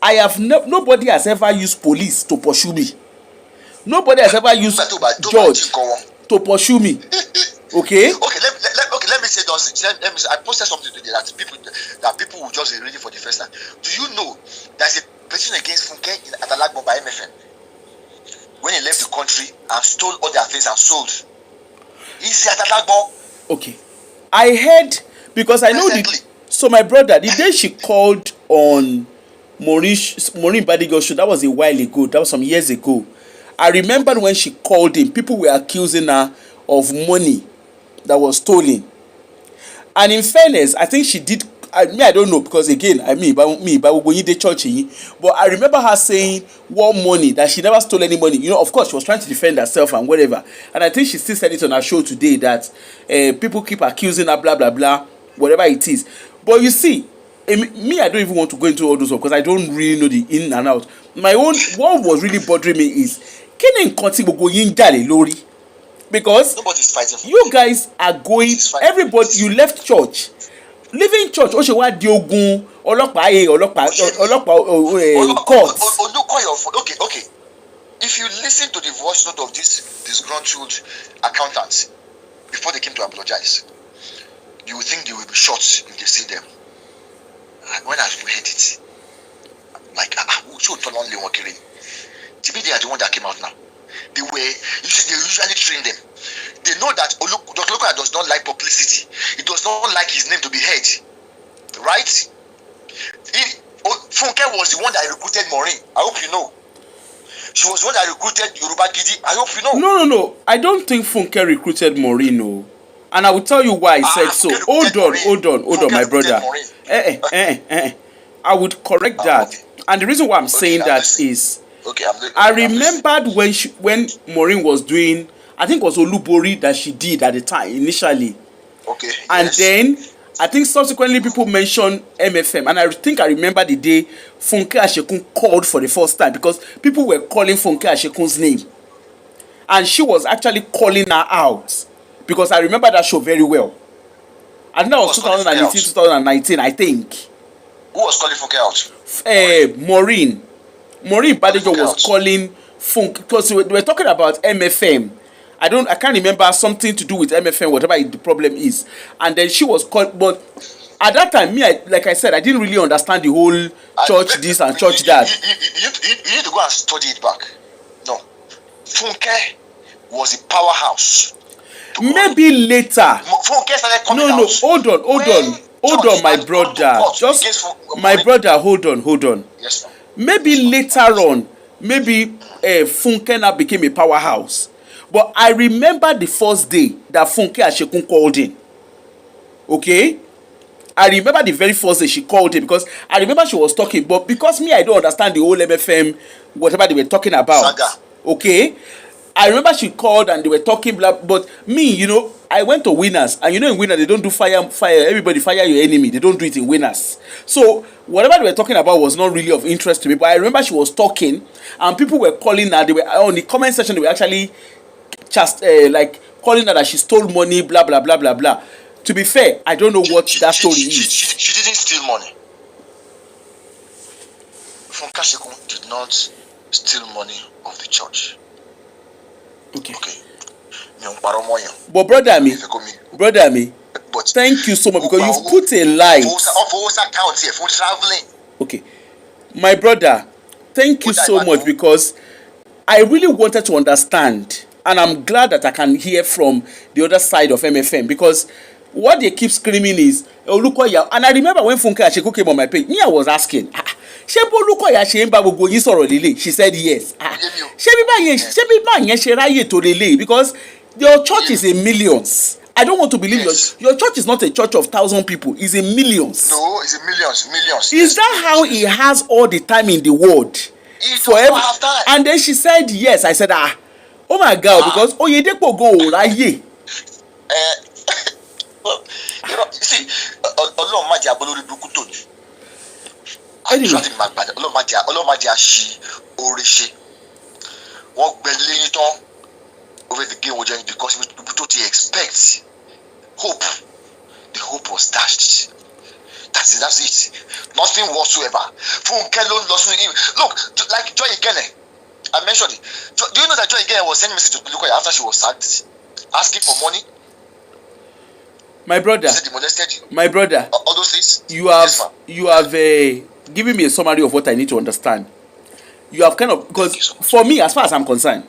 I have nobody has ever used police to pursue me. Nobody has ever used judge to pursue me. Okay? Let me say this. I posted something today that people will just be reading for the first time. Do you know there's a petition against Funke at Alagbo by MFM when he left the country and stole all their things and sold? He's at Alagbo. Okay. I heard because I know so my brother, the day she called on Maureen Badigo's show, that was a while ago. That was some years ago. I remember when she called him, people were accusing her of money that was stolen. And in fairness, I think she did. I don't know because again, but when you did church, but I remember her saying what money that she never stole any money. Of course, she was trying to defend herself and whatever. And I think she still said it on her show today that people keep accusing her, blah blah blah, whatever it is. But you see, me, I don't even want to go into all those because I don't really know the in and out. My own, what was really bothering me is kí ni nǹkan tí gbogbo yín ń jà lé lórí? Because nobody's fighting for you guys are going, everybody, you left church. Leaving church, ó ṣe wá di ogun ọlọ́pàá court. Okay. If you listen to the voice note of this disgruntled accountants before they came to apologize, you would think they will be shot if they see them. When I heard it, like, who should turn on Leon Kiri? Maybe they are the one that came out now. They usually train them. They know that Dr. Olukoya does not like publicity. He does not like his name to be heard. Right? Funke was the one that recruited Maureen. I hope you know. She was the one that recruited Yoruba Gidi. I hope you know. No. I don't think Funke recruited Maureen, no. And I will tell you why I said so. Hold on, my brother. I would correct that. Okay. And the reason why I'm saying that is, I remembered when Maureen was doing, I think it was Olubori that she did at the time initially. Okay. And then I think subsequently people mentioned MFM, and I think I remember the day Funke Ashekun called for the first time because people were calling Funke Ashekun's name, and she was actually calling her out because I remember that show very well. I think that was 2018, 2019, I think. Who was calling Funke out? Maureen Badejo was calling Funke because they were talking about MFM. I can't remember, something to do with MFM, whatever the problem is. And then she was called, but at that time, like I said, I didn't really understand the whole church this and church that. You need to go and study it back. No. Funke was a powerhouse. Maybe later. Funke started coming out. No, hold on, my brother. My brother, hold on. Yes, sir. Maybe later on, Funke now became a powerhouse. But I remember the first day that Funke Ashekun called in. Okay? I remember the very first day she called in because I remember she was talking. But because I don't understand the whole MFM, whatever they were talking about. Saga. Okay? I remember she called and they were talking, but me, I went to Winners. And in Winners, they don't do fire. Everybody fire your enemy. They don't do it in Winners. So whatever they were talking about was not really of interest to me. But I remember she was talking and people were calling her. They were on the comment section, they were actually just like calling her that she stole money, blah blah blah blah blah. To be fair, I don't know what that story is. She didn't steal money. Funke Ashekun did not steal money of the church. Okay. But brother me, but thank you so much because you've put a light. Okay, my brother, thank you so much because I really wanted to understand. And I'm glad that I can hear from the other side of MFM because what they keep screaming is Olukoya. And I remember when Funke Ashekun came on my page, I was asking, ṣé Olukoya ṣe ń bá gbogbo yín sọ̀rọ̀ lélẹ̀? She said yes. Ṣé bíbá yẹn ṣe ráyè tó lélẹ̀? Because your church is in millions. I don't want to believe your church is not a church of 1,000 people. It's in millions. No, it's in millions. Is that how he has all the time in the world? Have time. And then she said yes. I said oh my God, because Oyedepo go ráyè. Well, you see, Ọlọ́run má jẹ́ abolórí burúkú tó ní. Ọlọ́run má jẹ́ aṣí oore ṣe. Wọ́n gbẹ lẹ́yìn tán over the game wajen because people don't expect hope. The hope was dashed. That's it. Nothing whatsoever. Funke ló lọ sínú him. Look, like Joy Igene. I mentioned it. Do you know that Joy Igene was sending message to Olukoya after she was sacked, asking for money? My brother. He said he molested you. My brother. All those things. You have given me a summary of what I need to understand. You have kind of, because for me, as far as I'm concerned,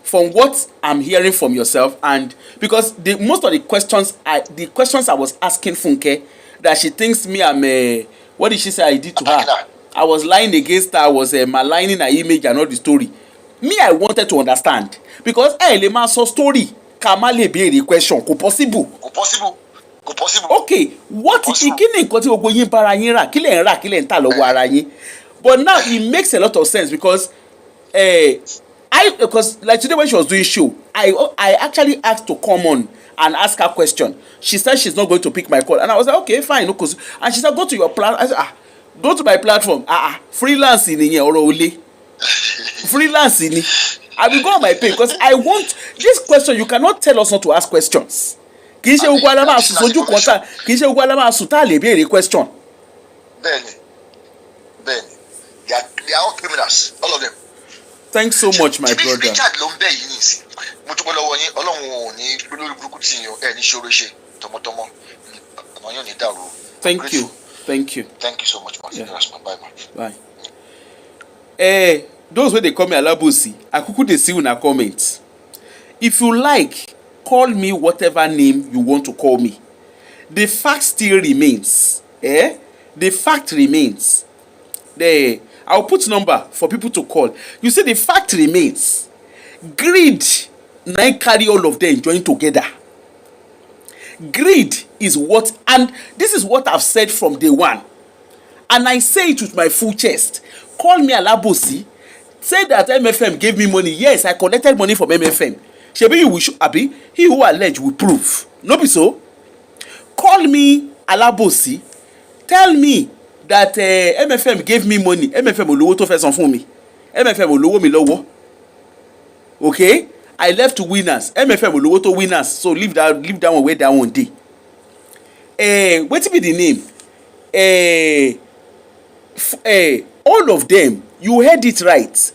from what I'm hearing from yourself, and because most of the questions I was asking Funke, that she thinks me I'm what did she say I did to her? I was lying against her, I was maligning her image and all the story. Me, I wanted to understand because le ma so story ká má lè béèrè question kò possible. Okay, what kí ni nǹkan tí gbogbo yín bára yín rà, kí lẹ̀ ń rà, kí lẹ̀ ń tà lọ́wọ́ ara yín. But now it makes a lot of sense because because like today when she was doing show, I actually asked to come on and ask her question. She said she's not going to pick my call, and I was like, okay, fine, no, cause, and she said, go to your platform. I said, go to my platform. Freelance in here or only freelance in it. I will go on my page because I want this question. You cannot tell us not to ask questions. Kì í ṣe gbogbo alama sojú kọta, kì í ṣe gbogbo alama suta lè béèrè question. Bẹ́ẹ̀ni, they are all criminals, all of them. Thanks so much, my brother. Richard ló ń bẹ̀ yìí nìsín. Mo tún pẹ́ lọ́wọ́ yín, Ọlọ́run ò ní lórí burúkú tí yín ẹ̀ ní ṣòro ṣe tọmọtọmọ. Àwọn yóò ní dàrú. Thank you. Thank you so much, man. Yeah. Bye, man. Bye. Those wey dey call me Alabosi, I kuku dey see una comment. If you like, call me whatever name you want to call me. The fact still remains. The fact remains. I'll put number for people to call. You see, the fact remains. Greed na carry all of them join together. Greed is what, and this is what I've said from day one. And I say it with my full chest. Call me Alabosi. Say that MFM gave me money. Yes, I collected money from MFM. Shebi you will abi, he who allege will prove. No be so? Call me Alabosi. Tell me that MFM gave me money. MFM olowo tó fẹ́ san fún mi. MFM olowo mi lọ́wọ́. Okay? I left to winners. MFM olowo to winners. So leave that one where that one dey. Wetin be the name? All of them, you heard it right.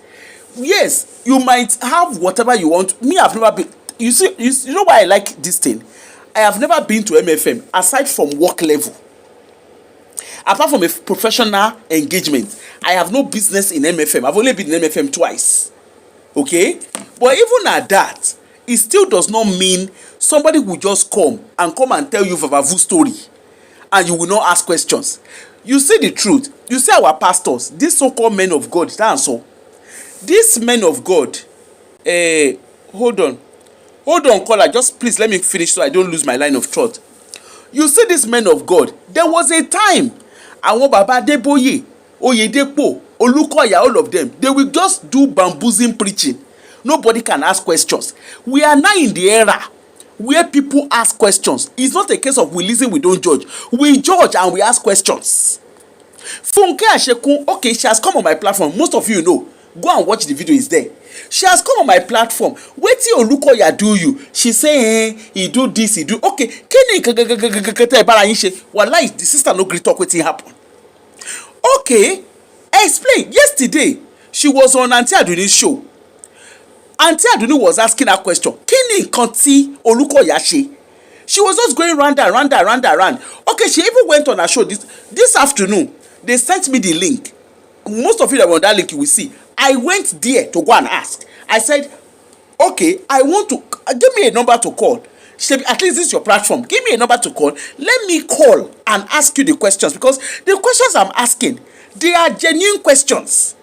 Yes, you might have whatever you want. Me, I've never been. You see, you know why I like this thing? I have never been to MFM aside from work level. Apart from a professional engagement, I have no business in MFM. I've only been in MFM twice. Okay? But even at that, it still does not mean somebody will just come and tell you Vavavu story and you will not ask questions. You see the truth. You see our pastors, these so-called men of God, that's all. These men of God, hold on, caller, just please let me finish so I don't lose my line of thought. You see these men of God, there was a time, àwọn Baba Adeboye, Oyedepo, Olukoya, all of them, they will just do bamboozling preaching. Nobody can ask questions. We are now in the era where people ask questions. It's not a case of we listen, we don't judge. We judge and we ask questions. Funke Ashekun, okay, she has come on my platform. Most of you know. Go and watch the video, is there. She has come on my platform. Wetin Olukoya do you? She say, he do this, he do. Okay, kini bara yin se. Wallahi, the sister no gree talk wetin happen. Okay, explain. Yesterday, she was on Auntie Aduni's show. Auntie Aduni was asking her question. Kini nkan tí Olukoya ṣe? She was just going round. Okay, she even went on her show this afternoon. They sent me the link. Most of you that were on that link, you will see. I went there to go and ask. I said, okay, I want to, give me a number to call. She said, at least this is your platform. Give me a number to call. Let me call and ask you the questions. Because the questions I'm asking, they are genuine questions.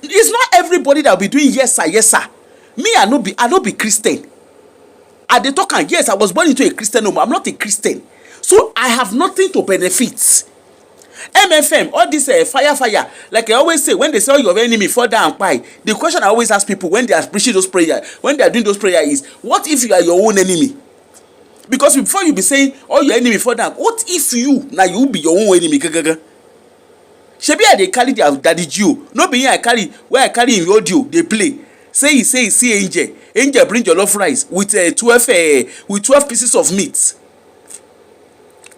It's not everybody that will be doing yes sir. Me, I no be Christian. At the talk, yes, I was born into a Christian home. I'm not a Christian. So I have nothing to benefit. MFM, all this fire, like I always say, when they say your enemy fall down and pie, the question I always ask people when they are preaching those prayers, when they are doing those prayers is, what if you are your own enemy? Because before you be saying all your enemy fall down, what if you now you be your own enemy? Shebi I dey carry their daddy Jew, no be I carry where I carry in audio they play. Say he see angel bring your love rice with 12 pieces of meat.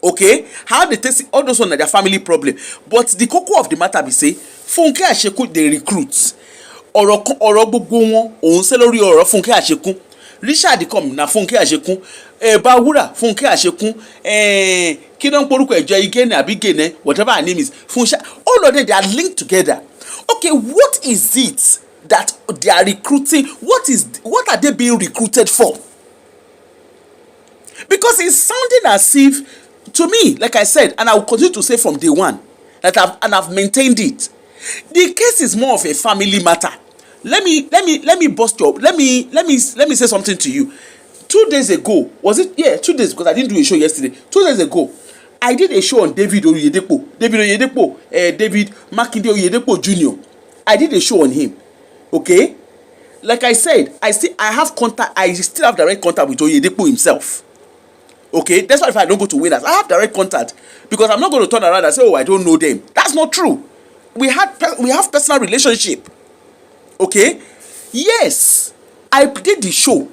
Okay, how they taste all those ones are their family problem. But the cocoa of the matter be say Funke Ashekun they recruit. Ọ̀rọ̀ gbogbo wọn òun ṣe lórí ọ̀rọ̀ Funke Ashekun. Richard come na Funke Ashekun. Bawura Funke Ashekun. Kí ló ń porúkọ ẹ̀jọ́ Igene àbí Gene, whatever her name is. Funke, all of them they are linked together. Okay, what is it that they are recruiting? What are they being recruited for? Because it's sounding as if, to me, like I said, and I will continue to say from day one, that I've maintained it. The case is more of a family matter. Let me bust your. Let me say something to you. 2 days ago, was it? Yeah, 2 days, because I didn't do a show yesterday. 2 days ago, I did a show on David Oyedepo. David Makinde Oyedepo Jr. I did a show on him. Okay, like I said, I have contact. I still have direct contact with Oyedepo himself. Okay, that's why if I don't go to Winners, I have direct contact, because I'm not going to turn around and say, oh, I don't know them. That's not true. We have personal relationship. Okay, yes, I did the show.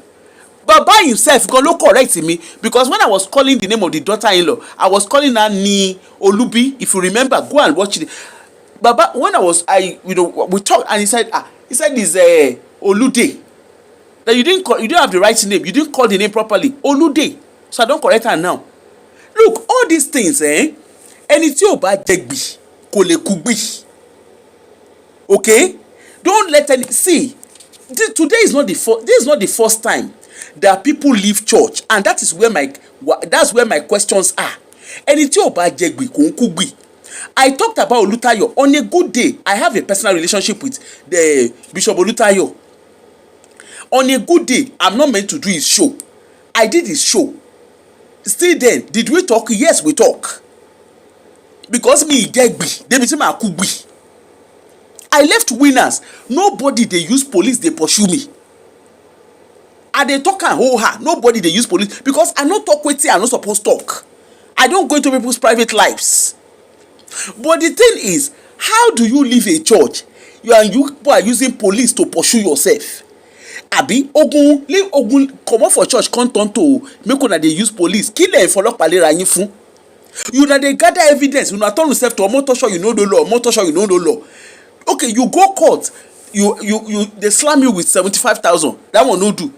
Baba himself go correct me, because when I was calling the name of the daughter-in-law, I was calling her Ni Olubi. If you remember, go and watch it. Baba, when we talked, and he said it's Olude. That you didn't have the right name. You didn't call the name properly. Olude. So I don't correct her now. Look, all these things, ẹni tí ò bá jẹ̀gbì kò lè kúgbì. Okay? Don't let any see. Today is not the first time that people leave church, and that's where my questions are. Ẹni tí ò bá jẹ̀gbì kò ń kúgbì. I talked about Olutayo. On a good day, I have a personal relationship with the Bishop Olutayo. On a good day, I'm not meant to do his show. I did his show. Still then, did we talk? Yes, we talk. Because me jegbi, they be say ma kugbi. I left Winners. Nobody they use police, they pursue me. And they talk and hold her. Nobody they use police, because I not talk with you. I not supposed to talk. I don't go into people's private lives. But the thing is, how do you leave a church? You are using police to pursue yourself. Abi leave ogun come out for church, come turn to make una dey use police kill dem folopa lera yin fun. You na dey gather evidence, una turn yourself to motor show you know the law, motor show you know the law. Okay, you go court, you they slam you with 75,000. That one no do.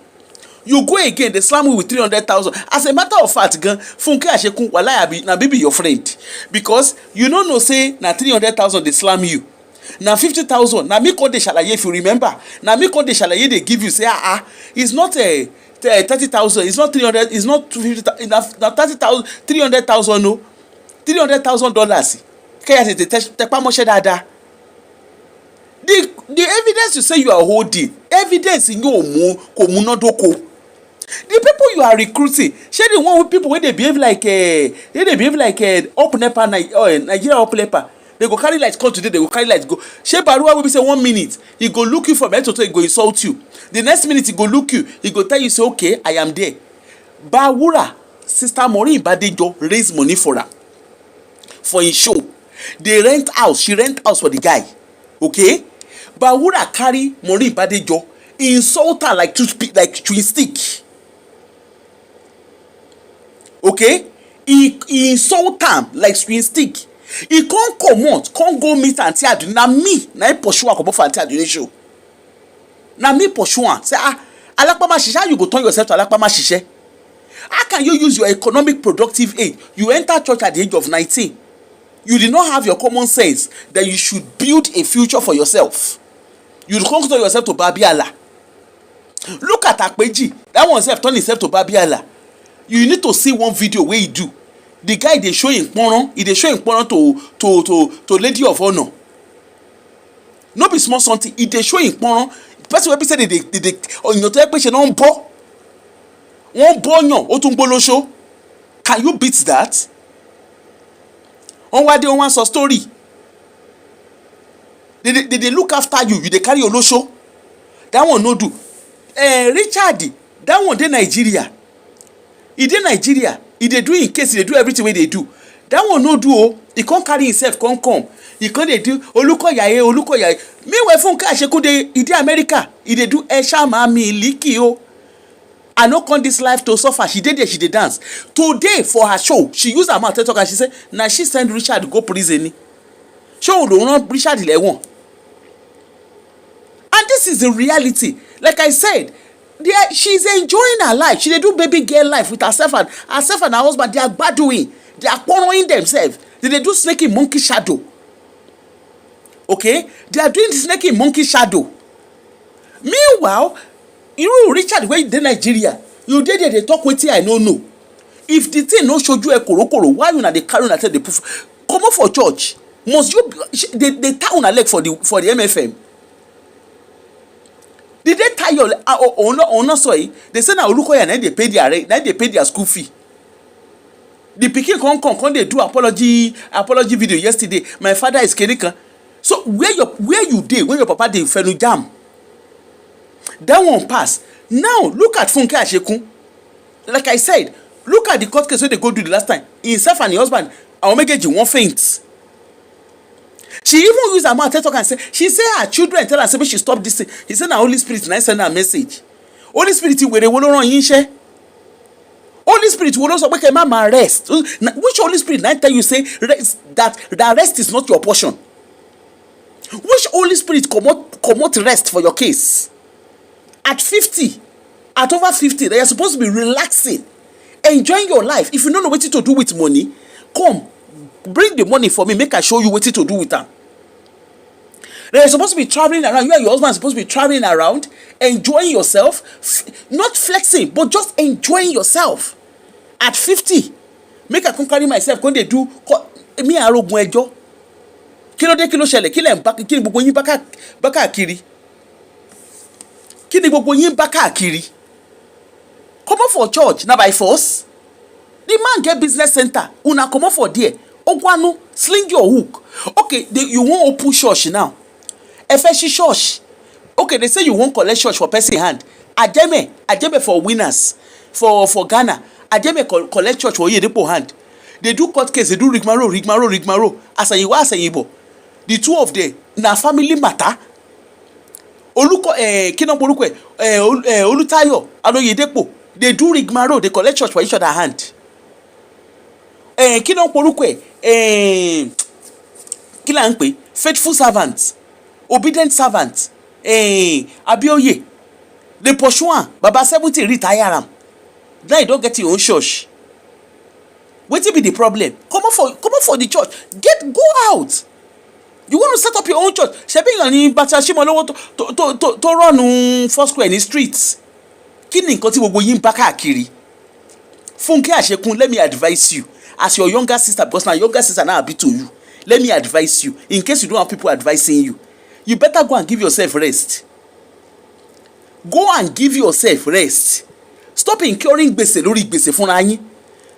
You go again, they slam you with 300,000. As a matter of fact, gan Funke Ashekun walai na be your friend, because you no know say na 300,000 they slam you. Na 50,000. Na me call the shalaye, if you remember. Na me call the shalaye, they give you say it's not 30,000. It's not 300. It's not 250. Na 30,000, 300,000 no, $300,000. Kaya te pa mo she dada. The evidence you say you are holding, evidence in your ko munadoko. The people you are recruiting, shey the one with people wey dey behave like up nepa Nigeria up nepa. They go carry light come today, they go carry light go. Shey Baruwa will be say 1 minute, he go look you from head to toe, he go insult you. The next minute he go look you, he go tell you say okay, I am there. Bawura, Sister Maureen Badejo raise money for her, for his show. They rent house, she rent house for the guy. Okay? Bawura carry Maureen Badejo, insult her like chewing stick. Okay? He insult am like chewing stick. He can't comot, can't go meet Auntie Aduni. Na me, na him pursue am comot for Auntie Aduni show. Na me pursue am. Say Alakpama Shishe, how you go turn yourself to Alakpama Shishe? How can you use your economic productive age? You enter church at the age of 19. You did not have your common sense that you should build a future for yourself. You can't turn yourself to Babiala. Look at Akpeji. That one self turn himself to Babiala. You need to see one video where he do. The guy they show in Pono, they show in Pono to Lady of Honor. No be small something. If they show in Pono, person wey be say they on your tell patient on bo. One bonyo otungbolo show. Can you beat that? On why they want some story. They look after you. You they carry your show. That one no do. Richard, that one dey Nigeria. He dey Nigeria. He dey do in case they do everything wey they do. That one no do oh. He can't carry himself, come. He can't dey do Olukoyaye. Meanwhile, Funke Ashekun dey dey America. He dey do Esha Mami Liki oh. I no come this life to suffer. She did there, she did dance. Today for her show, she used her mouth to talk and she said, now she send Richard go prison. Show don't run Richard 11. And this is the reality. Like I said, she's enjoying her life. She dey do baby girl life with herself and her husband. They are battling. They are quarreling themselves. They do snake monkey shadow. Okay? They are doing the snake monkey shadow. Meanwhile, you Richard wey dey Nigeria, you dey there dey talk wetin I no know. If the thing no show you a korokoro, why una dey carry una take dey proof? Comot for church. Must you they tie una leg for the MFM? Did they tie your no sorry? They say na Olukoya na dey pay their rent, na dey pay their school fee. The pikin come dey do apology video yesterday. My father is Kenikan. So where you dey when your papa dey fenu jam? That one pass. Now look at Funke Ashekun. Like I said, look at the court case wey they go do the last time. Himself and the husband, Awomegeji won faint. She even used her mouth to talk and say, she say her children tell her say she stop this thing. He said na Holy Spirit na send her message. Holy Spirit were wo lo ran yin se. Holy Spirit wo lo so pe ke ma rest. Which Holy Spirit na tell you say rest, that rest is not your portion? Which Holy Spirit comot rest for your case? At 50, at over 50, they are supposed to be relaxing, enjoying your life. If you don't know what to do with money, come, bring the money for me, make I show you what to do with them. They are supposed to be traveling around. You and your husband are supposed to be traveling around, enjoying yourself, not flexing, but just enjoying yourself. At 50, make I come carry myself, when they do, me arogun ejo. Kilo de kilo ṣẹlẹ̀, kilo en kini gbogbo yin baka kiri. Kini gbogbo yin baka kiri. Come up for church, na by force. The man get business center, una come up for there. Ogwanu, sling your hook. Okay, you won't open church now. Efeshi church. Okay, they say you won't collect church for person hand. Ajeme for winners. For Ghana. Ajeme collect church for Yedepo hand. They do court case, they do rigmaro. Asayibo. The two of them, na family matter. Olutayo, Aloyedepo. They do rigmaro, they collect church for each other hand. Faithful servants, obedient servants. Abioye, the Poshuan, Baba 70 retire am. Now you don't get your own church. What will be the problem? Come on for the church. Go out. You want to set up your own church? Shebi yani Batashimo lowo to run four square in the streets. Kini nkan tí gbogbo yín bá káàkiri. Funke Ashekun, let me advise you as your younger sister, because my younger sister now be to you. Let me advise you, in case you don't have people advising you. You better go and give yourself rest. Go and give yourself rest. Stop incurring gbese lórí gbese fúnra yín.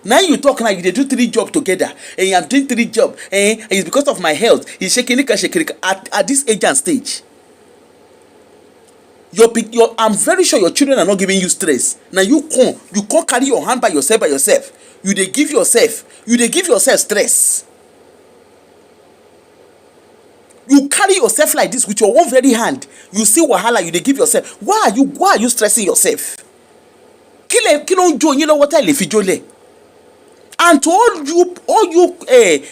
Now you talk now, you dey do 3 jobs together, and I'm doing 3 jobs, and it's because of my health. It's shaking at this age and stage. I'm very sure your children are not giving you stress. Now you can't carry your hand by yourself. You dey give yourself stress. You carry yourself like this with your own very hand. You see wahala, you dey give yourself. Why are you stressing yourself? Kilo njo yin lọ́wọ́ tá lè fi jole. And to all you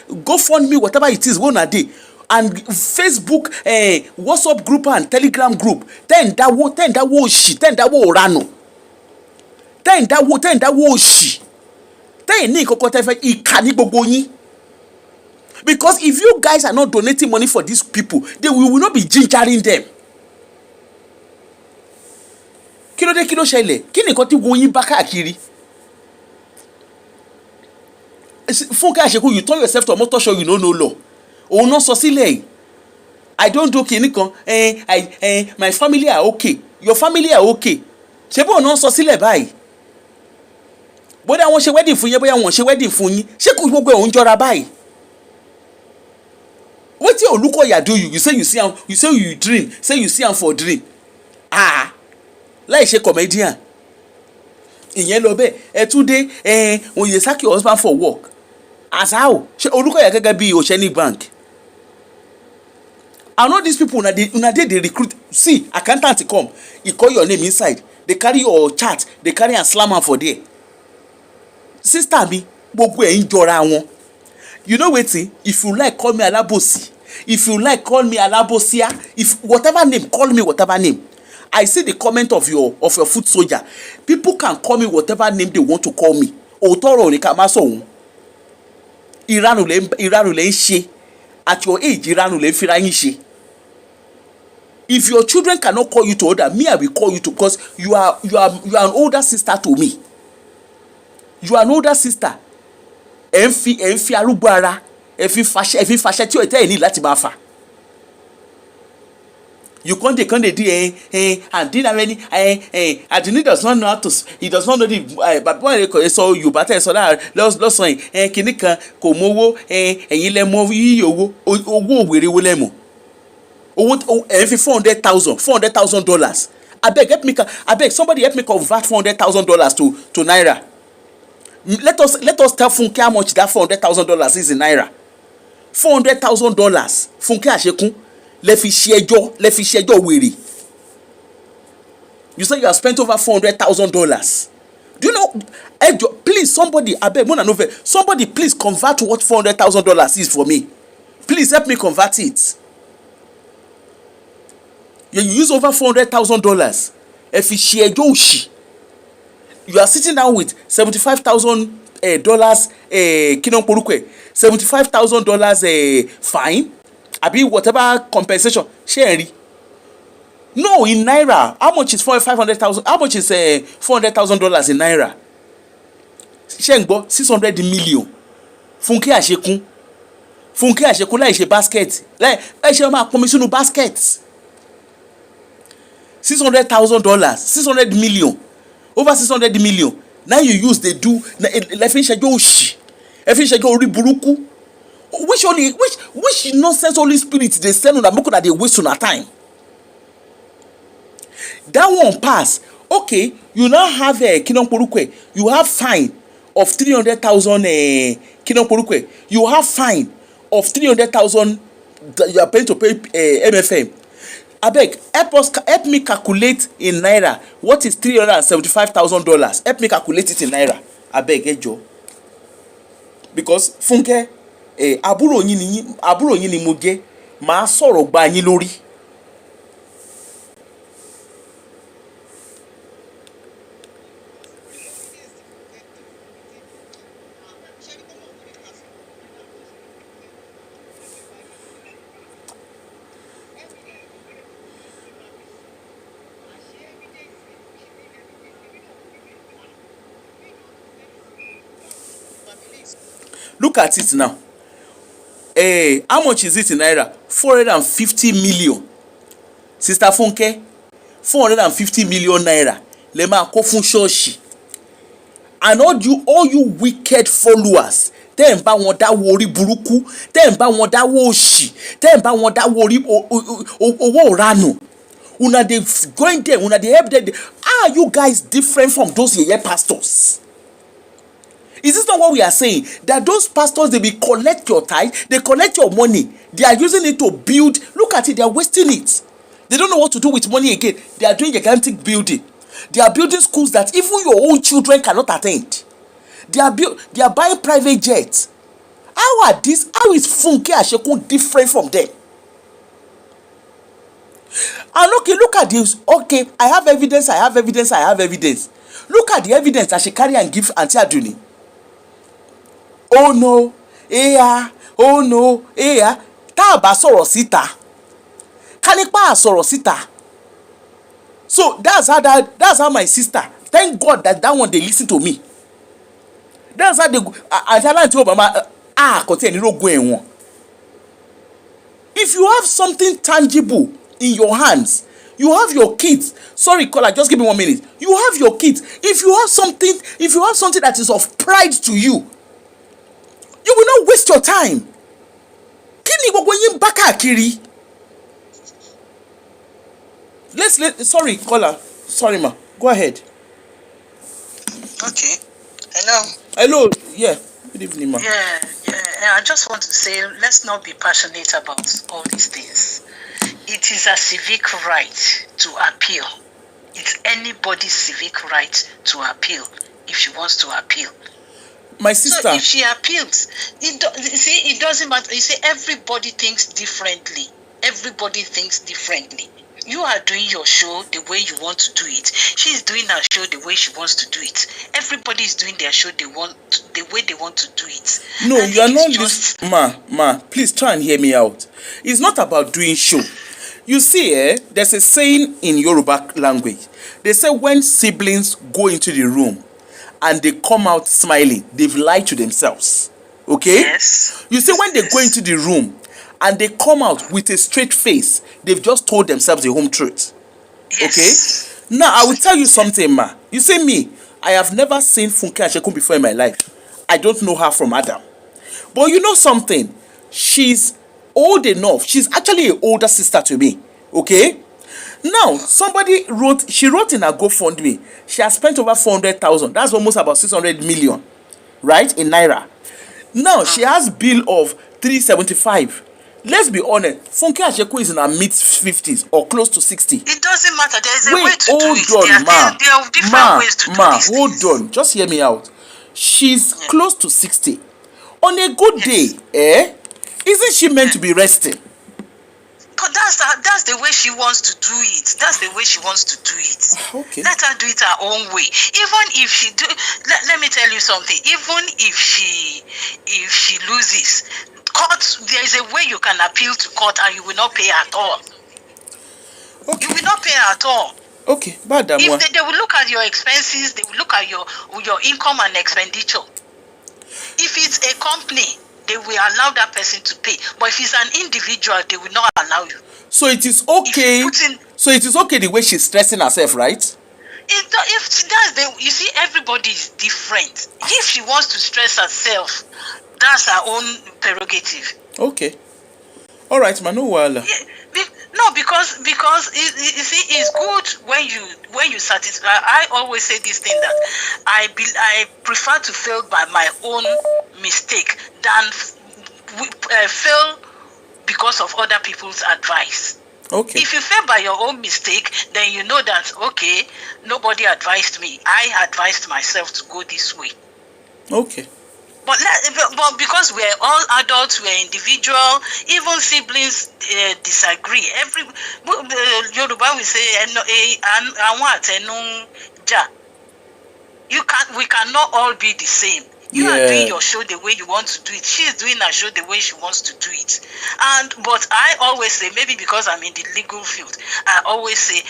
GoFundMe, whatever it is, one a day, and Facebook, WhatsApp group and Telegram group, ten dawo shi, ten dawo rano, ten dawo shi, ten ni koko tefe ikani gbogbo yin. Because if you guys are not donating money for these people, we will not be gingering them. Kilo shele, kini nkan tí wo yin bá káàkiri. Funke Ashekun, you turn yourself to a motor show, you know no law. Oh no, so silly. I don't do kinikan. My family are okay. Your family are okay. Ṣebí no so silly báyìí. Bóyá wọ́n ṣe wedding fún yín, bóyá wọ́n ṣe wedding fún yín. Ṣé kò gbogbo ẹ̀ ń jọra báyìí? What you look what you do you say you see am, you say you dream, say you see am for dream. Láì ṣe comedian. Ìyẹn lọ bẹ́ẹ̀ today when you sack your husband for work. As how? Ṣé Olukoya gẹ́gẹ́ bí Oceanic Bank. I know these people una dey recruit. See, accountant come, he call your name inside. They carry your chart, they carry and slam am for there. Sister mi, gbogbo ẹ̀ ń jọra wọn. You know wetin? If you like, call me Alabosi. If you like, call me Alabosia. If whatever name, call me whatever name. I see the comment of your foot soldier. People can call me whatever name they want to call me. Otoro ni ká má sọ òun. Ìranù lẹ ń ṣe. At your age, ìranù lẹ ń fira yín ṣe. If your children cannot call you to order, me I will call you to, because you are an older sister to me. You are an older sister. Ẹ ń fi arúgbó ara, ẹ fi fàṣẹ tí o tẹ́ ẹ̀ ní láti máa fà. You can't do and did already Adini does not know how to, he does not know the but when so you better so that lost saying kini kan kò mówó ẹ̀yin lẹ mọ̀ yí owó wèrè wo lẹ mọ̀ owó ẹ fi $400,000 I beg somebody help me convert $400,000 to naira. Let us tell Funke how much that $400,000 is in naira. $400,000 Funke Ashekun lẹ fi ṣe ẹjọ́ wèrè. You say you have spent over $400,000. Do you know? Please, somebody, I beg, somebody, please convert what $400,000 is for me. Please help me convert it. You use over $400,000. If you share Joshi, you are sitting down with $75,000 $75,000 fine. Abi whatever compensation. Share. No, in naira. How much is $500,000? How much is $400,000 in naira? Shengbo 600 million. Funke Ashekun láì ṣe basket. Láì ṣe máa pọnmi sínú basket. $600,000, 600 million, over 600 million. Now you use they do. Lẹ́fí ṣẹjọ́ òṣì, lẹ́fí ṣẹjọ́ orí burúkú. Which nonsense Holy Spirit they send una make una dey waste una time. That one pass. Okay, you now have a Kinonporukwe. You have fine of 300,000 Kinonporukwe. You have fine of 300,000 that you are paying to pay MFM. Abeg, help me calculate in naira what is $375,000. Help me calculate it in naira. Abeg, ejo. Because Funke, àbúrò yín ni mo jẹ́, màá sọ̀rọ̀ gba yín lórí. Look at it now. How much is it in naira? 450 million. Sister Funke, 450 million naira. Le ma kó fún ṣọ́ọ̀ṣì. And all you wicked followers, tẹ́ ń bá wọn dáwọ́ orí burúkú, tẹ́ ń bá wọn dáwọ́ òṣì, tẹ́ ń bá wọn dáwọ́ orí owó ìranù. Una dey going there, una dey help them. How are you guys different from those yeye pastors? Is this not what we are saying? That those pastors, they will collect your tithe, they collect your money, they are using it to build. Look at it, they are wasting it. They don't know what to do with money again. They are doing gigantic building. They are building schools that even your own children cannot attend. They are buying private jets. How is Funke Ashekun different from them? And okay, look at this. Okay, I have evidence. Look at the evidence that she carry and give Auntie Aduni. Oh no, tá a bá sọ̀rọ̀ síta, ká nípa sọ̀rọ̀ síta. So that's how my sister, thank God that one they listen to me. That's how they go. If you have something tangible in your hands, you have your kids. Sorry, caller, just give me 1 minute. You have your kids. If you have something that is of pride to you, you will not waste your time. Kini gbogbo yin bá káàkiri. Sorry, caller. Sorry, ma. Go ahead. Okay. Hello. Hello. Yeah. Good evening, ma. Yeah. I just want to say, let's not be passionate about all these things. It is a civic right to appeal. It's anybody's civic right to appeal if she wants to appeal. My sister. So if she appeals, it doesn't matter. You see, everybody thinks differently. You are doing your show the way you want to do it. She's doing her show the way she wants to do it. Everybody is doing their show the way they want to do it. No, you are not just Ma, please try and hear me out. It's not about doing show. You see, there's a saying in Yoruba language. They say when siblings go into the room and they come out smiling, they've lied to themselves. Okay? Yes. You see, when they go into the room and they come out with a straight face, they've just told themselves the home truth. Yes. Okay? Now, I will tell you something, ma. You see me, I have never seen Funke Ashekun before in my life. I don't know her from Adam. But you know something? She's old enough. She's actually an older sister to me. Okay? Now, she wrote in her GoFundMe, she has spent over 400,000. That's almost about 600 million, right, in Naira. Now, she has bill of 375. Let's be honest, Funke Asheku is in her mid-50s or close to 60. It doesn't matter. There is a way to do it. There are different ways to do this. Hold on. Just hear me out. She's close to 60. On a good day, isn't she meant to be resting? But that's the way she wants to do it. That's the way she wants to do it. Okay. Let her do it her own way. Even if she do, let me tell you something. Even if she loses, court, there is a way you can appeal to court and you will not pay at all. Okay. You will not pay at all. Okay, bad that one. If they will look at your expenses, they will look at your income and expenditure. If it's a company, they will allow that person to pay. But if it's an individual, they will not allow you. So it is okay. So it is okay the way she's stressing herself, right? You see, everybody is different. If she wants to stress herself, that's her own prerogative. Okay. All right, man. No wala. No, because you see, it's good when you satisfy. I always say this thing that I prefer to fail by my own mistake than fail because of other people's advice. Okay. If you fail by your own mistake, then you know that okay, nobody advised me. I advised myself to go this way. Okay. But because we're all adults, we're individual, even siblings disagree. Yoruba will say, we cannot all be the same. You are doing your show the way you want to do it. She's doing her show the way she wants to do it. But I always say, maybe because I'm in the legal field, I always say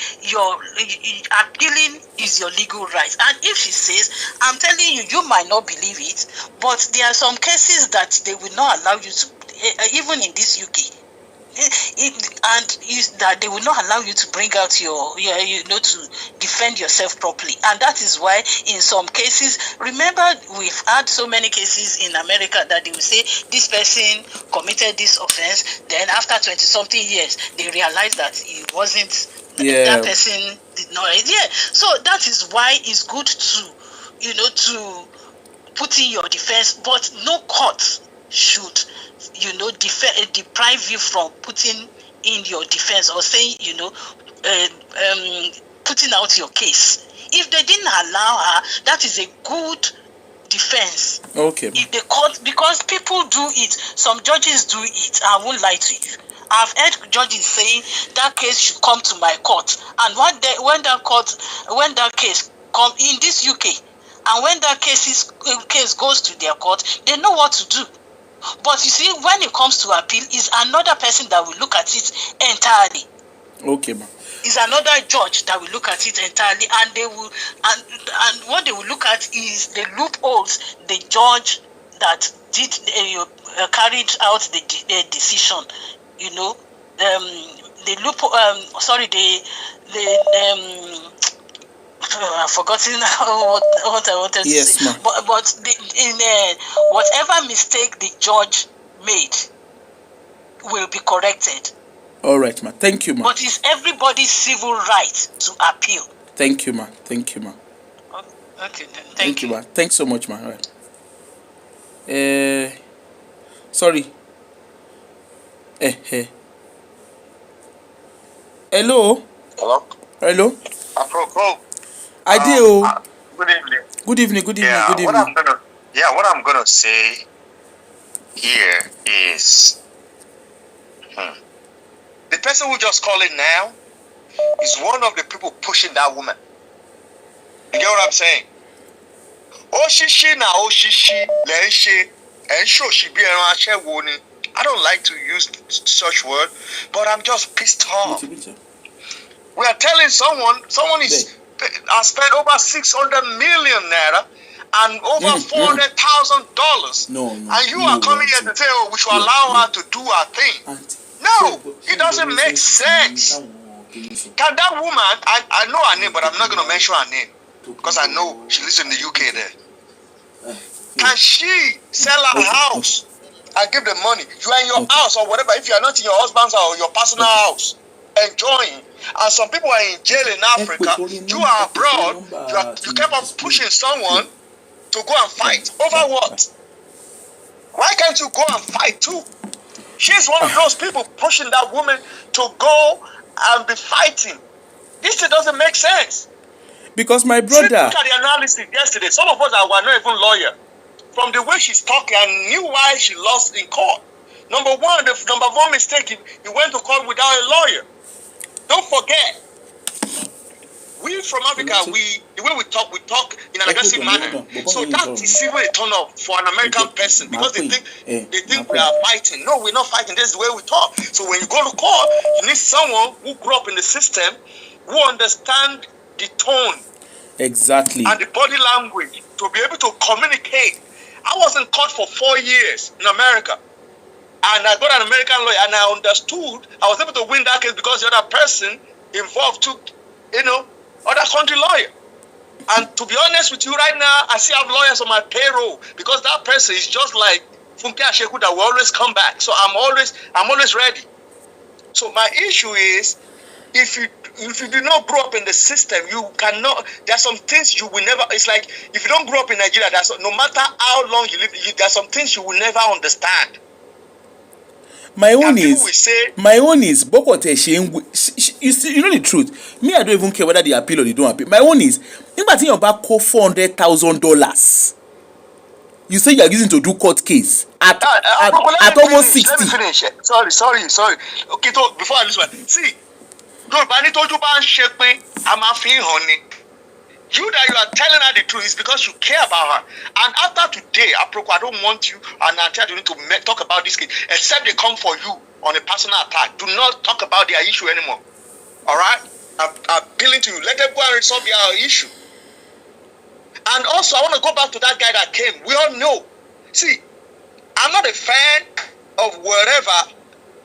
appealing is your legal right. And if she says, I'm telling you, you might not believe it, but there are some cases that they will not allow you to, even in this UK. That they will not allow you to bring out to defend yourself properly. And that is why in some cases, remember, we've had so many cases in America that they will say this person committed this offense, then after 20-something years, they realize that it wasn't, that person did not. So that is why it's good to put in your defense, but no court should deprive you from putting in your defense or saying, putting out your case. If they didn't allow her, that is a good defense. Okay. If the court, because people do it, some judges do it, I won't lie to you. I've heard judges saying that case should come to my court, and when that case come in this UK, and when that case goes to their court, they know what to do. But you see, when it comes to appeal, is another person that will look at it entirely. Okay, ma'am. Is another judge that will look at it entirely, and they will, and what they will look at is the loopholes the judge that did carried out the decision. The loophole. I've forgotten what I wanted to say. Ma'am. But whatever mistake the judge made will be corrected. All right, ma'am. Thank you, ma'am. But it's everybody's civil right to appeal. Thank you, ma'am. Thank you, ma'am. Okay, then. Thank you, ma'am. Thanks so much, ma'am. All right. Sorry. Hello. Hello. Hello. Apropos. I do. Good evening. Good evening. Good evening. Yeah, good evening. What I'm gonna say here is, the person who just called in now is one of the people pushing that woman. You get what I'm saying? Oshishi na oshishi lenshi ensho shibi enrashewo. I don't like to use such word, but I'm just pissed off. We are telling someone has spent over 600 million naira and over $400,000. No, and you are coming here to say, we should allow her to do her thing. No, it doesn't make sense. Can that woman, I know her name, but I'm not going to mention her name because I know she lives in the UK there. Can she sell her house and give the money? You are in your house or whatever, if you are not in your husband's house or your personal house. enjoying, and some people are in jail in Africa. You are abroad. You kept on pushing someone to go and fight over what? Why can't you go and fight too? She's one of those people pushing that woman to go and be fighting. This doesn't make sense. Because my brother, look at the analysis yesterday. Some of us that were not even lawyers, from the way she's talking, I knew why she lost in court. Number one mistake, he went to court without a lawyer. Don't forget, we from Africa, the way we talk in an aggressive manner. So that is even a turn off for an American person, because they think we are fighting. No, we're not fighting. This is the way we talk. So when you go to court, you need someone who grew up in the system, who understand the tone, exactly, and the body language to be able to communicate. I was in court for 4 years in America, and I got an American lawyer, and I understood. I was able to win that case because the other person involved took, other country lawyer. And to be honest with you, right now, I still have lawyers on my payroll, because that person is just like Funke Asheku that will always come back. So I'm always ready. So my issue is, if you do not grow up in the system, you cannot. There are some things you will never. It's like if you don't grow up in Nigeria, no matter how long you live, there are some things you will never understand. My own is Bokote you know the truth. Me, I don't even care whether they appeal or they don't appeal. My own is, if you back $400,000, you say you are using to do court case at almost 60. Let me finish. Sorry. Okay, so before I lose one, see, you that you are telling her the truth is because you care about her. And after today, I don't want you and Auntie you need to talk about this case, except they come for you on a personal attack. Do not talk about their issue anymore. All right? I'm appealing to you. Let them go and resolve their issue. And also, I want to go back to that guy that came. We all know. See, I'm not a fan of whatever,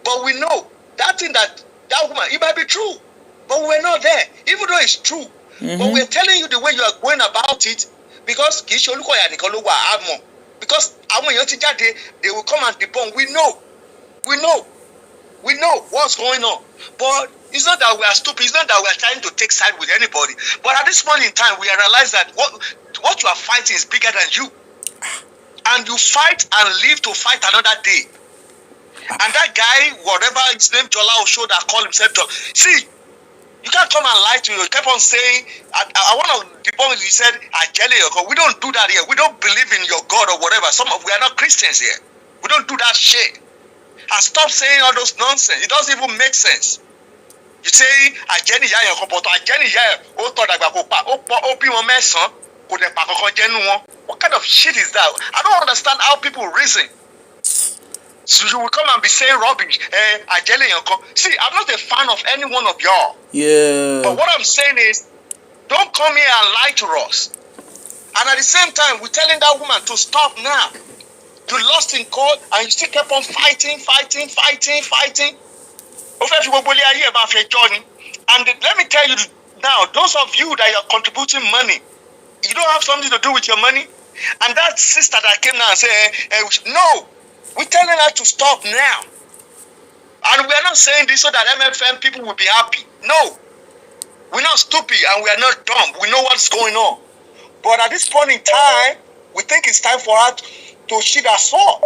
but we know that thing that woman, it might be true, but we're not there. Even though it's true. But we're telling you the way you are going about it, because because they will come and debunk. We know what's going on. But it's not that we are stupid. It's not that we are trying to take side with anybody. But at this point in time, we realize that what you are fighting is bigger than you, and you fight and live to fight another day. And that guy, whatever his name, Jolaoso, that call himself see. You can't come and lie to you. You kept on saying, I want to debunk it. You said, we don't do that here. We don't believe in your God or whatever. We are not Christians here. We don't do that shit. And stop saying all those nonsense. It doesn't even make sense. You say, what kind of shit is that? I don't understand how people reason. So you will come and be saying rubbish. See, I'm not a fan of any one of y'all. Yeah. But what I'm saying is, don't come here and lie to us. And at the same time, we're telling that woman to stop now. You lost in court and you still kept on fighting. And let me tell you now, those of you that are contributing money, you don't have something to do with your money. And that sister that came now and said, no. We're telling her to stop now. And we are not saying this so that MFM people will be happy. No. We're not stupid and we are not dumb. We know what's going on. But at this point in time, we think it's time for her to sheath her sword.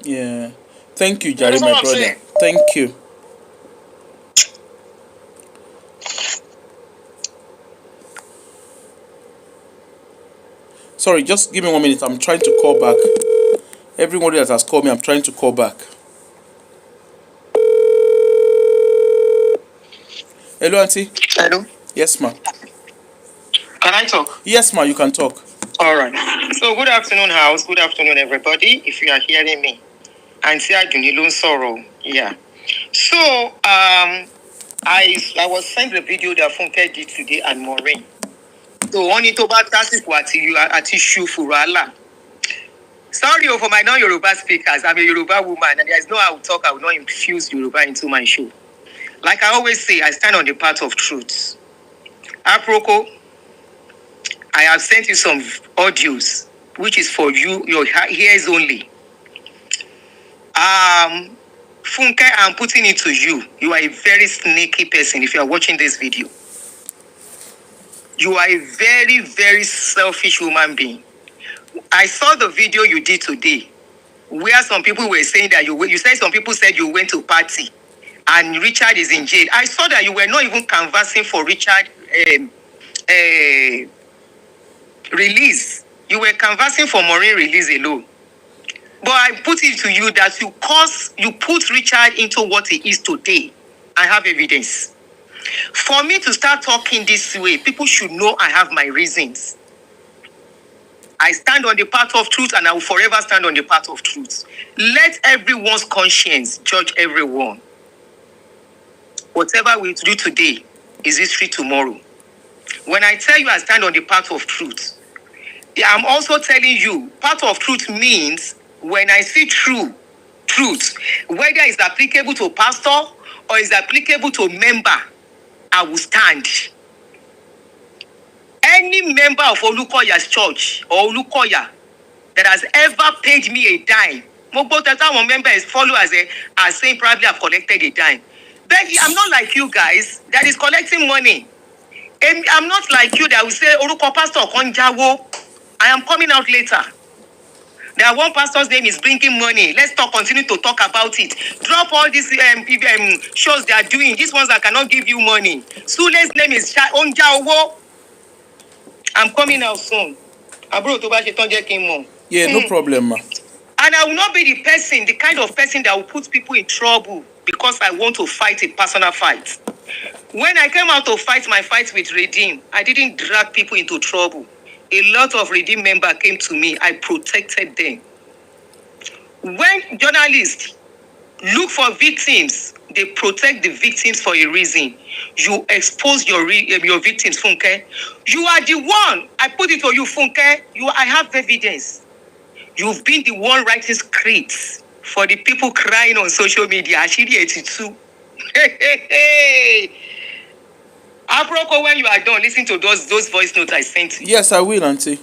Yeah. Thank you, Jerry, my brother. Saying. Thank you. Sorry, just give me 1 minute. I'm trying to call back. Everyone that has called me, I'm trying to call back. Hello, Auntie. Hello. Yes, ma. Can I talk? Yes, ma, you can talk. All right. So, good afternoon, house. Good afternoon, everybody, if you are hearing me. Auntie Adunilun Sorrow. Yeah. So, I was sent the video that Funke did today and Maureen. So, only to back what you are at issue for Allah. Sorry for my non-Yoruba speakers. I'm a Yoruba woman, and there's no how I will talk. I will not infuse Yoruba into my show. Like I always say, I stand on the path of truth. Aproko, I have sent you some audios, which is for you, your ears only. Funke, I'm putting it to you. You are a very sneaky person if you are watching this video. You are a very, very selfish human being. I saw the video you did today where some people were saying that you said some people said you went to party and Richard is in jail. I saw that you were not even canvassing for Richard release. You were canvassing for Maureen release alone. But I put it to you that you put Richard into what he is today. I have evidence. For me to start talking this way, people should know I have my reasons. I stand on the path of truth and I will forever stand on the path of truth. Let everyone's conscience judge everyone. Whatever we do today is history tomorrow. When I tell you I stand on the path of truth, I'm also telling you path of truth means when I see truth, whether it's applicable to pastor or is applicable to member, I will stand. Any member of Olukoya's church or Olukoya that has ever paid me a dime, one member is follow as saying probably I've collected a dime. But I'm not like you guys that is collecting money. I'm not like you that will say Oruko Pastor Konjawo. I am coming out later. There one pastor's name is bringing money. Let's continue to talk about it. Drop all these shows they are doing. These ones that cannot give you money. Sule's name is Onjawo. I'm coming out soon. Yeah, no problem, ma. And I will not be the kind of person that will put people in trouble because I want to fight a personal fight. When I came out to fight my fight with Redeem, I didn't drag people into trouble. A lot of Redeem members came to me. I protected them. When journalists look for victims, they protect the victims for a reason. You expose your victims, Funke. You are the one. I put it to you, Funke. I have evidence. You've been the one writing scripts for the people crying on social media. Ashiri 82. Aproko, when you are done, listen to those voice notes I sent you. Yes, I will, Auntie.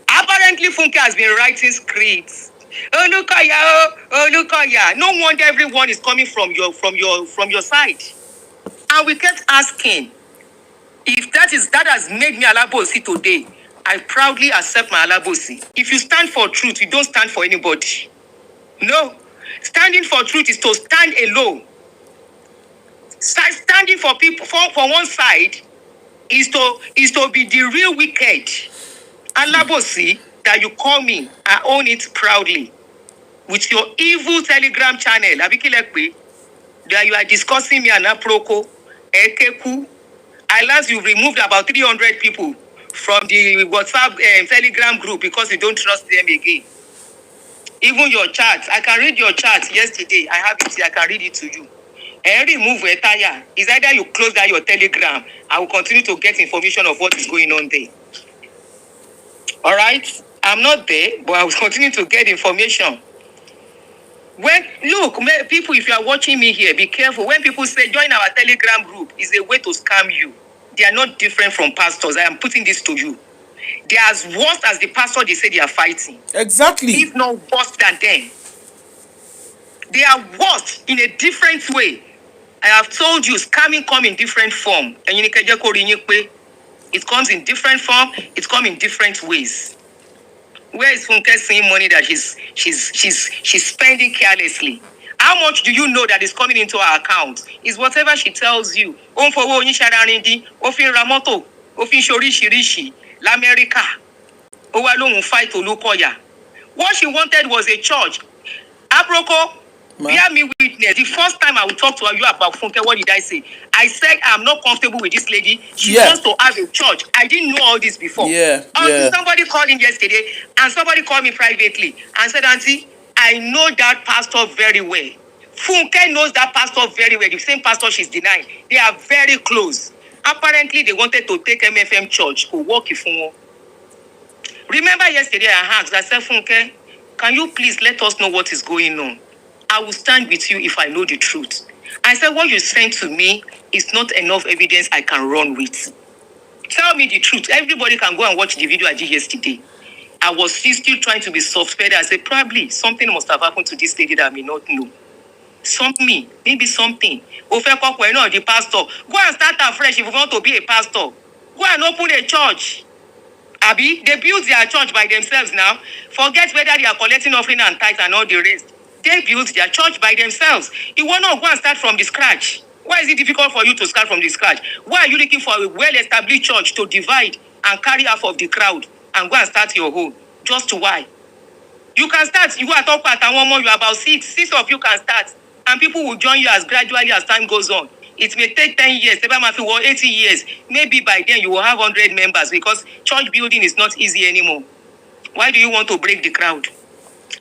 Apparently, Funke has been writing scripts. Olukoya. No wonder everyone is coming from your side. And we kept asking, if that has made me alabosi today, I proudly accept my alabosi. If you stand for truth, you don't stand for anybody. No. Standing for truth is to stand alone. Standing for people for one side is to be the real wicked. Alabosi that you call me, I own it proudly. With your evil Telegram channel, Abikilekwe, that you are discussing me and Aproko, Ekeku. Alas, you've removed about 300 people from the WhatsApp Telegram group because you don't trust them again. Even your chats, I can read your chats yesterday. I have it here, I can read it to you. Every move with tire is either you close down your Telegram, I will continue to get information of what is going on there. All right? I'm not there, but I will continue to get information. Look, people, if you are watching me here, be careful. When people say join our Telegram group, is a way to scam you. They are not different from pastors. I am putting this to you. They are as worse as the pastor they say they are fighting. Exactly. If not worse than them. They are worse in a different way. I have told you, scamming come in different form. And it comes in different form. It comes in different ways. Where is Funke seeing money that she's spending carelessly? How much do you know that is coming into her account? Is whatever she tells you. Ramoto, Shorishi, L'America. Fight Olukoya. What she wanted was a church. Aproko, bear me witness. The first time I will talk to you about Funke, what did I say? I said I'm not comfortable with this lady. She wants to have a church. I didn't know all this before. Somebody called in yesterday and somebody called me privately and said, Auntie, I know that pastor very well. Funke knows that pastor very well. The same pastor she's denying. They are very close. Apparently, they wanted to take MFM church to work with Funke. Remember yesterday I asked, I said, Funke, can you please let us know what is going on? I will stand with you if I know the truth. I said, what you sent to me is not enough evidence I can run with. Tell me the truth. Everybody can go and watch the video I did yesterday. I was still trying to be soft-headed. I said, probably something must have happened to this lady that I may not know. maybe something. The pastor. Go and start afresh if you want to be a pastor. Go and open a church. Abi, they build their church by themselves now. Forget whether they are collecting offering and tithe and all the rest. They built their church by themselves. You want to go and start from the scratch. Why is it difficult for you to start from the scratch? Why are you looking for a well-established church to divide and carry half of the crowd and go and start your own? Just why? You can start. You are talking about one more. You are about six of you can start, and people will join you as gradually as time goes on. It may take 10 years, 80 years. Maybe by then you will have 100 members because church building is not easy anymore. Why do you want to break the crowd?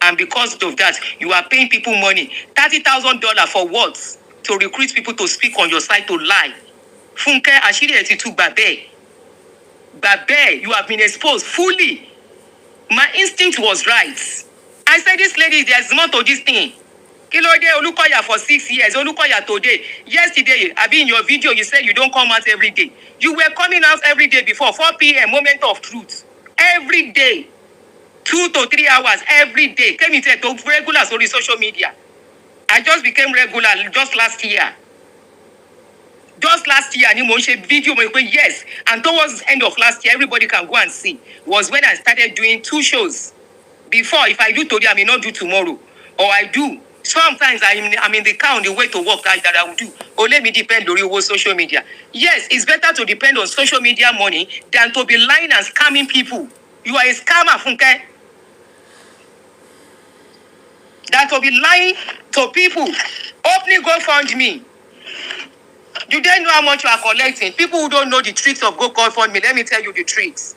And because of that, you are paying people money. $30,000 for what? To recruit people to speak on your side, to lie. Funke Ashiri Etitu Babe. Babe, you have been exposed fully. My instinct was right. I said, this lady, there's more to this thing. Kilode Olukoya for 6 years. Olukoya today. Yesterday, in your video, you said you don't come out every day. You were coming out every day before 4 p.m. Moment of truth. Every day. 2 to 3 hours every day. Came into regular on social media. I just became regular just last year. Just last year, video, yes. And towards the end of last year, everybody can go and see. Was when I started doing 2 shows. Before, if I do today, I may not do tomorrow. Or I do. Sometimes I'm in the car on the way to work that I will do. Or let me depend on your social media. Yes, it's better to depend on social media money than to be lying and scamming people. You are a scammer, Funke. Than to be lying to people. Opening GoFundMe. You don't know how much you are collecting. People who don't know the tricks of GoFundMe, let me tell you the tricks.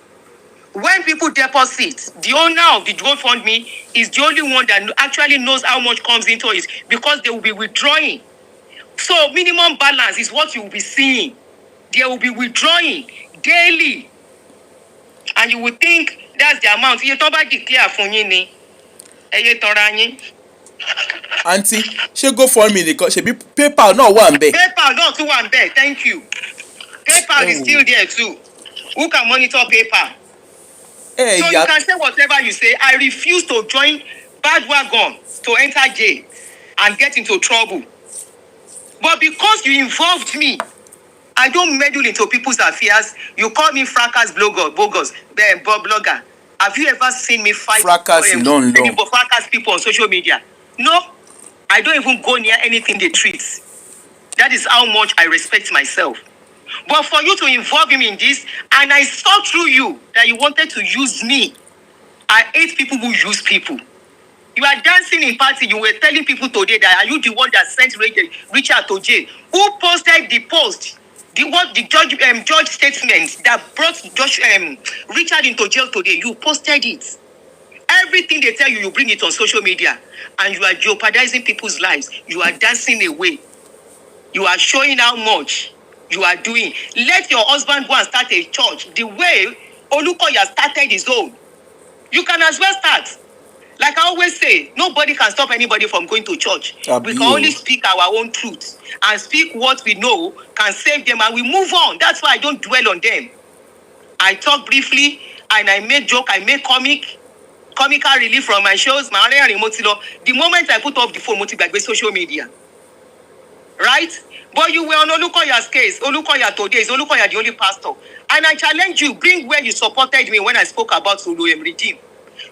When people deposit, the owner of the GoFundMe is the only one that actually knows how much comes into it because they will be withdrawing. So minimum balance is what you will be seeing. They will be withdrawing daily. And you will think that's the amount. You don't declare for you. Auntie, she go for me because she be PayPal not one bed. PayPal not two one bed. Thank you. PayPal is still there too. Who can monitor PayPal? Hey, so you can say whatever you say. I refuse to join bandwagon to enter jail and get into trouble. But because you involved me, I don't meddle into people's affairs. You call me fracas blogger. Have you ever seen me fight fracas people on social media? No. I don't even go near anything they treat. That is how much I respect myself. But for you to involve him in this, and I saw through you that you wanted to use me. I hate people who use people. You are dancing in party. You were telling people today that are you the one that sent Richard to jail? Who posted the post? The judge statement that brought Richard into jail today? You posted it. Everything they tell you, you bring it on social media, and you are jeopardizing people's lives. You are dancing away. You are showing how much you are doing. Let your husband go and start a church the way Olukoya started his own. You can as well start. Like I always say, nobody can stop anybody from going to church. We can only speak our own truth and speak what we know can save them, and we move on. That's why I don't dwell on them. I talk briefly and I make joke, I make comical relief from my shows. The moment I put off the phone, social media. Right? But you were on Olukoya's case. Olukoya today is Olukoya the only pastor. And I challenge you, bring where you supported me when I spoke about Sulu Redeem.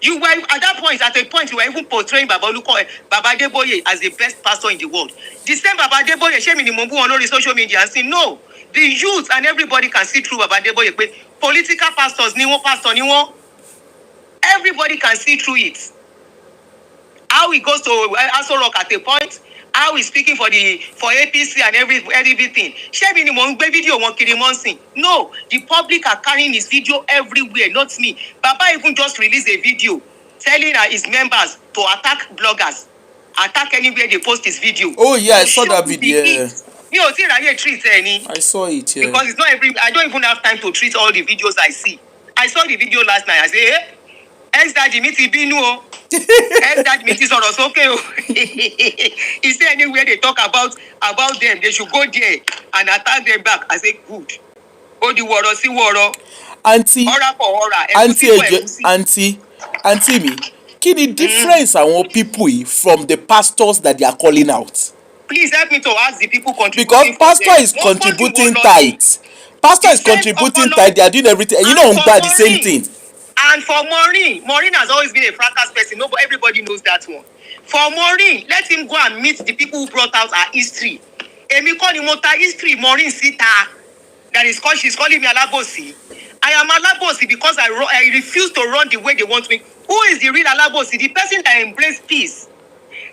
You were at that point, you were even portraying Baba Adeboye as the best pastor in the world. The same Baba Adeboye, shame in the Mumbu on all the social media and say, no, the youth and everybody can see through Baba Adeboye. Political pastors, pastor, everybody can see through it. How he goes to Aso Rock at a point, how he's speaking for APC and everything. No, the public are carrying his video everywhere, not me. Baba even just released a video telling his members to attack bloggers, attack anywhere they post his video. Oh yeah, I saw that video. I saw it. Yeah. Because it's not I don't even have time to treat all the videos I see. I saw the video last night. I say, hey, is there anywhere they talk about them? They should go there and attack them back. I say, good. Auntie me, kí ni difference àwọn people from the pastors that they are calling out? Please help me to ask the people because contributing. pastor is contributing tithes. Pastor is contributing tithes. They are doing everything. You know, bad the same thing. And for Maureen has always been a fracas person. No, but everybody knows that one. For Maureen, let him go and meet the people who brought out her history. Emi kọ́ ni mo ta history Maureen síta. That is called, she's calling me Alabosi. I am Alabosi because I refuse to run the way they want me. Who is the real Alabosi? The person that embrace peace.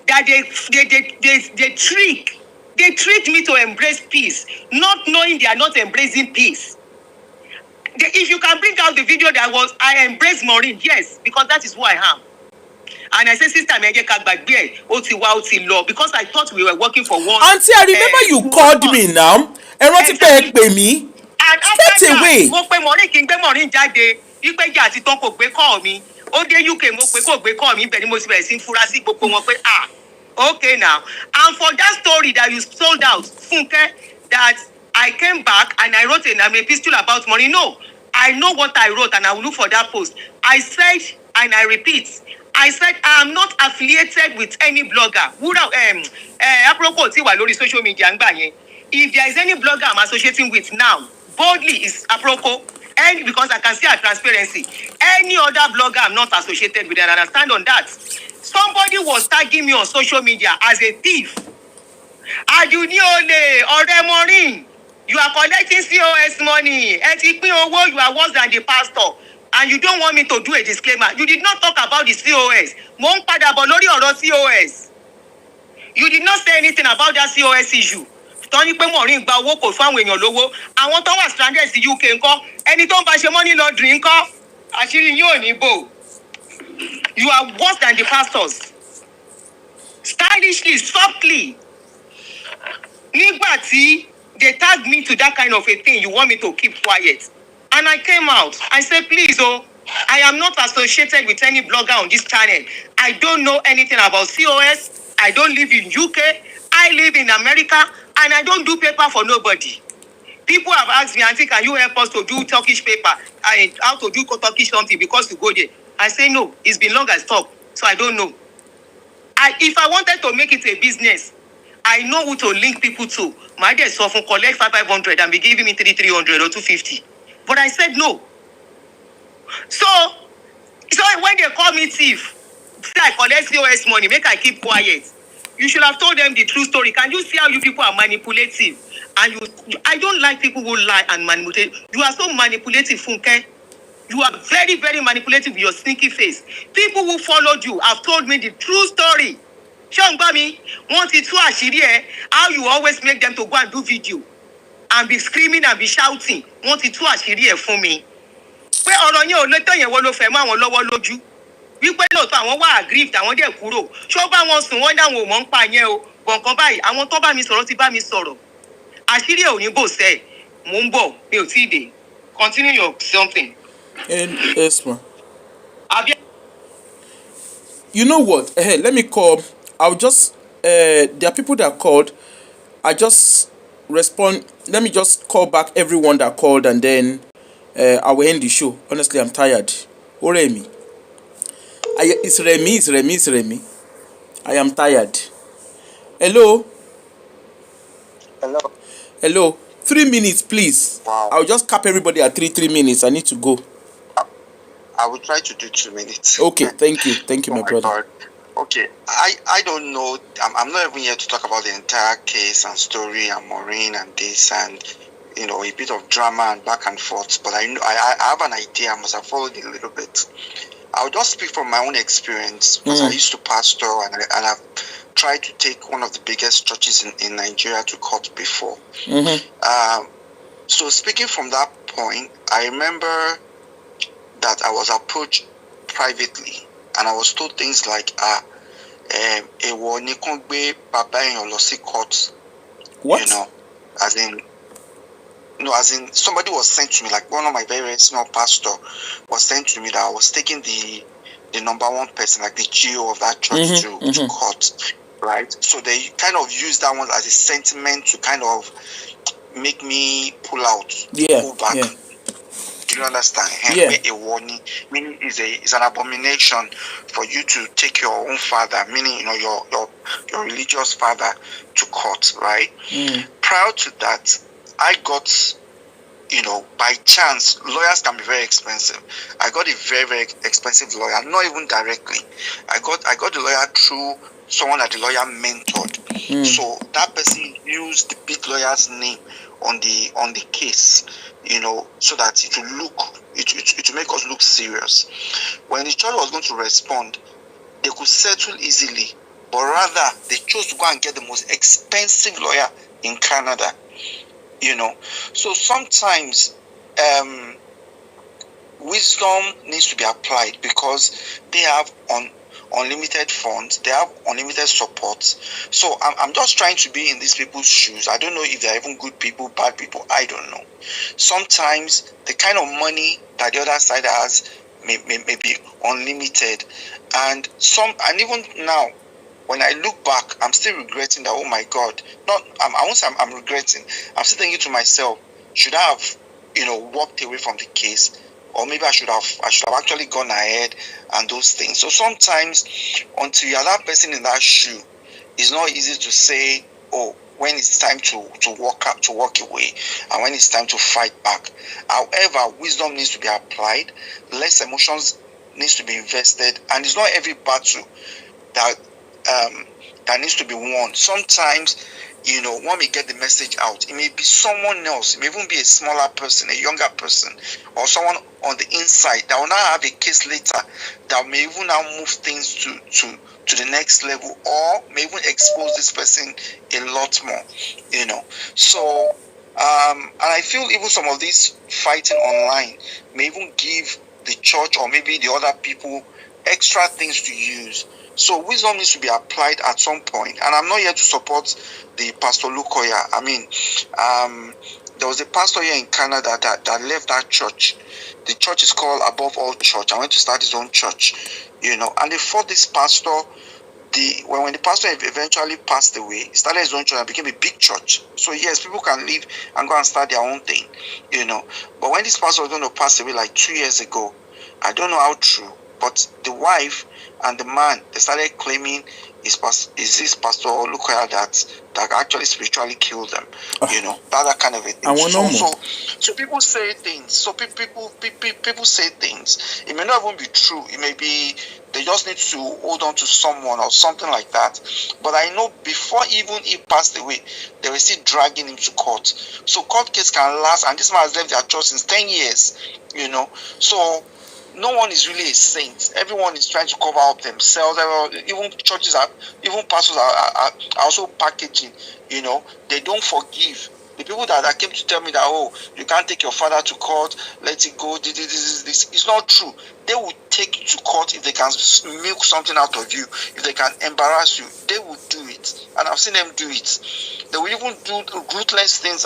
That they trick me to embrace peace, not knowing they are not embracing peace. If you can bring out the video that I embrace Maureen, yes, because that is who I am. And I say, sister, because I thought we were working for one. Auntie, I remember you called me now. And after that, mo pe Maureen kí n gbé Maureen jáde. Wípé jà àti tán kò gbé call mi. Ó dé UK mo pé kò gbé call mi. Bẹ́ẹ̀ ni mo sì bẹ̀rẹ̀ sí fura sí gbogbo wọn pé okay now. And for that story that you sold out, Funke, that I came back and I wrote an epistle about money. No, I know what I wrote and I will look for that post. I said, and I repeat, I said I am not affiliated with any blogger. Apropos ti wà lórí social media ńgbà yẹn. If there is any blogger I'm associating with now, boldly is Aproko. And because I can see our transparency, any other blogger I'm not associated with, and I stand on that. Somebody was tagging me on social media as a thief. Aduni Ole, Ore Maureen, you are collecting COS money. You are worse than the pastor. And you don't want me to do a disclaimer. You did not talk about the COS. COS. You did not say anything about that COS issue. Tọ́ni pé Maureen gba owó kò fún àwọn èèyàn lówó. Àwọn tó wà stranded sí UK ńkọ́. Ẹni tó ń bá ṣe money laundering ńkọ́. Àṣírí yín ò ní bò. You are worse than the pastors. Stylishly, softly. Nígbà tí they tagged me to that kind of a thing, you want me to keep quiet. And I came out. I said, please, I am not associated with any blogger on this channel. I don't know anything about COS. I don't live in UK. I live in America. And I don't do paper for nobody. People have asked me, Auntie, can you help us to do Turkish paper? How to do Turkish something because you go there. I say, no, it's been long as talk. So I don't know. If I wanted to make it a business, I know who to link people to. My dad so often collect 500 and be giving me 300 or 250. But I said no. So when they call me thief, say I collect COS money, make I keep quiet. You should have told them the true story. Can you see how you people are manipulative? And I don't like people who lie and manipulate. You are so manipulative, Funke. You are very, very manipulative with your sneaky face. People who followed you have told me the true story. Shongbami, want it to ashiri how you always make them to go and do video and be screaming and be shouting. Want it to ashiri for me. Pé ọ̀rọ̀ yẹn ò lẹ́tọ̀ yẹn wọ́n ló fẹ́ mọ́ àwọn lọ́wọ́ lójú. Wípé lóòótọ́ àwọn wà aggrieved àwọn dẹ̀ kúrò. Ṣó bá wọn sùn wọ́n dáwọn ò mọ̀ ń pa yẹn o. Gbọ̀ǹkan báyìí àwọn tó bá mi sọ̀rọ̀ ti bá mi sọ̀rọ̀. Àṣírí ẹ̀ ò ní bò sẹ́ mò ń bọ̀ mi ò tí ì dé. Continue your something. Yes, ma. You know what? Let me call. I'll just there are people that called. I just respond. Let me just call back everyone that called and then I will end the show. Honestly, I'm tired. Remy. It's Remy. I am tired. Hello. 3 minutes, please. Wow. I'll just cap everybody at 3 minutes. I need to go. I will try to do 2 minutes. Okay, thank you, my brother. God. Okay, I don't know. I'm not even here to talk about the entire case and story and Maureen and this and a bit of drama and back and forth. But I have an idea. I must have followed it a little bit. I'll just speak from my own experience because I used to pastor and I've tried to take one of the biggest churches in Nigeria to court before. So speaking from that point, I remember that I was approached privately and I was told things like court. What? As in somebody was sent to me, like one of my very, very small pastor was sent to me that I was taking the number one person, like the GO of that church to court, right? So they kind of used that one as a sentiment to kind of make me pull out, pull back. Do you understand? Yeah. A warning, meaning is an abomination for you to take your own father, meaning your religious father, to court, right? Prior to that, I got, by chance, lawyers can be very expensive. I got a very, very expensive lawyer, not even directly. I got the lawyer through someone that the lawyer mentored. So that person used the big lawyer's name on the case, so that it will make us look serious. When the church was going to respond, they could settle easily, but rather they chose to go and get the most expensive lawyer in Canada. So sometimes wisdom needs to be applied, because they have unlimited funds, they have unlimited support. So I'm just trying to be in these people's shoes. I don't know if they're even good people, bad people, I don't know. Sometimes the kind of money that the other side has may be unlimited, and even now, when I look back, I'm still regretting that. Oh my God! I won't say I'm regretting. I'm still thinking to myself, should I have, walked away from the case, or maybe I should have actually gone ahead and those things. So sometimes, until you're that person in that shoe, it's not easy to say, oh, when it's time to walk away, and when it's time to fight back. However, wisdom needs to be applied. Less emotions needs to be invested, and it's not every battle that needs to be won. Sometimes, when we get the message out, it may be someone else, it may even be a smaller person, a younger person, or someone on the inside that will now have a case later that may even now move things to the next level, or may even expose this person a lot more, So, and I feel even some of this fighting online may even give the church or maybe the other people extra things to use. So wisdom needs to be applied at some point. And I'm not here to support the Pastor Lukoya. I mean, there was a pastor here in Canada that left that church. The church is called Above All Church. I went to start his own church, and they fought this pastor. When the pastor eventually passed away, he started his own church and became a big church. So yes, people can leave and go and start their own thing, But when this pastor was going to pass away like 2 years ago, I don't know how true, but the wife and the man, they started claiming is this Pastor Lukoya that actually spiritually killed them, that kind of a thing. So people say things. So people say things. It may not even be true. It may be they just need to hold on to someone or something like that. But I know before even he passed away, they were still dragging him to court. So court case can last, and this man has left their church since 10 years, So no one is really a saint. Everyone is trying to cover up themselves. Even churches even pastors are also packaging. They don't forgive. The people that came to tell me that, oh, you can't take your father to court, let it go, this. It's not true. They will take you to court if they can milk something out of you, if they can embarrass you. They will do it, and I've seen them do it. They will even do ruthless things.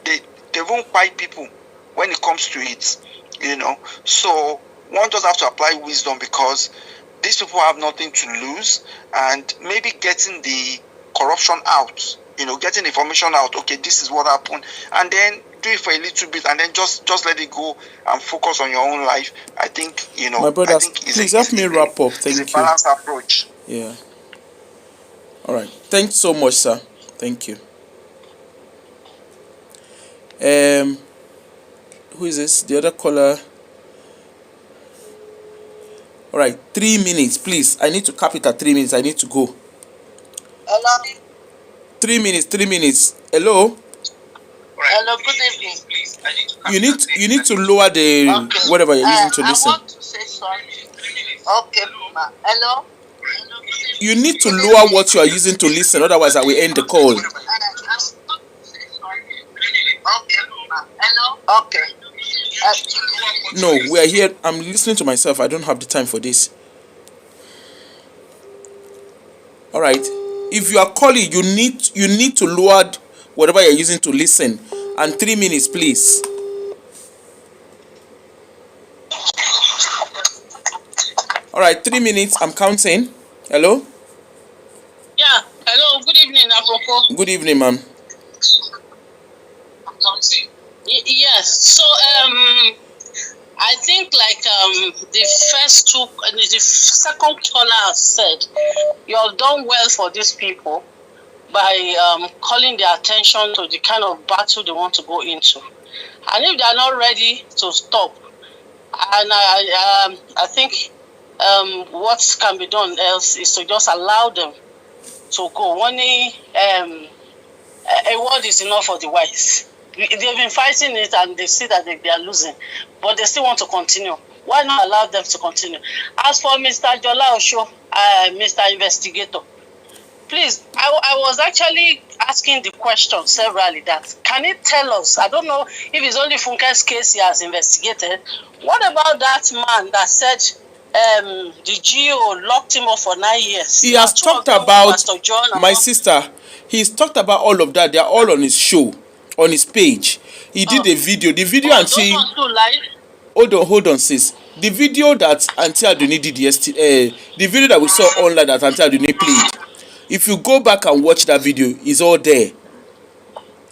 They won't fight people when it comes to it. So one just have to apply wisdom, because these people have nothing to lose, and maybe getting the corruption out, getting information out. Okay, this is what happened, and then do it for a little bit, and then just let it go and focus on your own life. I think my brothers, please help me wrap up. Thank you. It's a balanced approach. Yeah. All right. Thanks so much, sir. Thank you. Who is this? The other caller. All right, 3 minutes, please. I need to cap it at 3 minutes. I need to go. Hello. 3 minutes. 3 minutes. Hello. Hello. Good evening. You need to lower the whatever you're using to listen. I want to say something. Okay, ma. Hello. You need to lower what you are using to listen. Otherwise, I will end the call. Okay, ma. Hello. Okay. No, we are here. I'm listening to myself. I don't have the time for this. All right. If you are calling, you need to lower whatever you're using to listen. And 3 minutes, please. All right, 3 minutes. I'm counting. Hello. Yeah. Hello. Good evening, Apoko. Good evening, ma'am. Yes. So I think like the second caller said, you have done well for these people by calling their attention to the kind of battle they want to go into. And if they are not ready to stop, and I think what can be done else is to just allow them to go. A word is enough for the wise. They've been fighting it and they see that they are losing, but they still want to continue. Why not allow them to continue? As for Mr. Jolaoso, Mr. Investigator, please, I was actually asking the question severally that, can it tell us, I don't know if it's only Funke's case he has investigated, what about that man that said the GO locked him up for 9 years? He has talked about, my sister, he's talked about all of that. They are all on his show, on his page. He did a video. The video Auntie... Hold on, sis. The video that Auntie Aduni did yesterday, the video that we saw online that Auntie Aduni played, if you go back and watch that video, it's all there.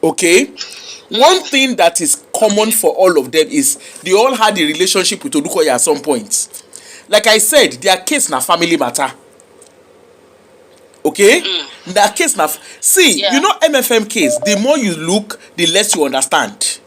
Okay? One thing that is common for all of them is they all had a relationship with Olukoya at some point. Like I said, their case na family matter. Okay? Their case na... See, you know MFM case, the more you look, the less you understand.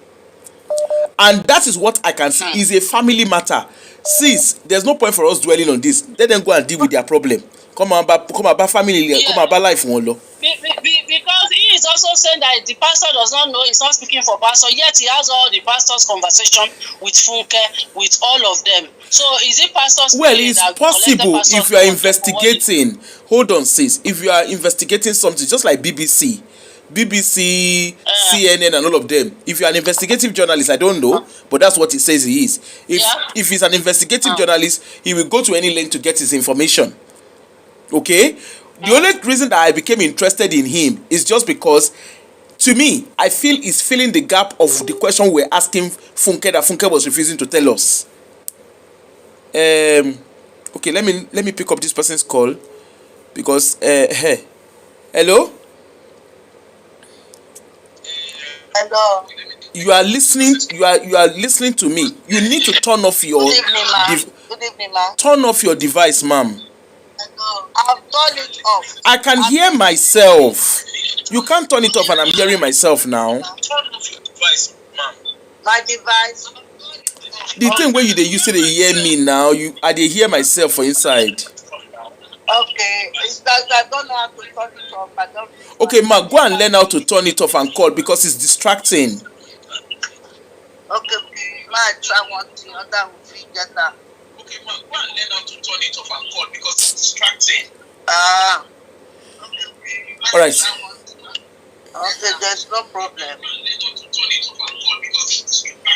And that is what I can see is a family matter. Sis, there's no point for us dwelling on this. Let them go and deal with their problem. Come about family, come about life. Because he is also saying that the pastor does not know, he's not speaking for pastor, yet he has all the pastor's conversation with Funke, with all of them. So is it pastor's... Well, it's possible if you are investigating. Hold on, sis. If you are investigating something, just like BBC, CNN and all of them. If you are an investigative journalist, I don't know, but that's what he says he is. If he's an investigative journalist, he will go to any length to get his information. Okay? The only reason that I became interested in him is just because, to me, I feel he's filling the gap of the question we're asking Funke that Funke was refusing to tell us. Okay, let me pick up this person's call because hey. Hello? Hello. You are listening to me. You need to turn off your Good evening, ma'am. Turn off your device, ma'am. Hello. I've turned it off. I can hear myself. You can't turn it off and I'm hearing myself now. Turn off your device, ma'am. My device. The thing where you used to hear me now, I hear myself for inside. Okay, it's that I don't know how to turn it off. I don't. Okay, ma, go and learn how to turn it off and call because it's distracting. Okay, ma, try one thing, other will feel better. Okay, ma, go and learn how to turn it off and call because it's distracting. All right. Okay, there's no problem.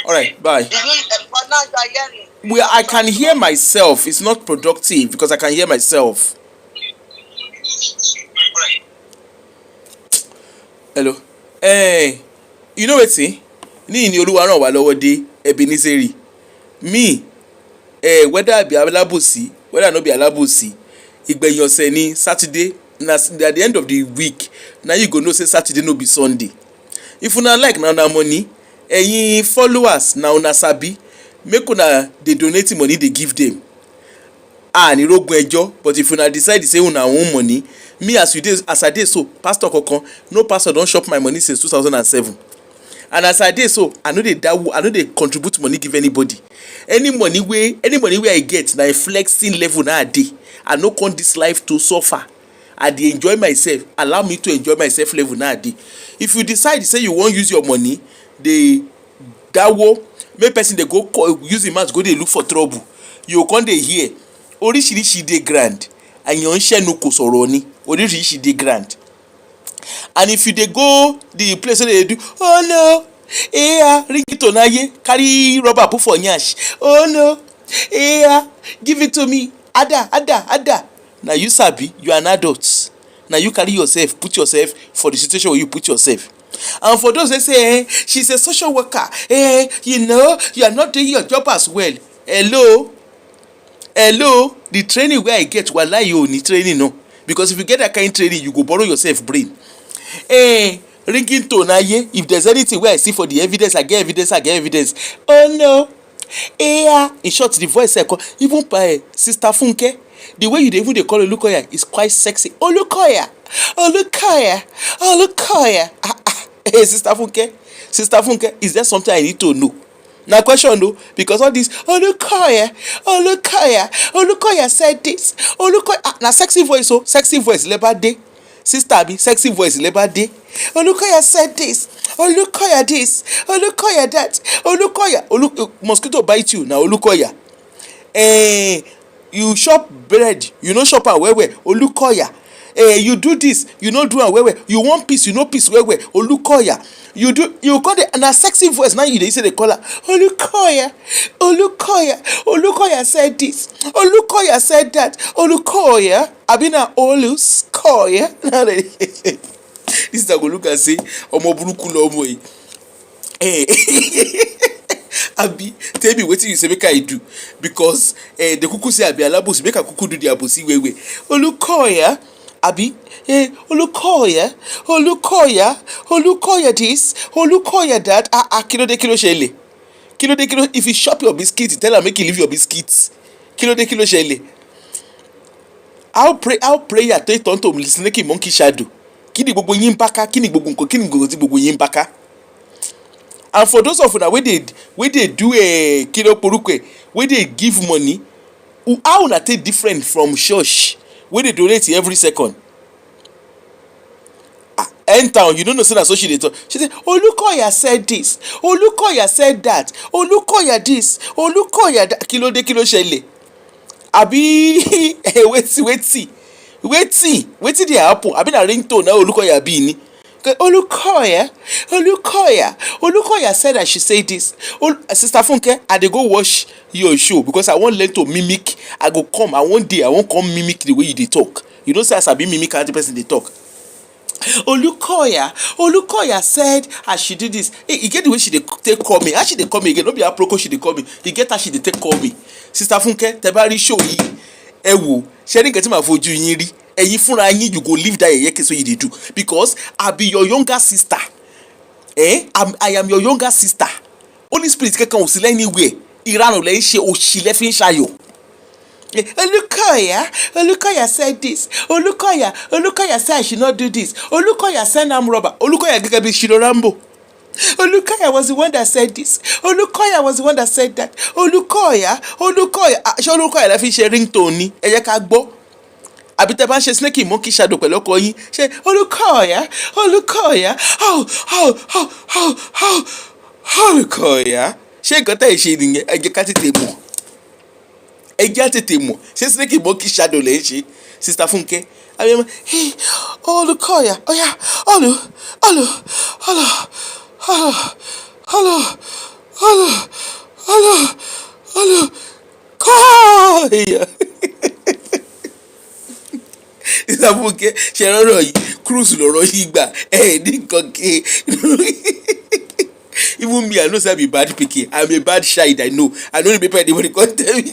All right, bye. For now, you are hearing. Well, I can hear myself. It's not productive because I can hear myself. Hello. Hey, you know what? See, ni Olúwa ràn wá lọ́wọ́ dé Ebenezeri. Me, whether I be alabosi, whether I no be alabosi, ìgbẹ̀yìn ọ̀sẹ̀ ni Saturday. Na at the end of the week, now you go know say Saturday no be Sunday. If una like na una money, ẹ̀yin followers na una sabi, make una dey donate money dey give them. Ni rogun ẹjọ́, but if una decide say una own money, me as I dey so, pastor kankan, no pastor don chop my money since 2007. And as I dey so, I no dey contribute money give anybody. Any money wey I get na a flexing level na I dey. I no want this life to suffer. I dey enjoy myself. Allow me to enjoy myself level na I dey. If you decide say you wan use your money, dey dawo, make person dey go use him mouth go dey look for trouble. You come dey hear oríṣiríṣi dey grand. Àyàn ń ṣẹ́nu kò sọ̀rọ̀ ni. Oríṣiríṣi dey grand. And if you dey go the place where they do, oh no, ringtone aye, carry rubber put for nyash. Oh no, give it to me, ada. Now you sabi, you are an adult. Now you carry yourself, put yourself for the situation where you put yourself. And for those that say, she's a social worker, you know, you are not doing your job as well. Hello, the training where I get, wallahi you need training, no. Because if you get that kind of training, you go borrow yourself brain. Ringing tone, if there's anything where I see for the evidence, I get evidence. Oh no, In short, the voice even by Sister Funke, the way you even they call Olukoya is quite sexy. Olukoya, Olukoya, Olukoya. Hey, Sister Funke, is there something I need to know? Now question though, because all this Olukoya said this. Olukoya, now sexy voice, sexy voice, Labor Day. Sister be sexy voice, Labor Day. Olukoya said this. Olukoya this. Olukoya that. Olukoya. Mosquito bite you now. Olukoya. You shop bread. You no shop am well. Olukoya. You do this. You no do am well. You want peace. You no peace well. Olukoya. You call the and a sexy voice now you dey say they call her Olukoya. Olukoya said this. Olukoya said that. Olukoya. Abina Olukoya. This is a go look and say omo buruku lomo yi. Abi tell me wetin you say make I do, because the kuku say abi alabosi make a kuku do the abosi wewe. Olukoya abi Olukoya this, Olukoya that. Kilo shele. If you shop your biscuits, tell her make you leave your biscuits. Kilo shele. How prayer take turn to snake monkey shadow. Kini gbogbo yin baka, kini gbogbo yin baka. And for those of una wey dey do kilo porukwe, wey dey give money, how una take different from church wey dey donate every second? Enter, you don't know say na so she dey talk. She say Olukoya said this, Olukoya said that, Olukoya this, Olukoya that. Kilo shele. Abi wetin dey happen? Abi na ringtone na Olukoya be ni. Olukoya said I should say this. Sister Funke, I dey go watch your show because I wan learn to mimic. I wan come mimic the way you dey talk. You know say as I be mimic how the person dey talk. Olukoya said I should do this. E get the way she dey take call me. How she dey call me again? No be aproko she dey call me. E get how she dey take call me. Sister Funke, tẹ́ bá rí show yìí, ẹ wò, ṣé ní nǹkan tí màá fojú yín rí? Ẹ̀yin fúnra yín, you go leave that yeye case wey you dey do, because I be your younger sister. I am your younger sister. Holy Spirit kankan ò sí anywhere. Ìranù lẹ ń ṣe, òṣì lẹ fi ń ṣayọ̀. Olukoya said this. Olukoya said I should not do this. Olukoya said I'm robber. Olukoya gẹ́gẹ́ bí Shiro Rambo. Olukoya was the one that said this. Olukoya was the one that said that. Olukoya. Ṣé Olukoya la fi ṣe ringtone ni? Ẹ jẹ́ ká gbọ́. Àbí tẹ́ bá ń ṣe snake monkey shadow pẹ̀lú ọkọ yín. Ṣé Olukoya. Olukoya. Ṣé nǹkan tẹ́ ẹ ṣe nìyẹn? Ẹ jẹ́ ká tètè mọ̀. Ṣé snake monkey shadow lè ń ṣe? Sister Funke. Olukoya. Olukoya. Sister Funke, ṣe rọrọ yìí cruise lọ̀rọ̀ yìí gbà ní nǹkan ké. Even me, I know say I be bad pikin. I'm a bad child, I know. I don't remember anybody come tell me.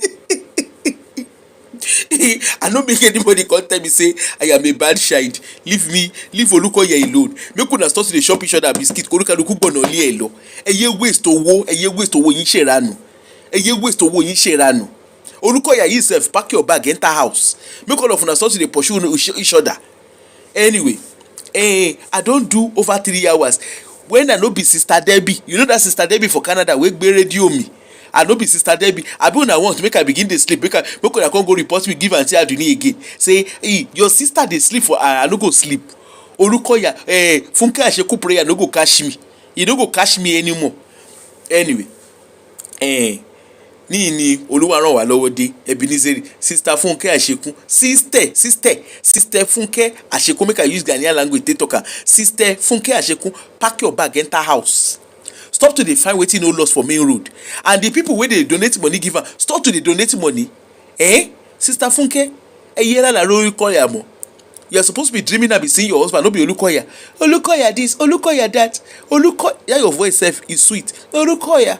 I no make anybody come tell me say I am a bad child. Leave Olukoya alone. Make una start to dey shop each other biscuit. Kolukaluku gbọ̀nà ilé ẹ̀ lọ. Ẹ waste owó yín ṣèrànù. Olukoya himself pack your bag enter house. Make all of una start to dey pursue each other. Anyway, I don do over 3 hours. When I no be Sister Debbie, you know that Sister Debbie for Canada wey gbe radio me. I no be Sister Debbie. Abi una want make I begin dey sleep, make una come go report me give Aunty Aduni again. Say, your sister dey sleep for I no go sleep. Olukoya, Funke Asheku prayer no go catch me. E no go catch me anymore. Anyway, ni Olúwa ràn wá lọ́wọ́ dé Ebenezer. Sister Funke Asheku, sister Funke Asheku, make I use Ghanaian language take talk am. Sister Funke Asheku, pack your bag enter house. Stop to dey find wetin no loss for main road. And the people wey dey donate money give am, stop to dey donate money. Sister Funke, yẹra la lórí Olukoya mọ́. You are supposed to be dreaming and be seeing your husband, no be Olukoya. Olukoya this, Olukoya that. Yeah, your voice self is sweet. Olukoya.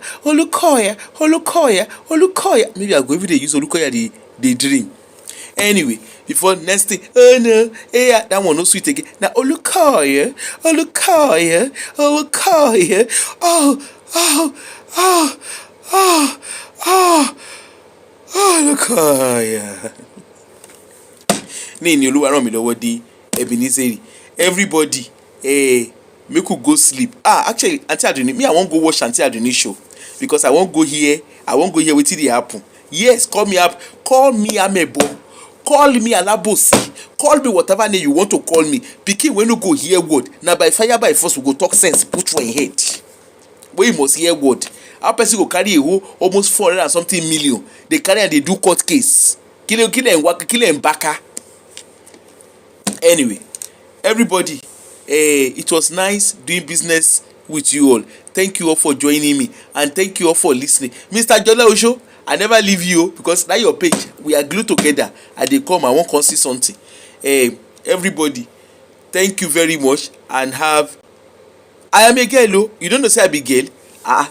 Maybe I go every day use Olukoya the dream. Anyway, before next thing, oh no, that one no sweet again. Now Olukoya. Look, yeah. Ní Olúwa ràn mí lọ́wọ́ dé Ebenezer. Everybody, make you go sleep. Actually, Auntie Aduni, me I wan go watch Auntie Aduni show because I wan go hear wetin dey happen. Yes, call me up, call me Amebo, call me Alabosi, call me whatever name you want to call me. Pikin wey no go hear word, na by fire by force we go talk sense put for im head. Wey you must hear word. How person go carry a whole almost 400 and something million, dey carry am dey do court case. Kill em baka. Anyway, everybody, it was nice doing business with you all. Thank you all for joining me and thank you all for listening. Mr. Jolaoso, I never leave you because that your page, we are glued together. I dey come, I wan come see something. Everybody, thank you very much and have. I am a girl, oh. You don't know say I be girl.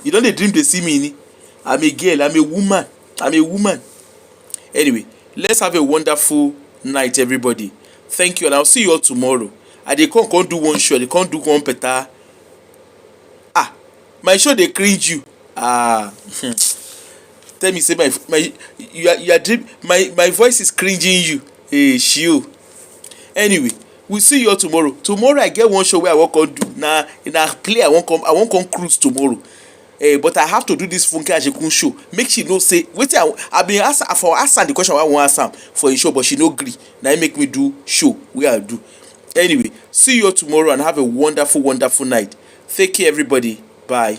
You don't dey dream dey see me ni. I'm a girl, I'm a woman. Anyway, let's have a wonderful night, everybody. Thank you and I'll see you all tomorrow. I dey come do one show, I dey come do one better. My show dey cringe you. Tell me say you are dream, my voice is cringing you. Shio. Anyway, we'll see you all tomorrow. Tomorrow I get one show where I wan come do. In a play I wan come cruise tomorrow. But I have to do this Funke Ajekun show. Make she know say wetin I been ask am the question I wan ask am for a show, but she no gree. Na im make me do show where I do. Anyway, see you all tomorrow and have a wonderful night. Take care, everybody. Bye.